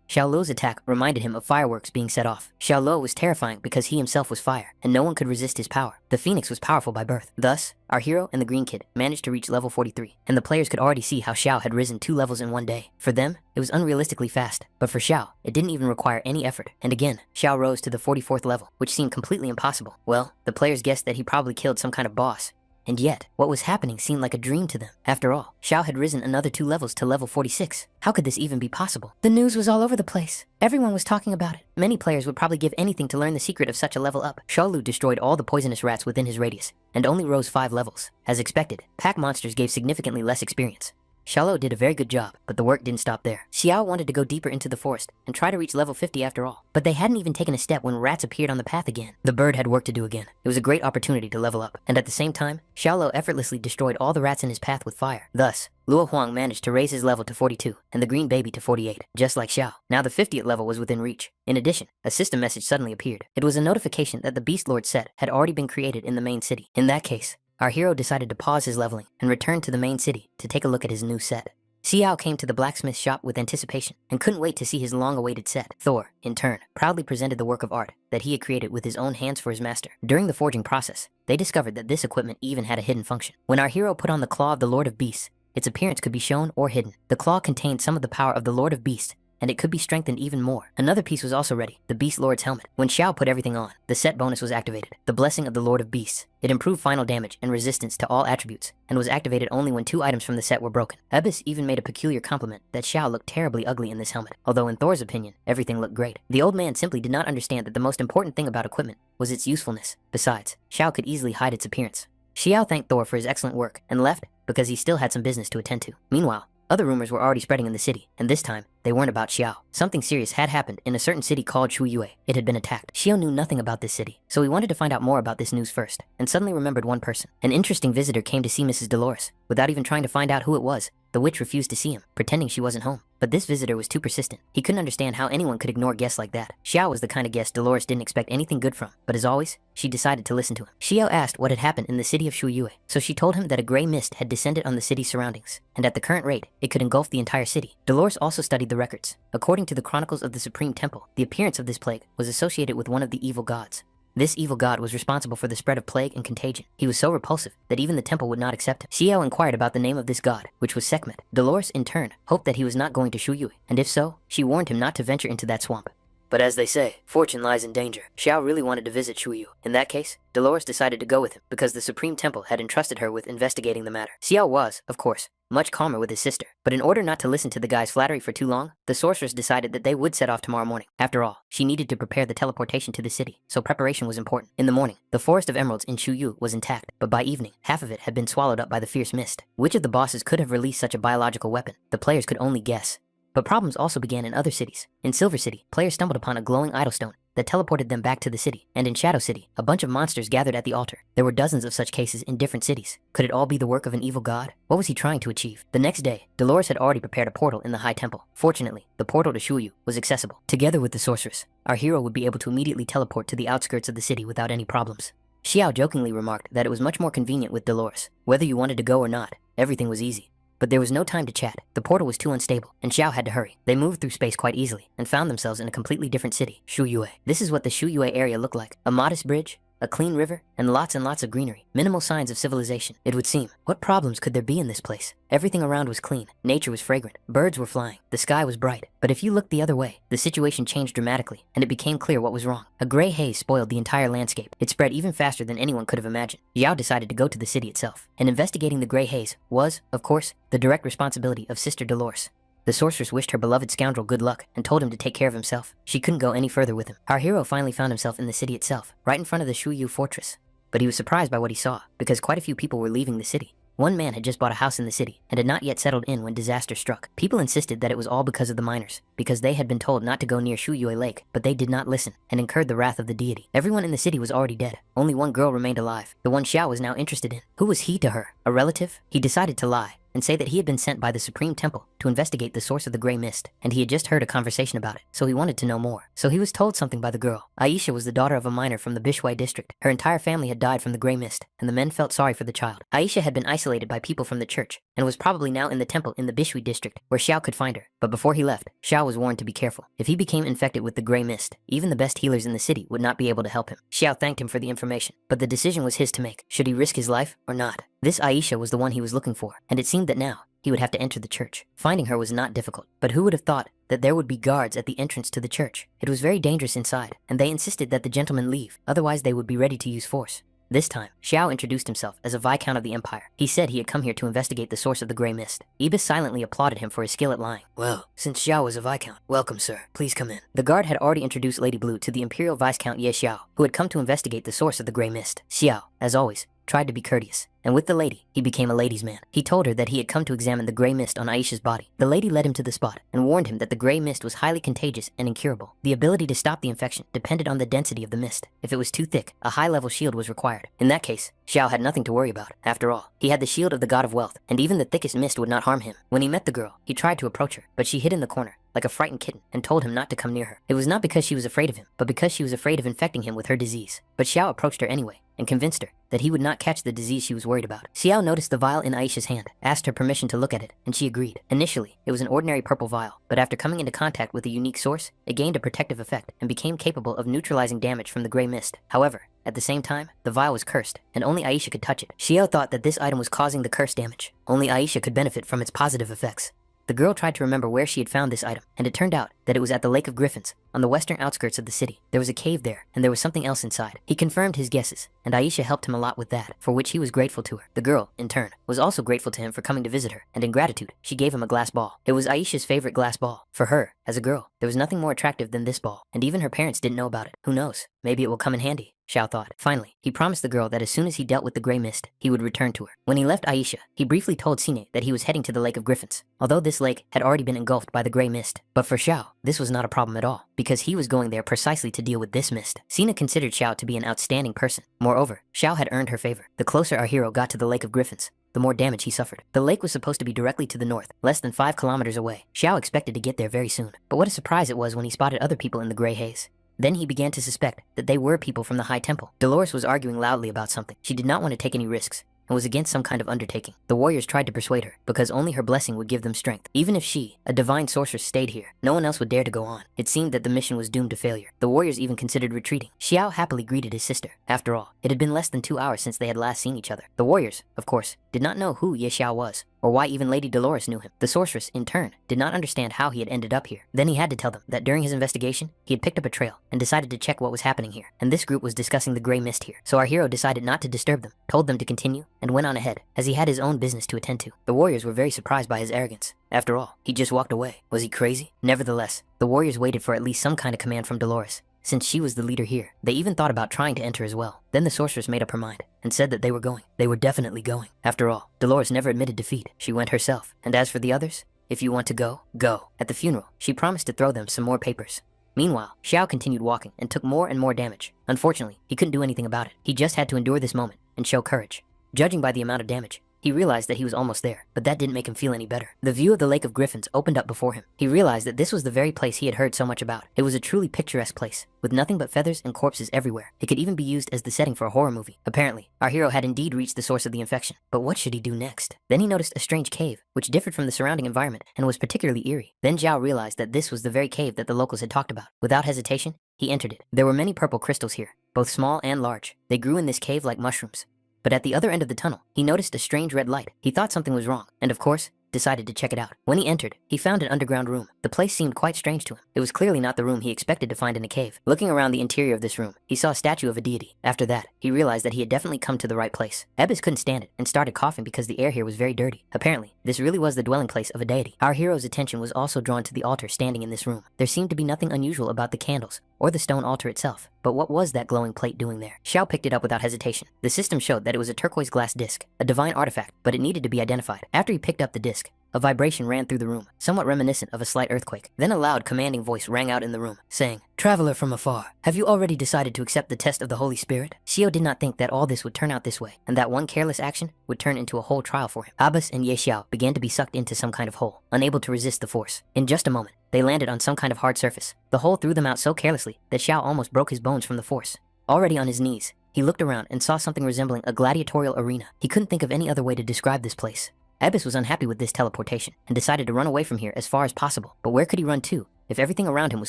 Xiao Lo's attack reminded him of fireworks being set off. Xiao Lo was terrifying because he himself was fire, and no one could resist his power. The phoenix was powerful by birth. Thus, our hero and the green kid managed to reach level 43, and the players could already see how Xiao had risen 2 levels in 1 day. For them, it was unrealistically fast, but for Xiao, it didn't even require any effort. And again, Xiao rose to the 44th level, which seemed completely impossible. Well, the players guessed that he probably killed some kind of boss. And yet, what was happening seemed like a dream to them. After all, Xiao had risen another 2 levels to level 46. How could this even be possible? The news was all over the place. Everyone was talking about it. Many players would probably give anything to learn the secret of such a level up. Shaolu destroyed all the poisonous rats within his radius, and only rose 5 levels. As expected, pack monsters gave significantly less experience. Xiao did a very good job, but the work didn't stop there. Xiao wanted to go deeper into the forest and try to reach level 50 after all. But they hadn't even taken a step when rats appeared on the path again. The bird had work to do again. It was a great opportunity to level up. And at the same time, Xiao effortlessly destroyed all the rats in his path with fire. Thus, Luo Huang managed to raise his level to 42 and the green baby to 48, just like Xiao. Now the 50th level was within reach. In addition, a system message suddenly appeared. It was a notification that the Beast Lord set had already been created in the main city. In that case, our hero decided to pause his leveling and return to the main city to take a look at his new set. Xiao came to the blacksmith shop with anticipation and couldn't wait to see his long-awaited set. Thor, in turn, proudly presented the work of art that he had created with his own hands for his master. During the forging process, they discovered that this equipment even had a hidden function. When our hero put on the claw of the Lord of Beasts, its appearance could be shown or hidden. The claw contained some of the power of the Lord of Beasts, and it could be strengthened even more. Another piece was also ready, the Beast Lord's helmet. When Xiao put everything on, the set bonus was activated, the Blessing of the Lord of Beasts. It improved final damage and resistance to all attributes, and was activated only when 2 items from the set were broken. Abyss even made a peculiar compliment that Xiao looked terribly ugly in this helmet, although in Thor's opinion, everything looked great. The old man simply did not understand that the most important thing about equipment was its usefulness. Besides, Xiao could easily hide its appearance. Xiao thanked Thor for his excellent work and left because he still had some business to attend to. Meanwhile, other rumors were already spreading in the city, and this time, they weren't about Xiao. Something serious had happened in a certain city called Shuyue. It had been attacked. Xiao knew nothing about this city, so he wanted to find out more about this news first, and suddenly remembered one person. An interesting visitor came to see Mrs. Dolores. Without even trying to find out who it was, the witch refused to see him, pretending she wasn't home. But this visitor was too persistent. He couldn't understand how anyone could ignore guests like that. Xiao was the kind of guest Dolores didn't expect anything good from, but as always, she decided to listen to him. Xiao asked what had happened in the city of Shuyue, so she told him that a gray mist had descended on the city's surroundings, and at the current rate, it could engulf the entire city. Dolores also studied the records. According to the chronicles of the Supreme Temple, the appearance of this plague was associated with one of the evil gods. This evil god was responsible for the spread of plague and contagion. He was so repulsive that even the temple would not accept him. Xiao inquired about the name of this god, which was Sekhmet. Dolores, in turn, hoped that he was not going to Shuyue, and if so, she warned him not to venture into that swamp. But as they say, fortune lies in danger. Xiao really wanted to visit Shuyue. In that case, Dolores decided to go with him because the Supreme Temple had entrusted her with investigating the matter. Xiao was, of course, much calmer with his sister. But in order not to listen to the guy's flattery for too long, the sorceress decided that they would set off tomorrow morning. After all, she needed to prepare the teleportation to the city, so preparation was important. In the morning, the forest of emeralds in Shuyue was intact, but by evening, half of it had been swallowed up by the fierce mist. Which of the bosses could have released such a biological weapon? The players could only guess. But problems also began in other cities. In Silver City, players stumbled upon a glowing idol stone that teleported them back to the city. And in Shadow City, a bunch of monsters gathered at the altar. There were dozens of such cases in different cities. Could it all be the work of an evil god? What was he trying to achieve? The next day, Dolores had already prepared a portal in the High Temple. Fortunately, the portal to Shuyue was accessible. Together with the sorceress, our hero would be able to immediately teleport to the outskirts of the city without any problems. Xiao jokingly remarked that it was much more convenient with Dolores. Whether you wanted to go or not, everything was easy. But there was no time to chat. The portal was too unstable, and Xiao had to hurry. They moved through space quite easily, and found themselves in a completely different city, Shuyue. This is what the Shuyue area looked like. A modest bridge, a clean river, and lots of greenery. Minimal signs of civilization, it would seem. What problems could there be in this place? Everything around was clean, nature was fragrant, birds were flying, the sky was bright. But if you looked the other way, the situation changed dramatically, and it became clear what was wrong. A gray haze spoiled the entire landscape. It spread even faster than anyone could have imagined. Xiao decided to go to the city itself, and investigating the gray haze was, of course, the direct responsibility of Sister Dolores. The sorceress wished her beloved scoundrel good luck and told him to take care of himself. She couldn't go any further with him. Our hero finally found himself in the city itself, right in front of the Shuyue fortress. But he was surprised by what he saw, because quite a few people were leaving the city. One man had just bought a house in the city and had not yet settled in when disaster struck. People insisted that it was all because of the miners, because they had been told not to go near Shuyue Lake, but they did not listen and incurred the wrath of the deity. Everyone in the city was already dead. Only one girl remained alive, the one Xiao was now interested in. Who was he to her? A relative? He decided to lie and say that he had been sent by the Supreme Temple to investigate the source of the gray mist, and he had just heard a conversation about it, so he wanted to know more. So he was told something by the girl. Aisha was the daughter of a miner from the Bishwai district. Her entire family had died from the gray mist, and the men felt sorry for the child. Aisha had been isolated by people from the church, and was probably now in the temple in the Bishwai district, where Xiao could find her. But before he left, Xiao was warned to be careful. If he became infected with the gray mist, even the best healers in the city would not be able to help him. Xiao thanked him for the information, but the decision was his to make. Should he risk his life or not? This Aisha was the one he was looking for, and it seemed that now, he would have to enter the church. Finding her was not difficult, but who would have thought that there would be guards at the entrance to the church? It was very dangerous inside, and they insisted that the gentlemen leave, otherwise they would be ready to use force. This time, Xiao introduced himself as a Viscount of the Empire. He said he had come here to investigate the source of the gray mist. Ibis silently applauded him for his skill at lying. Well, since Xiao was a Viscount, welcome, sir. Please come in. The guard had already introduced Lady Blue to the Imperial Viscount Ye Xiao, who had come to investigate the source of the gray mist. Xiao, as always, tried to be courteous, and with the lady, he became a ladies' man. He told her that he had come to examine the gray mist on Aisha's body. The lady led him to the spot and warned him that the gray mist was highly contagious and incurable. The ability to stop the infection depended on the density of the mist. If it was too thick, a high-level shield was required. In that case, Xiao had nothing to worry about. After all, he had the shield of the god of wealth, and even the thickest mist would not harm him. When he met the girl, he tried to approach her, but she hid in the corner, like a frightened kitten, and told him not to come near her. It was not because she was afraid of him, but because she was afraid of infecting him with her disease. But Xiao approached her anyway, and convinced her that he would not catch the disease she was worried about. Xiao noticed the vial in Aisha's hand, asked her permission to look at it, and she agreed. Initially, it was an ordinary purple vial, but after coming into contact with a unique source, it gained a protective effect and became capable of neutralizing damage from the gray mist. However, at the same time, the vial was cursed, and only Aisha could touch it. Xiao thought that this item was causing the curse damage. Only Aisha could benefit from its positive effects. The girl tried to remember where she had found this item, and it turned out that it was at the Lake of Griffins, on the western outskirts of the city. There was a cave there, and there was something else inside. He confirmed his guesses, and Aisha helped him a lot with that, for which he was grateful to her. The girl, in turn, was also grateful to him for coming to visit her, and in gratitude, she gave him a glass ball. It was Aisha's favorite glass ball. For her, as a girl, there was nothing more attractive than this ball, and even her parents didn't know about it. Who knows? Maybe it will come in handy. Xiao thought. Finally, he promised the girl that as soon as he dealt with the gray mist, he would return to her. When he left Aisha, he briefly told Sine that he was heading to the Lake of Griffins, although this lake had already been engulfed by the gray mist. But for Xiao, this was not a problem at all, because he was going there precisely to deal with this mist. Sine considered Xiao to be an outstanding person. Moreover, Xiao had earned her favor. The closer our hero got to the Lake of Griffins, the more damage he suffered. The lake was supposed to be directly to the north, less than 5 kilometers away. Xiao expected to get there very soon, but what a surprise it was when he spotted other people in the gray haze. Then he began to suspect that they were people from the High Temple. Dolores was arguing loudly about something. She did not want to take any risks and was against some kind of undertaking. The warriors tried to persuade her because only her blessing would give them strength. Even if she, a divine sorceress, stayed here, no one else would dare to go on. It seemed that the mission was doomed to failure. The warriors even considered retreating. Xiao happily greeted his sister. After all, it had been less than 2 hours since they had last seen each other. The warriors, of course, did not know who Ye Xiao was, or why even Lady Dolores knew him. The sorceress, in turn, did not understand how he had ended up here. Then he had to tell them that during his investigation, he had picked up a trail and decided to check what was happening here. And this group was discussing the gray mist here. So our hero decided not to disturb them, told them to continue, and went on ahead, as he had his own business to attend to. The warriors were very surprised by his arrogance. After all, he just walked away. Was he crazy? Nevertheless, the warriors waited for at least some kind of command from Dolores. Since she was the leader here, they even thought about trying to enter as well. Then the sorceress made up her mind and said that they were going. They were definitely going. After all, Dolores never admitted defeat. She went herself. And as for the others, if you want to go, go. At the funeral, she promised to throw them some more papers. Meanwhile, Xiao continued walking and took more and more damage. Unfortunately, he couldn't do anything about it. He just had to endure this moment and show courage. Judging by the amount of damage, he realized that he was almost there, but that didn't make him feel any better. The view of the Lake of Griffins opened up before him. He realized that this was the very place he had heard so much about. It was a truly picturesque place, with nothing but feathers and corpses everywhere. It could even be used as the setting for a horror movie. Apparently, our hero had indeed reached the source of the infection. But what should he do next? Then he noticed a strange cave, which differed from the surrounding environment and was particularly eerie. Then Xiao realized that this was the very cave that the locals had talked about. Without hesitation, he entered it. There were many purple crystals here, both small and large. They grew in this cave like mushrooms. But at the other end of the tunnel, he noticed a strange red light. He thought something was wrong, and of course, decided to check it out. When he entered, he found an underground room. The place seemed quite strange to him. It was clearly not the room he expected to find in a cave. Looking around the interior of this room, he saw a statue of a deity. After that, he realized that he had definitely come to the right place. Ebis couldn't stand it and started coughing because the air here was very dirty. Apparently, this really was the dwelling place of a deity. Our hero's attention was also drawn to the altar standing in this room. There seemed to be nothing unusual about the candles or the stone altar itself. But what was that glowing plate doing there? Xiao picked it up without hesitation. The system showed that it was a turquoise glass disc, a divine artifact, but it needed to be identified. After he picked up the disc, a vibration ran through the room, somewhat reminiscent of a slight earthquake. Then a loud, commanding voice rang out in the room, saying, "Traveler from afar, have you already decided to accept the test of the Holy Spirit?" Xiao did not think that all this would turn out this way, and that one careless action would turn into a whole trial for him. Abbas and Ye Xiao began to be sucked into some kind of hole, unable to resist the force. In just a moment, they landed on some kind of hard surface. The hole threw them out so carelessly that Xiao almost broke his bones from the force. Already on his knees, he looked around and saw something resembling a gladiatorial arena. He couldn't think of any other way to describe this place. Ebis was unhappy with this teleportation and decided to run away from here as far as possible. But where could he run to if everything around him was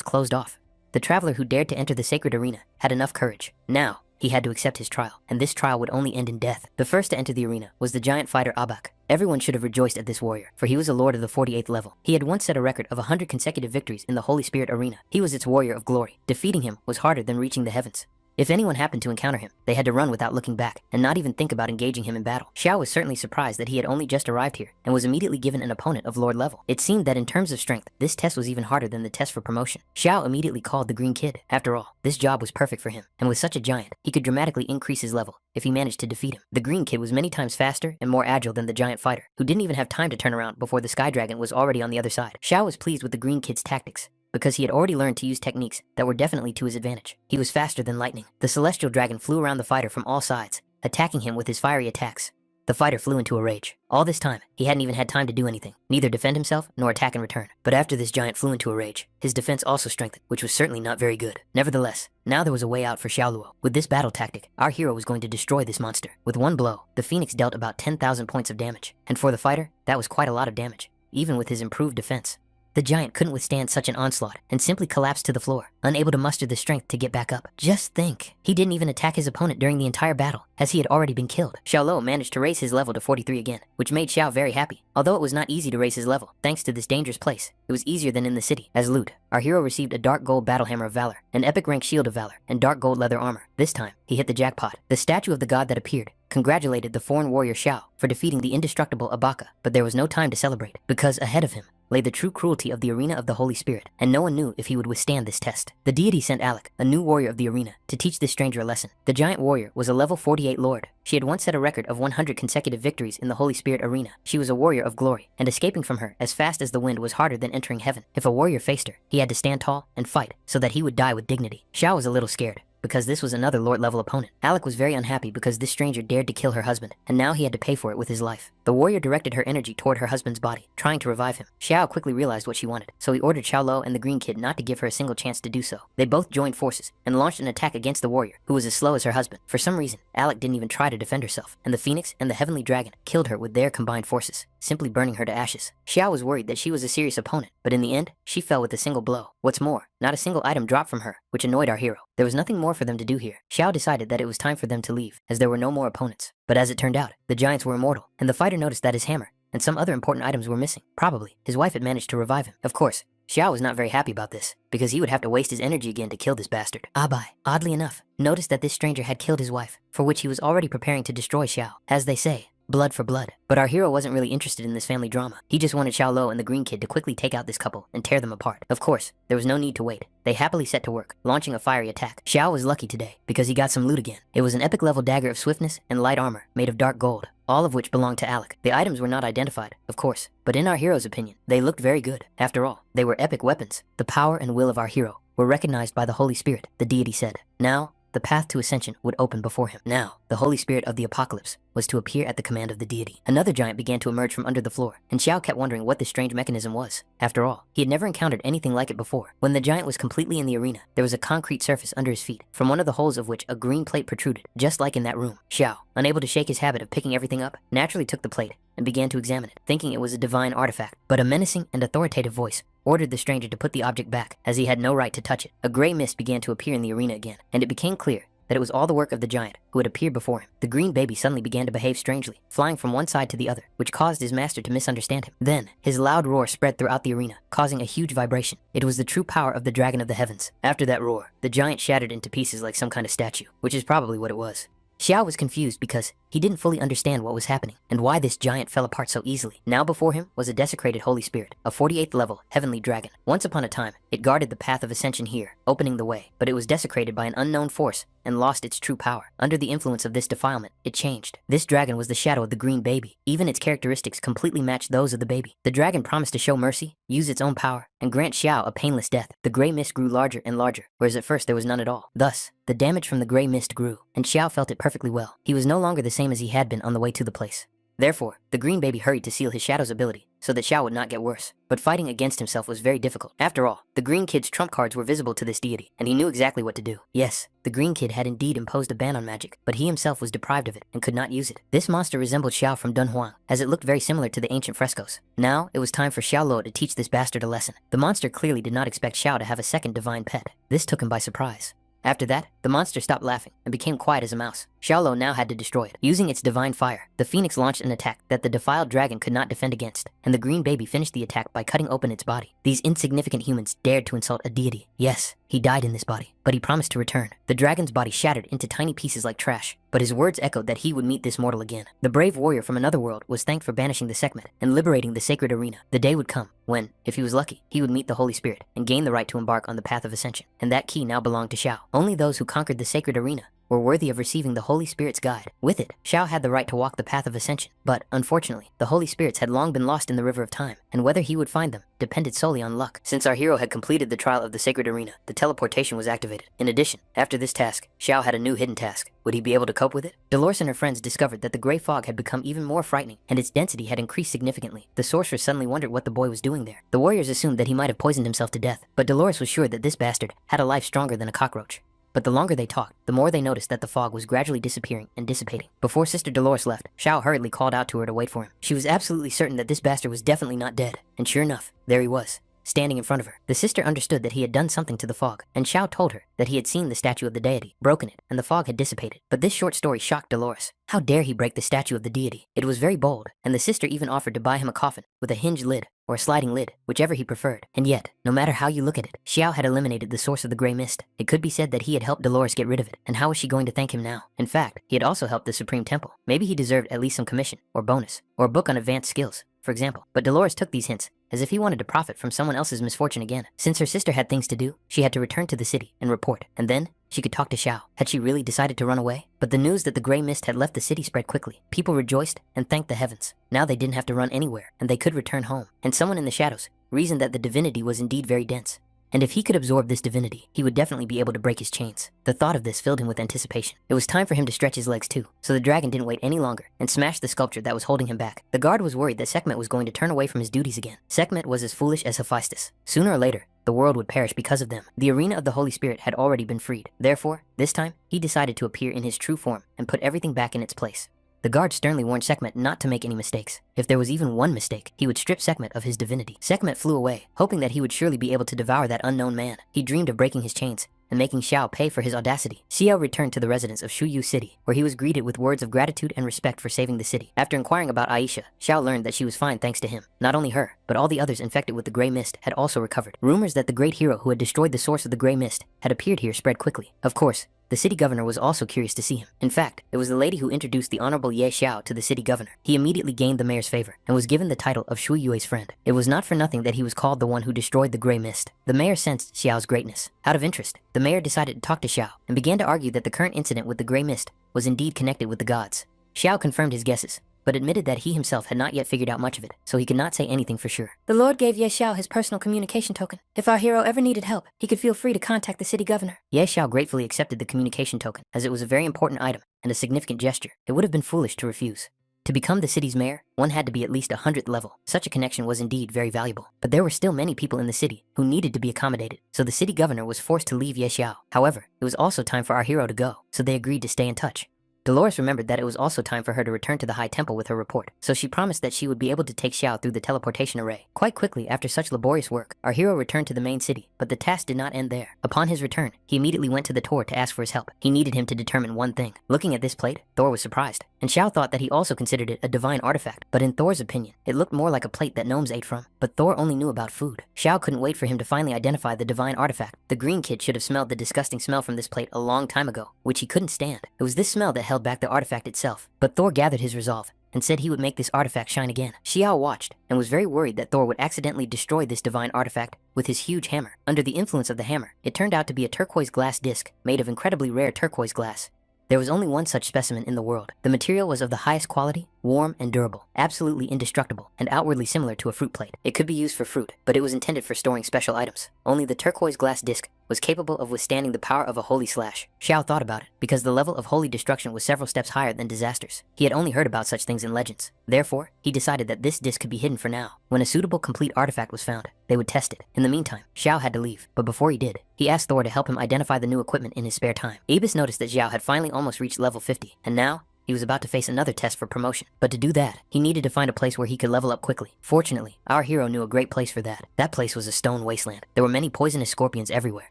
closed off? The traveler who dared to enter the sacred arena had enough courage. Now, he had to accept his trial, and this trial would only end in death. The first to enter the arena was the giant fighter Abak. Everyone should have rejoiced at this warrior, for he was a lord of the 48th level. He had once set a record of 100 consecutive victories in the Holy Spirit arena. He was its warrior of glory. Defeating him was harder than reaching the heavens. If anyone happened to encounter him, they had to run without looking back and not even think about engaging him in battle. Xiao was certainly surprised that he had only just arrived here and was immediately given an opponent of Lord level. It seemed that in terms of strength, this test was even harder than the test for promotion. Xiao immediately called the Green Kid. After all, this job was perfect for him, and with such a giant, he could dramatically increase his level if he managed to defeat him. The Green Kid was many times faster and more agile than the giant fighter, who didn't even have time to turn around before the Sky Dragon was already on the other side. Xiao was pleased with the Green Kid's tactics, because he had already learned to use techniques that were definitely to his advantage. He was faster than lightning. The celestial dragon flew around the fighter from all sides, attacking him with his fiery attacks. The fighter flew into a rage. All this time, he hadn't even had time to do anything, neither defend himself nor attack in return. But after this giant flew into a rage, his defense also strengthened, which was certainly not very good. Nevertheless, now there was a way out for Xiaoluo. With this battle tactic, our hero was going to destroy this monster. With one blow, the phoenix dealt about 10,000 points of damage. And for the fighter, that was quite a lot of damage, even with his improved defense. The giant couldn't withstand such an onslaught and simply collapsed to the floor, unable to muster the strength to get back up. Just think, he didn't even attack his opponent during the entire battle, as he had already been killed. Xiaoluo managed to raise his level to 43 again, which made Xiao very happy. Although it was not easy to raise his level, thanks to this dangerous place, it was easier than in the city. As loot, our hero received a dark gold battle hammer of valor, an epic rank shield of valor, and dark gold leather armor. This time, he hit the jackpot. The statue of the god that appeared congratulated the foreign warrior Xiao for defeating the indestructible Abaka, but there was no time to celebrate, because ahead of him lay the true cruelty of the arena of the Holy Spirit, and no one knew if he would withstand this test. The deity sent Alec, a new warrior of the arena, to teach this stranger a lesson. The giant warrior was a level 48 lord. She had once set a record of 100 consecutive victories in the Holy Spirit arena. She was a warrior of glory, and escaping from her as fast as the wind was harder than entering heaven. If a warrior faced her, he had to stand tall and fight so that he would die with dignity. Xiao was a little scared, because this was another lord-level opponent. Alec was very unhappy because this stranger dared to kill her husband, and now he had to pay for it with his life. The warrior directed her energy toward her husband's body, trying to revive him. Xiao quickly realized what she wanted, so he ordered Xiao and the green kid not to give her a single chance to do so. They both joined forces and launched an attack against the warrior, who was as slow as her husband. For some reason, Alec didn't even try to defend herself, and the phoenix and the heavenly dragon killed her with their combined forces, simply burning her to ashes. Xiao was worried that she was a serious opponent, but in the end, she fell with a single blow. What's more, not a single item dropped from her, which annoyed our hero. There was nothing more for them to do here. Xiao decided that it was time for them to leave, as there were no more opponents. But as it turned out, the giants were immortal, and the fighter noticed that his hammer and some other important items were missing. Probably, his wife had managed to revive him. Of course, Xiao was not very happy about this, because he would have to waste his energy again to kill this bastard. Abai, oddly enough, noticed that this stranger had killed his wife, for which he was already preparing to destroy Xiao. As they say, blood for blood. But our hero wasn't really interested in this family drama. He just wanted Xiao and the green kid to quickly take out this couple and tear them apart. Of course, there was no need to wait. They happily set to work, launching a fiery attack. Xiao was lucky today, because he got some loot again. It was an epic level dagger of swiftness and light armor made of dark gold, all of which belonged to Alec. The items were not identified, of course, but in our hero's opinion, they looked very good. After all, they were epic weapons. The power and will of our hero were recognized by the Holy Spirit, the deity said. Now, the path to ascension would open before him. Now, the Holy Spirit of the Apocalypse was to appear at the command of the deity. Another giant began to emerge from under the floor, and Xiao kept wondering what this strange mechanism was. After all, he had never encountered anything like it before. When the giant was completely in the arena, there was a concrete surface under his feet, from one of the holes of which a green plate protruded, just like in that room. Xiao, unable to shake his habit of picking everything up, naturally took the plate and began to examine it, thinking it was a divine artifact. But a menacing and authoritative voice ordered the stranger to put the object back, as he had no right to touch it. A gray mist began to appear in the arena again, and it became clear that it was all the work of the giant who had appeared before him. The green baby suddenly began to behave strangely, flying from one side to the other, which caused his master to misunderstand him. Then, his loud roar spread throughout the arena, causing a huge vibration. It was the true power of the dragon of the heavens. After that roar, the giant shattered into pieces like some kind of statue, which is probably what it was. Xiao was confused because he didn't fully understand what was happening and why this giant fell apart so easily. Now before him was a desecrated Holy Spirit, a 48th level heavenly dragon. Once upon a time, it guarded the path of ascension here, opening the way, but it was desecrated by an unknown force and lost its true power. Under the influence of this defilement, it changed. This dragon was the shadow of the green baby. Even its characteristics completely matched those of the baby. The dragon promised to show mercy, use its own power, and grant Xiao a painless death. The gray mist grew larger and larger, whereas at first there was none at all. Thus, the damage from the gray mist grew, and Xiao felt it perfectly well. He was no longer the same as he had been on the way to the place. Therefore, the green baby hurried to seal his shadow's ability, so that Xiao would not get worse. But fighting against himself was very difficult. After all, the green kid's trump cards were visible to this deity, and he knew exactly what to do. Yes, the green kid had indeed imposed a ban on magic, but he himself was deprived of it and could not use it. This monster resembled Xiao from Dunhuang, as it looked very similar to the ancient frescoes. Now, it was time for Xiao to teach this bastard a lesson. The monster clearly did not expect Xiao to have a second divine pet. This took him by surprise. After that, the monster stopped laughing and became quiet as a mouse. Xiao now had to destroy it. Using its divine fire, the phoenix launched an attack that the defiled dragon could not defend against, and the green baby finished the attack by cutting open its body. These insignificant humans dared to insult a deity. Yes, he died in this body, but he promised to return. The dragon's body shattered into tiny pieces like trash, but his words echoed that he would meet this mortal again. The brave warrior from another world was thanked for banishing the Sekhmet and liberating the sacred arena. The day would come when, if he was lucky, he would meet the Holy Spirit and gain the right to embark on the path of ascension, and that key now belonged to Xiao. Only those who conquered the sacred arena were worthy of receiving the Holy Spirit's guide. With it, Xiao had the right to walk the path of ascension. But, unfortunately, the Holy Spirits had long been lost in the river of time, and whether he would find them depended solely on luck. Since our hero had completed the trial of the sacred arena, the teleportation was activated. In addition, after this task, Xiao had a new hidden task. Would he be able to cope with it? Dolores and her friends discovered that the gray fog had become even more frightening, and its density had increased significantly. The sorceress suddenly wondered what the boy was doing there. The warriors assumed that he might have poisoned himself to death, but Dolores was sure that this bastard had a life stronger than a cockroach. But the longer they talked, the more they noticed that the fog was gradually disappearing and dissipating. Before Sister Dolores left, Xiao hurriedly called out to her to wait for him. She was absolutely certain that this bastard was definitely not dead, and sure enough, there he was, standing in front of her. The sister understood that he had done something to the fog, and Xiao told her that he had seen the statue of the deity, broken it, and the fog had dissipated. But this short story shocked Dolores. How dare he break the statue of the deity? It was very bold, and the sister even offered to buy him a coffin with a hinged lid or a sliding lid, whichever he preferred. And yet, no matter how you look at it, Xiao had eliminated the source of the gray mist. It could be said that he had helped Dolores get rid of it, and how was she going to thank him now? In fact, he had also helped the Supreme Temple. Maybe he deserved at least some commission, or bonus, or a book on advanced skills, for example. But Dolores took these hints as if he wanted to profit from someone else's misfortune again. Since her sister had things to do, she had to return to the city and report, and then she could talk to Xiao. Had she really decided to run away? But the news that the gray mist had left the city spread quickly. People rejoiced and thanked the heavens. Now they didn't have to run anywhere, and they could return home. And someone in the shadows reasoned that the divinity was indeed very dense. And if he could absorb this divinity, he would definitely be able to break his chains. The thought of this filled him with anticipation. It was time for him to stretch his legs too, so the dragon didn't wait any longer and smashed the sculpture that was holding him back. The guard was worried that Sekhmet was going to turn away from his duties again. Sekhmet was as foolish as Hephaestus. Sooner or later, the world would perish because of them. The arena of the Holy Spirit had already been freed. Therefore, this time, he decided to appear in his true form and put everything back in its place. The guard sternly warned Sekhmet not to make any mistakes. If there was even one mistake, he would strip Sekhmet of his divinity. Sekhmet flew away, hoping that he would surely be able to devour that unknown man. He dreamed of breaking his chains and making Xiao pay for his audacity. Xiao returned to the residence of Shuyu City, where he was greeted with words of gratitude and respect for saving the city. After inquiring about Aisha, Xiao learned that she was fine thanks to him. Not only her, but all the others infected with the gray mist had also recovered. Rumors that the great hero who had destroyed the source of the gray mist had appeared here spread quickly. Of course, the city governor was also curious to see him. In fact, it was the lady who introduced the Honorable Ye Xiao to the city governor. He immediately gained the mayor's favor and was given the title of Shui Yue's friend. It was not for nothing that he was called the one who destroyed the gray mist. The mayor sensed Xiao's greatness. Out of interest, the mayor decided to talk to Xiao and began to argue that the current incident with the gray mist was indeed connected with the gods. Xiao confirmed his guesses, but admitted that he himself had not yet figured out much of it, so he could not say anything for sure. The Lord gave Ye Xiao his personal communication token. If our hero ever needed help, he could feel free to contact the city governor. Ye Xiao gratefully accepted the communication token, as it was a very important item and a significant gesture. It would have been foolish to refuse. To become the city's mayor, one had to be at least 100th level. Such a connection was indeed very valuable. But there were still many people in the city who needed to be accommodated, so the city governor was forced to leave Ye Xiao. However, it was also time for our hero to go, so they agreed to stay in touch. Dolores remembered that it was also time for her to return to the High Temple with her report, so she promised that she would be able to take Xiao through the teleportation array. Quite quickly after such laborious work, our hero returned to the main city, but the task did not end there. Upon his return, he immediately went to the Tor to ask for his help. He needed him to determine one thing. Looking at this plate, Thor was surprised, and Xiao thought that he also considered it a divine artifact, but in Thor's opinion, it looked more like a plate that gnomes ate from. But Thor only knew about food. Xiao couldn't wait for him to finally identify the divine artifact. The green kid should have smelled the disgusting smell from this plate a long time ago, which he couldn't stand. It was this smell that held back the artifact itself. But Thor gathered his resolve and said he would make this artifact shine again. Xiao watched and was very worried that Thor would accidentally destroy this divine artifact with his huge hammer. Under the influence of the hammer, it turned out to be a turquoise glass disc made of incredibly rare turquoise glass. There was only one such specimen in the world. The material was of the highest quality, warm and durable, absolutely indestructible, and outwardly similar to a fruit plate. It could be used for fruit, but it was intended for storing special items. Only the turquoise glass disc was capable of withstanding the power of a holy slash. Xiao thought about it, because the level of holy destruction was several steps higher than disasters. He had only heard about such things in legends. Therefore, he decided that this disc could be hidden for now. When a suitable complete artifact was found, they would test it. In the meantime, Xiao had to leave, but before he did, he asked Thor to help him identify the new equipment in his spare time. Ibis noticed that Xiao had finally almost reached level 50, and now, he was about to face another test for promotion. But to do that, he needed to find a place where he could level up quickly. Fortunately, our hero knew a great place for that. That place was a stone wasteland. There were many poisonous scorpions everywhere.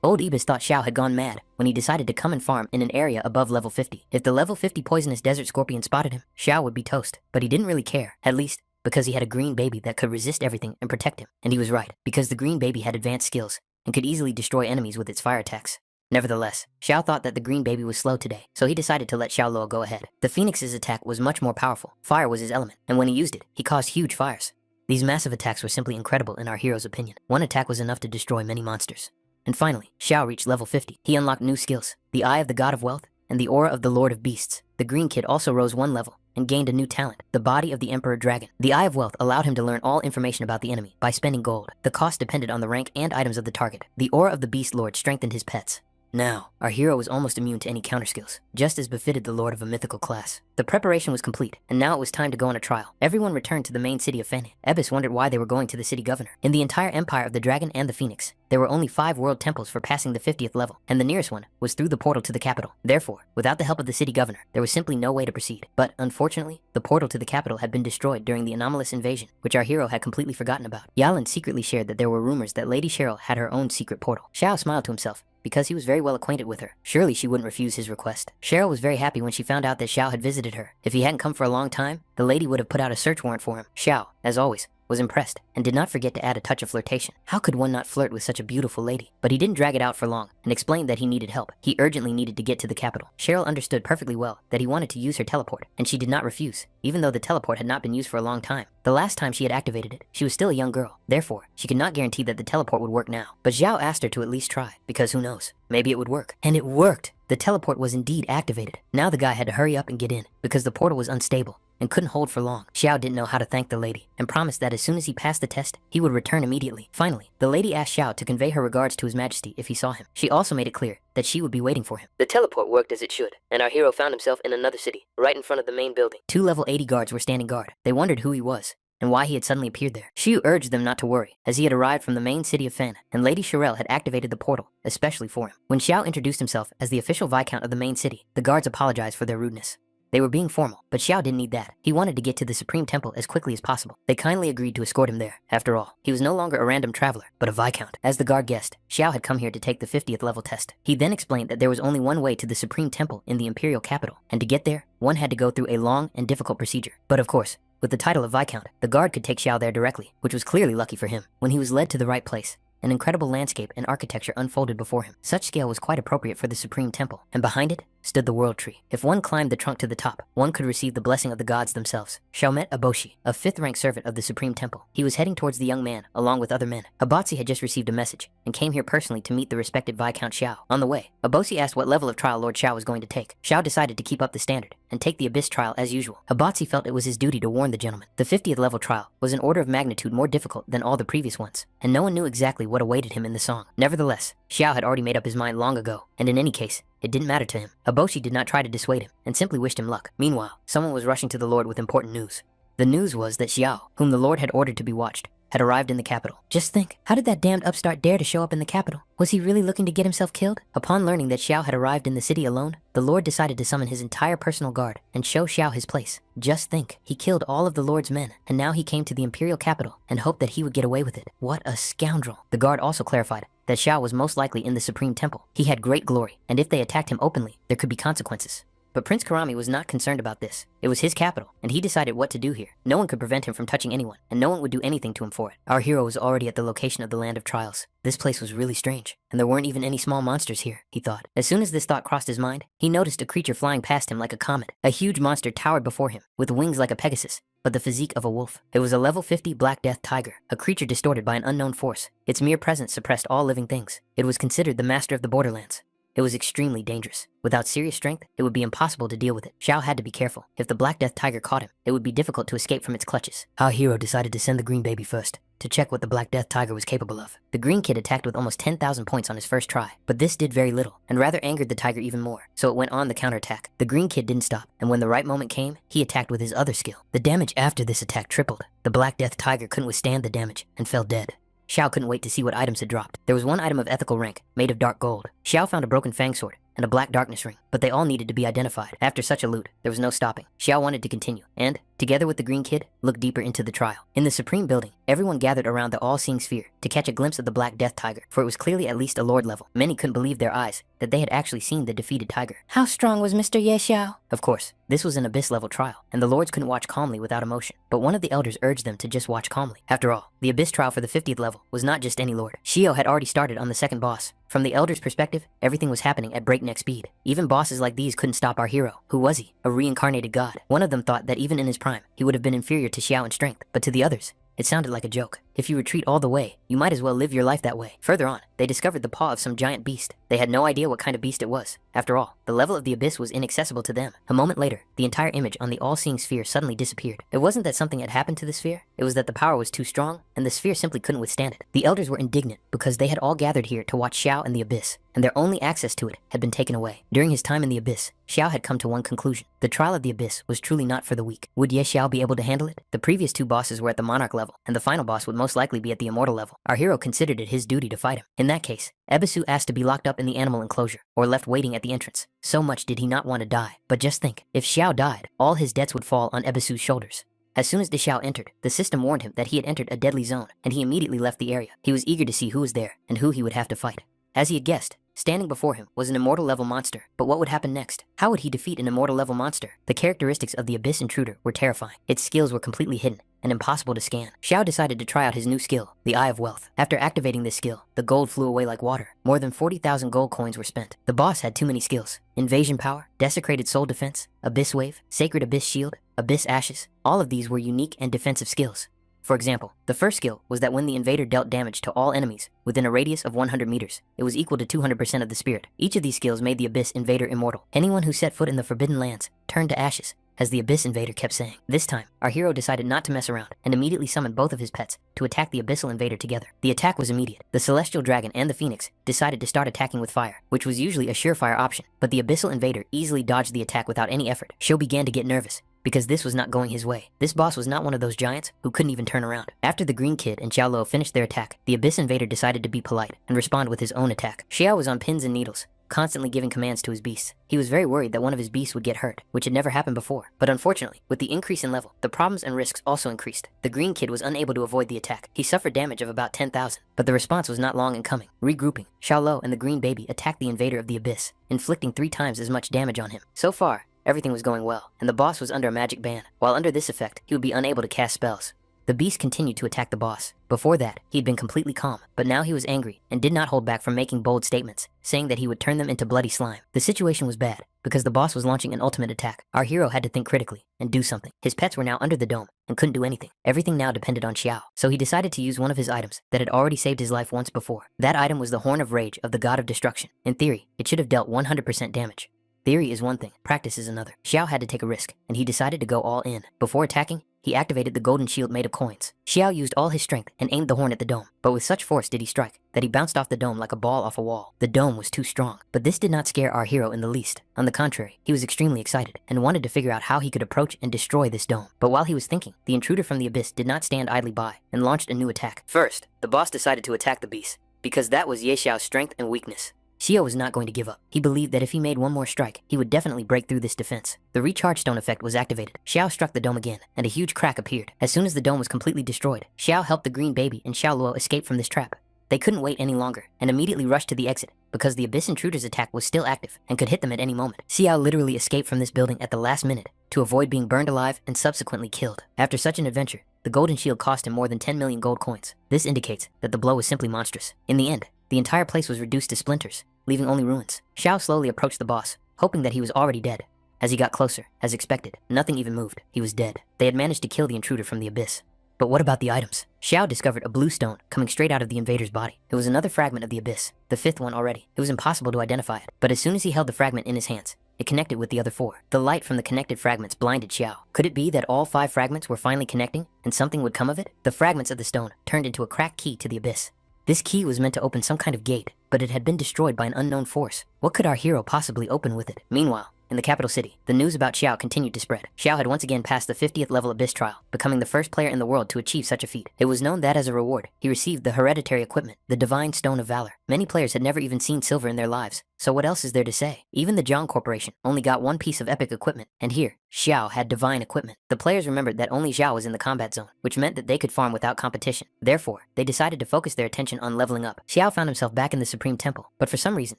Old Ibis thought Xiao had gone mad when he decided to come and farm in an area above level 50. If the level 50 poisonous desert scorpion spotted him, Xiao would be toast. But he didn't really care, at least because he had a green baby that could resist everything and protect him. And he was right, because the green baby had advanced skills and could easily destroy enemies with its fire attacks. Nevertheless, Xiao thought that the green baby was slow today, so he decided to let Xiao Luo go ahead. The phoenix's attack was much more powerful. Fire was his element, and when he used it, he caused huge fires. These massive attacks were simply incredible in our hero's opinion. One attack was enough to destroy many monsters. And finally, Xiao reached level 50. He unlocked new skills, the Eye of the God of Wealth and the Aura of the Lord of Beasts. The green kid also rose one level and gained a new talent, the Body of the Emperor Dragon. The Eye of Wealth allowed him to learn all information about the enemy by spending gold. The cost depended on the rank and items of the target. The Aura of the Beast Lord strengthened his pets. Now, our hero was almost immune to any counter skills, just as befitted the lord of a mythical class. The preparation was complete, and now it was time to go on a trial. Everyone returned to the main city of Fene. Ebis wondered why they were going to the city governor. In the entire empire of the dragon and the phoenix, there were only 5 world temples for passing the 50th level, and the nearest one was through the portal to the capital. Therefore, without the help of the city governor, there was simply no way to proceed. But unfortunately, the portal to the capital had been destroyed during the anomalous invasion, which our hero had completely forgotten about. Yalan secretly shared that there were rumors that Lady Cheryl had her own secret portal. Xiao smiled to himself, because he was very well acquainted with her. Surely she wouldn't refuse his request. Cheryl was very happy when she found out that Xiao had visited her. If he hadn't come for a long time, the lady would have put out a search warrant for him. Xiao, as always, was impressed and did not forget to add a touch of flirtation. How could one not flirt with such a beautiful lady? But he didn't drag it out for long and explained that he needed help. He urgently needed to get to the capital. Cheryl understood perfectly well that he wanted to use her teleport, and she did not refuse, even though the teleport had not been used for a long time. The last time she had activated it, she was still a young girl. Therefore, she could not guarantee that the teleport would work now. But Xiao asked her to at least try, because who knows? Maybe it would work. And it worked! The teleport was indeed activated. Now the guy had to hurry up and get in, because the portal was unstable and couldn't hold for long. Xiao didn't know how to thank the lady and promised that as soon as he passed the test, he would return immediately. Finally, the lady asked Xiao to convey her regards to His Majesty if he saw him. She also made it clear that she would be waiting for him. The teleport worked as it should, and our hero found himself in another city, right in front of the main building. 2 level 80 guards were standing guard. They wondered who he was and why he had suddenly appeared there. Xiao urged them not to worry, as he had arrived from the main city of Fan, and Lady Cheryl had activated the portal, especially for him. When Xiao introduced himself as the official Viscount of the main city, the guards apologized for their rudeness. They were being formal, but Xiao didn't need that. He wanted to get to the Supreme Temple as quickly as possible. They kindly agreed to escort him there. After all, he was no longer a random traveler, but a Viscount. As the guard guessed, Xiao had come here to take the 50th level test. He then explained that there was only one way to the Supreme Temple in the Imperial capital, and to get there, one had to go through a long and difficult procedure. But of course, with the title of Viscount, the guard could take Xiao there directly, which was clearly lucky for him. When he was led to the right place, an incredible landscape and architecture unfolded before him. Such scale was quite appropriate for the Supreme Temple, and behind it stood the World Tree. If one climbed the trunk to the top, one could receive the blessing of the gods themselves. Xiao met Aboshi, a 5th-rank servant of the Supreme Temple. He was heading towards the young man, along with other men. Abatsi had just received a message, and came here personally to meet the respected Viscount Xiao. On the way, Abosi asked what level of trial Lord Xiao was going to take. Xiao decided to keep up the standard, and take the Abyss trial as usual. Abatsi felt it was his duty to warn the gentleman. The 50th level trial was an order of magnitude more difficult than all the previous ones, and no one knew exactly what awaited him in the song. Nevertheless, Xiao had already made up his mind long ago, and in any case, it didn't matter to him. Aboshi did not try to dissuade him, and simply wished him luck. Meanwhile, someone was rushing to the Lord with important news. The news was that Xiao, whom the Lord had ordered to be watched, had arrived in the capital. Just think, how did that damned upstart dare to show up in the capital? Was he really looking to get himself killed? Upon learning that Xiao had arrived in the city alone, the Lord decided to summon his entire personal guard and show Xiao his place. Just think, he killed all of the Lord's men, and now he came to the Imperial capital and hoped that he would get away with it. What a scoundrel. The guard also clarified that Xiao was most likely in the Supreme Temple. He had great glory, and if they attacked him openly, there could be consequences. But Prince Karami was not concerned about this. It was his capital, and he decided what to do here. No one could prevent him from touching anyone, and no one would do anything to him for it. Our hero was already at the location of the Land of Trials. This place was really strange, and there weren't even any small monsters here, he thought. As soon as this thought crossed his mind, he noticed a creature flying past him like a comet. A huge monster towered before him, with wings like a Pegasus, but the physique of a wolf. It was a level 50 Black Death tiger, a creature distorted by an unknown force. Its mere presence suppressed all living things. It was considered the master of the borderlands. It was extremely dangerous. Without serious strength, it would be impossible to deal with it. Xiao had to be careful. If the Black Death tiger caught him, it would be difficult to escape from its clutches. Our hero decided to send the green baby first, to check what the Black Death tiger was capable of. The green kid attacked with almost 10,000 points on his first try, but this did very little, and rather angered the tiger even more, so it went on the counterattack. The green kid didn't stop, and when the right moment came, he attacked with his other skill. The damage after this attack tripled. The Black Death tiger couldn't withstand the damage, and fell dead. Xiao couldn't wait to see what items had dropped. There was one item of ethical rank, made of dark gold. Xiao found a broken fang sword and a black darkness ring, but they all needed to be identified. After such a loot, there was no stopping. Xiao wanted to continue, and, together with the green kid, look deeper into the trial. In the Supreme Building, everyone gathered around the all-seeing sphere to catch a glimpse of the Black Death tiger, for it was clearly at least a lord level. Many couldn't believe their eyes that they had actually seen the defeated tiger. How strong was Mr. Ye Xiao? Of course, this was an abyss level trial, and the lords couldn't watch calmly without emotion. But one of the elders urged them to just watch calmly. After all, the abyss trial for the 50th level was not just any lord. Xiao had already started on the second boss. From the elder's perspective, everything was happening at breakneck speed. Even bosses like these couldn't stop our hero. Who was he? A reincarnated god. One of them thought that even in his prime, he would have been inferior to Xiao in strength, but to the others, it sounded like a joke. If you retreat all the way, you might as well live your life that way. Further on, they discovered the paw of some giant beast. They had no idea what kind of beast it was. After all, the level of the abyss was inaccessible to them. A moment later, the entire image on the all-seeing sphere suddenly disappeared. It wasn't that something had happened to the sphere, it was that the power was too strong, and the sphere simply couldn't withstand it. The elders were indignant because they had all gathered here to watch Xiao and the abyss, and their only access to it had been taken away. During his time in the abyss, Xiao had come to one conclusion. The trial of the abyss was truly not for the weak. Would Ye Xiao be able to handle it? The previous two bosses were at the monarch level, and the final boss would most likely be at the immortal level. Our hero considered it his duty to fight him. In that case, Ebisu asked to be locked up in the animal enclosure, or left waiting at the entrance. So much did he not want to die. But just think, if Xiao died, all his debts would fall on Ebisu's shoulders. As soon as the Xiao entered, the system warned him that he had entered a deadly zone, and he immediately left the area. He was eager to see who was there, and who he would have to fight. As he had guessed, standing before him was an immortal level monster. But what would happen next? How would he defeat an immortal level monster? The characteristics of the abyss intruder were terrifying. Its skills were completely hidden, and impossible to scan. Xiao decided to try out his new skill, the Eye of Wealth. After activating this skill, the gold flew away like water. More than 40,000 gold coins were spent. The boss had too many skills. Invasion Power, Desecrated Soul Defense, Abyss Wave, Sacred Abyss Shield, Abyss Ashes. All of these were unique and defensive skills. For example, the first skill was that when the invader dealt damage to all enemies within a radius of 100 meters, it was equal to 200% of the spirit. Each of these skills made the Abyss Invader immortal. Anyone who set foot in the Forbidden Lands turned to ashes, as the Abyss Invader kept saying. This time, our hero decided not to mess around and immediately summoned both of his pets to attack the Abyssal Invader together. The attack was immediate. The Celestial Dragon and the Phoenix decided to start attacking with fire, which was usually a surefire option, but the Abyssal Invader easily dodged the attack without any effort. Xiao began to get nervous, because this was not going his way. This boss was not one of those giants who couldn't even turn around. After the Green Kid and Xiao Lo finished their attack, the Abyss Invader decided to be polite and respond with his own attack. Xiao was on pins and needles, constantly giving commands to his beasts. He was very worried that one of his beasts would get hurt, which had never happened before. But unfortunately, with the increase in level, the problems and risks also increased. The Green Kid was unable to avoid the attack. He suffered damage of about 10,000, but the response was not long in coming. Regrouping, Xiao Lo and the Green Baby attacked the Invader of the Abyss, inflicting 3 times as much damage on him. So far, everything was going well, and the boss was under a magic ban. While under this effect, he would be unable to cast spells. The beast continued to attack the boss. Before that, he had been completely calm, but now he was angry and did not hold back from making bold statements, saying that he would turn them into bloody slime. The situation was bad, because the boss was launching an ultimate attack. Our hero had to think critically and do something. His pets were now under the dome and couldn't do anything. Everything now depended on Xiao, so he decided to use one of his items that had already saved his life once before. That item was the Horn of Rage of the God of Destruction. In theory, it should have dealt 100% damage. Theory is one thing, practice is another. Xiao had to take a risk, and he decided to go all in. Before attacking, he activated the golden shield made of coins. Xiao used all his strength and aimed the horn at the dome, but with such force did he strike that he bounced off the dome like a ball off a wall. The dome was too strong, but this did not scare our hero in the least. On the contrary, he was extremely excited and wanted to figure out how he could approach and destroy this dome. But while he was thinking, the intruder from the abyss did not stand idly by and launched a new attack. First, the boss decided to attack the beast, because that was Ye Xiao's strength and weakness. Xiao was not going to give up. He believed that if he made one more strike, he would definitely break through this defense. The recharge stone effect was activated. Xiao struck the dome again, and a huge crack appeared. As soon as the dome was completely destroyed, Xiao helped the Green Baby and Xiao Luo escape from this trap. They couldn't wait any longer and immediately rushed to the exit because the Abyss Intruder's attack was still active and could hit them at any moment. Xiao literally escaped from this building at the last minute to avoid being burned alive and subsequently killed. After such an adventure, the Golden Shield cost him more than 10 million gold coins. This indicates that the blow was simply monstrous. In the end, the entire place was reduced to splinters, leaving only ruins. Xiao slowly approached the boss, hoping that he was already dead. As he got closer, as expected, nothing even moved. He was dead. They had managed to kill the intruder from the abyss. But what about the items? Xiao discovered a blue stone coming straight out of the invader's body. It was another fragment of the abyss, the 5th one already. It was impossible to identify it, but as soon as he held the fragment in his hands, it connected with the other 4. The light from the connected fragments blinded Xiao. Could it be that all 5 fragments were finally connecting and something would come of it? The fragments of the stone turned into a cracked key to the abyss. This key was meant to open some kind of gate, but it had been destroyed by an unknown force. What could our hero possibly open with it? Meanwhile, in the capital city, the news about Xiao continued to spread. Xiao had once again passed the 50th level Abyss trial, becoming the first player in the world to achieve such a feat. It was known that as a reward, he received the hereditary equipment, the Divine Stone of Valor. Many players had never even seen silver in their lives, so what else is there to say? Even the Zhang Corporation only got one piece of epic equipment, and here, Xiao had divine equipment. The players remembered that only Xiao was in the combat zone, which meant that they could farm without competition. Therefore, they decided to focus their attention on leveling up. Xiao found himself back in the Supreme Temple, but for some reason,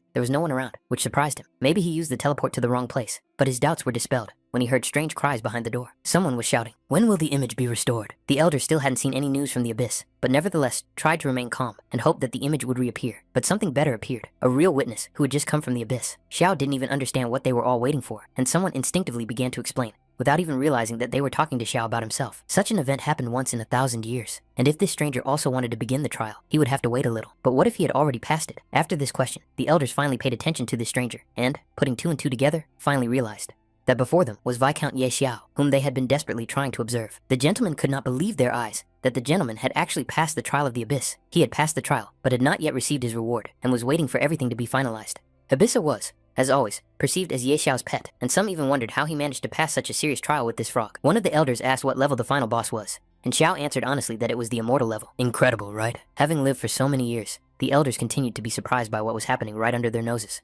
there was no one around, which surprised him. Maybe he used the teleport to the wrong place, but his doubts were dispelled when he heard strange cries behind the door. Someone was shouting, "When will the image be restored?" The elder still hadn't seen any news from the abyss, but nevertheless tried to remain calm and hoped that the image would reappear. But something better appeared, a real witness who had just come from the abyss. Xiao didn't even understand what they were all waiting for, and someone instinctively began to explain, without even realizing that they were talking to Xiao about himself. Such an event happened once in 1,000 years, and if this stranger also wanted to begin the trial, he would have to wait a little. But what if he had already passed it? After this question, the elders finally paid attention to this stranger, and, putting 2 and 2 together, finally realized that before them was Viscount Ye Xiao, whom they had been desperately trying to observe. The gentlemen could not believe their eyes that the gentleman had actually passed the trial of the abyss. He had passed the trial, but had not yet received his reward, and was waiting for everything to be finalized. Abyssa was, as always, perceived as Ye Xiao's pet, and some even wondered how he managed to pass such a serious trial with this frog. One of the elders asked what level the final boss was, and Xiao answered honestly that it was the immortal level. Incredible, right? Having lived for so many years, the elders continued to be surprised by what was happening right under their noses.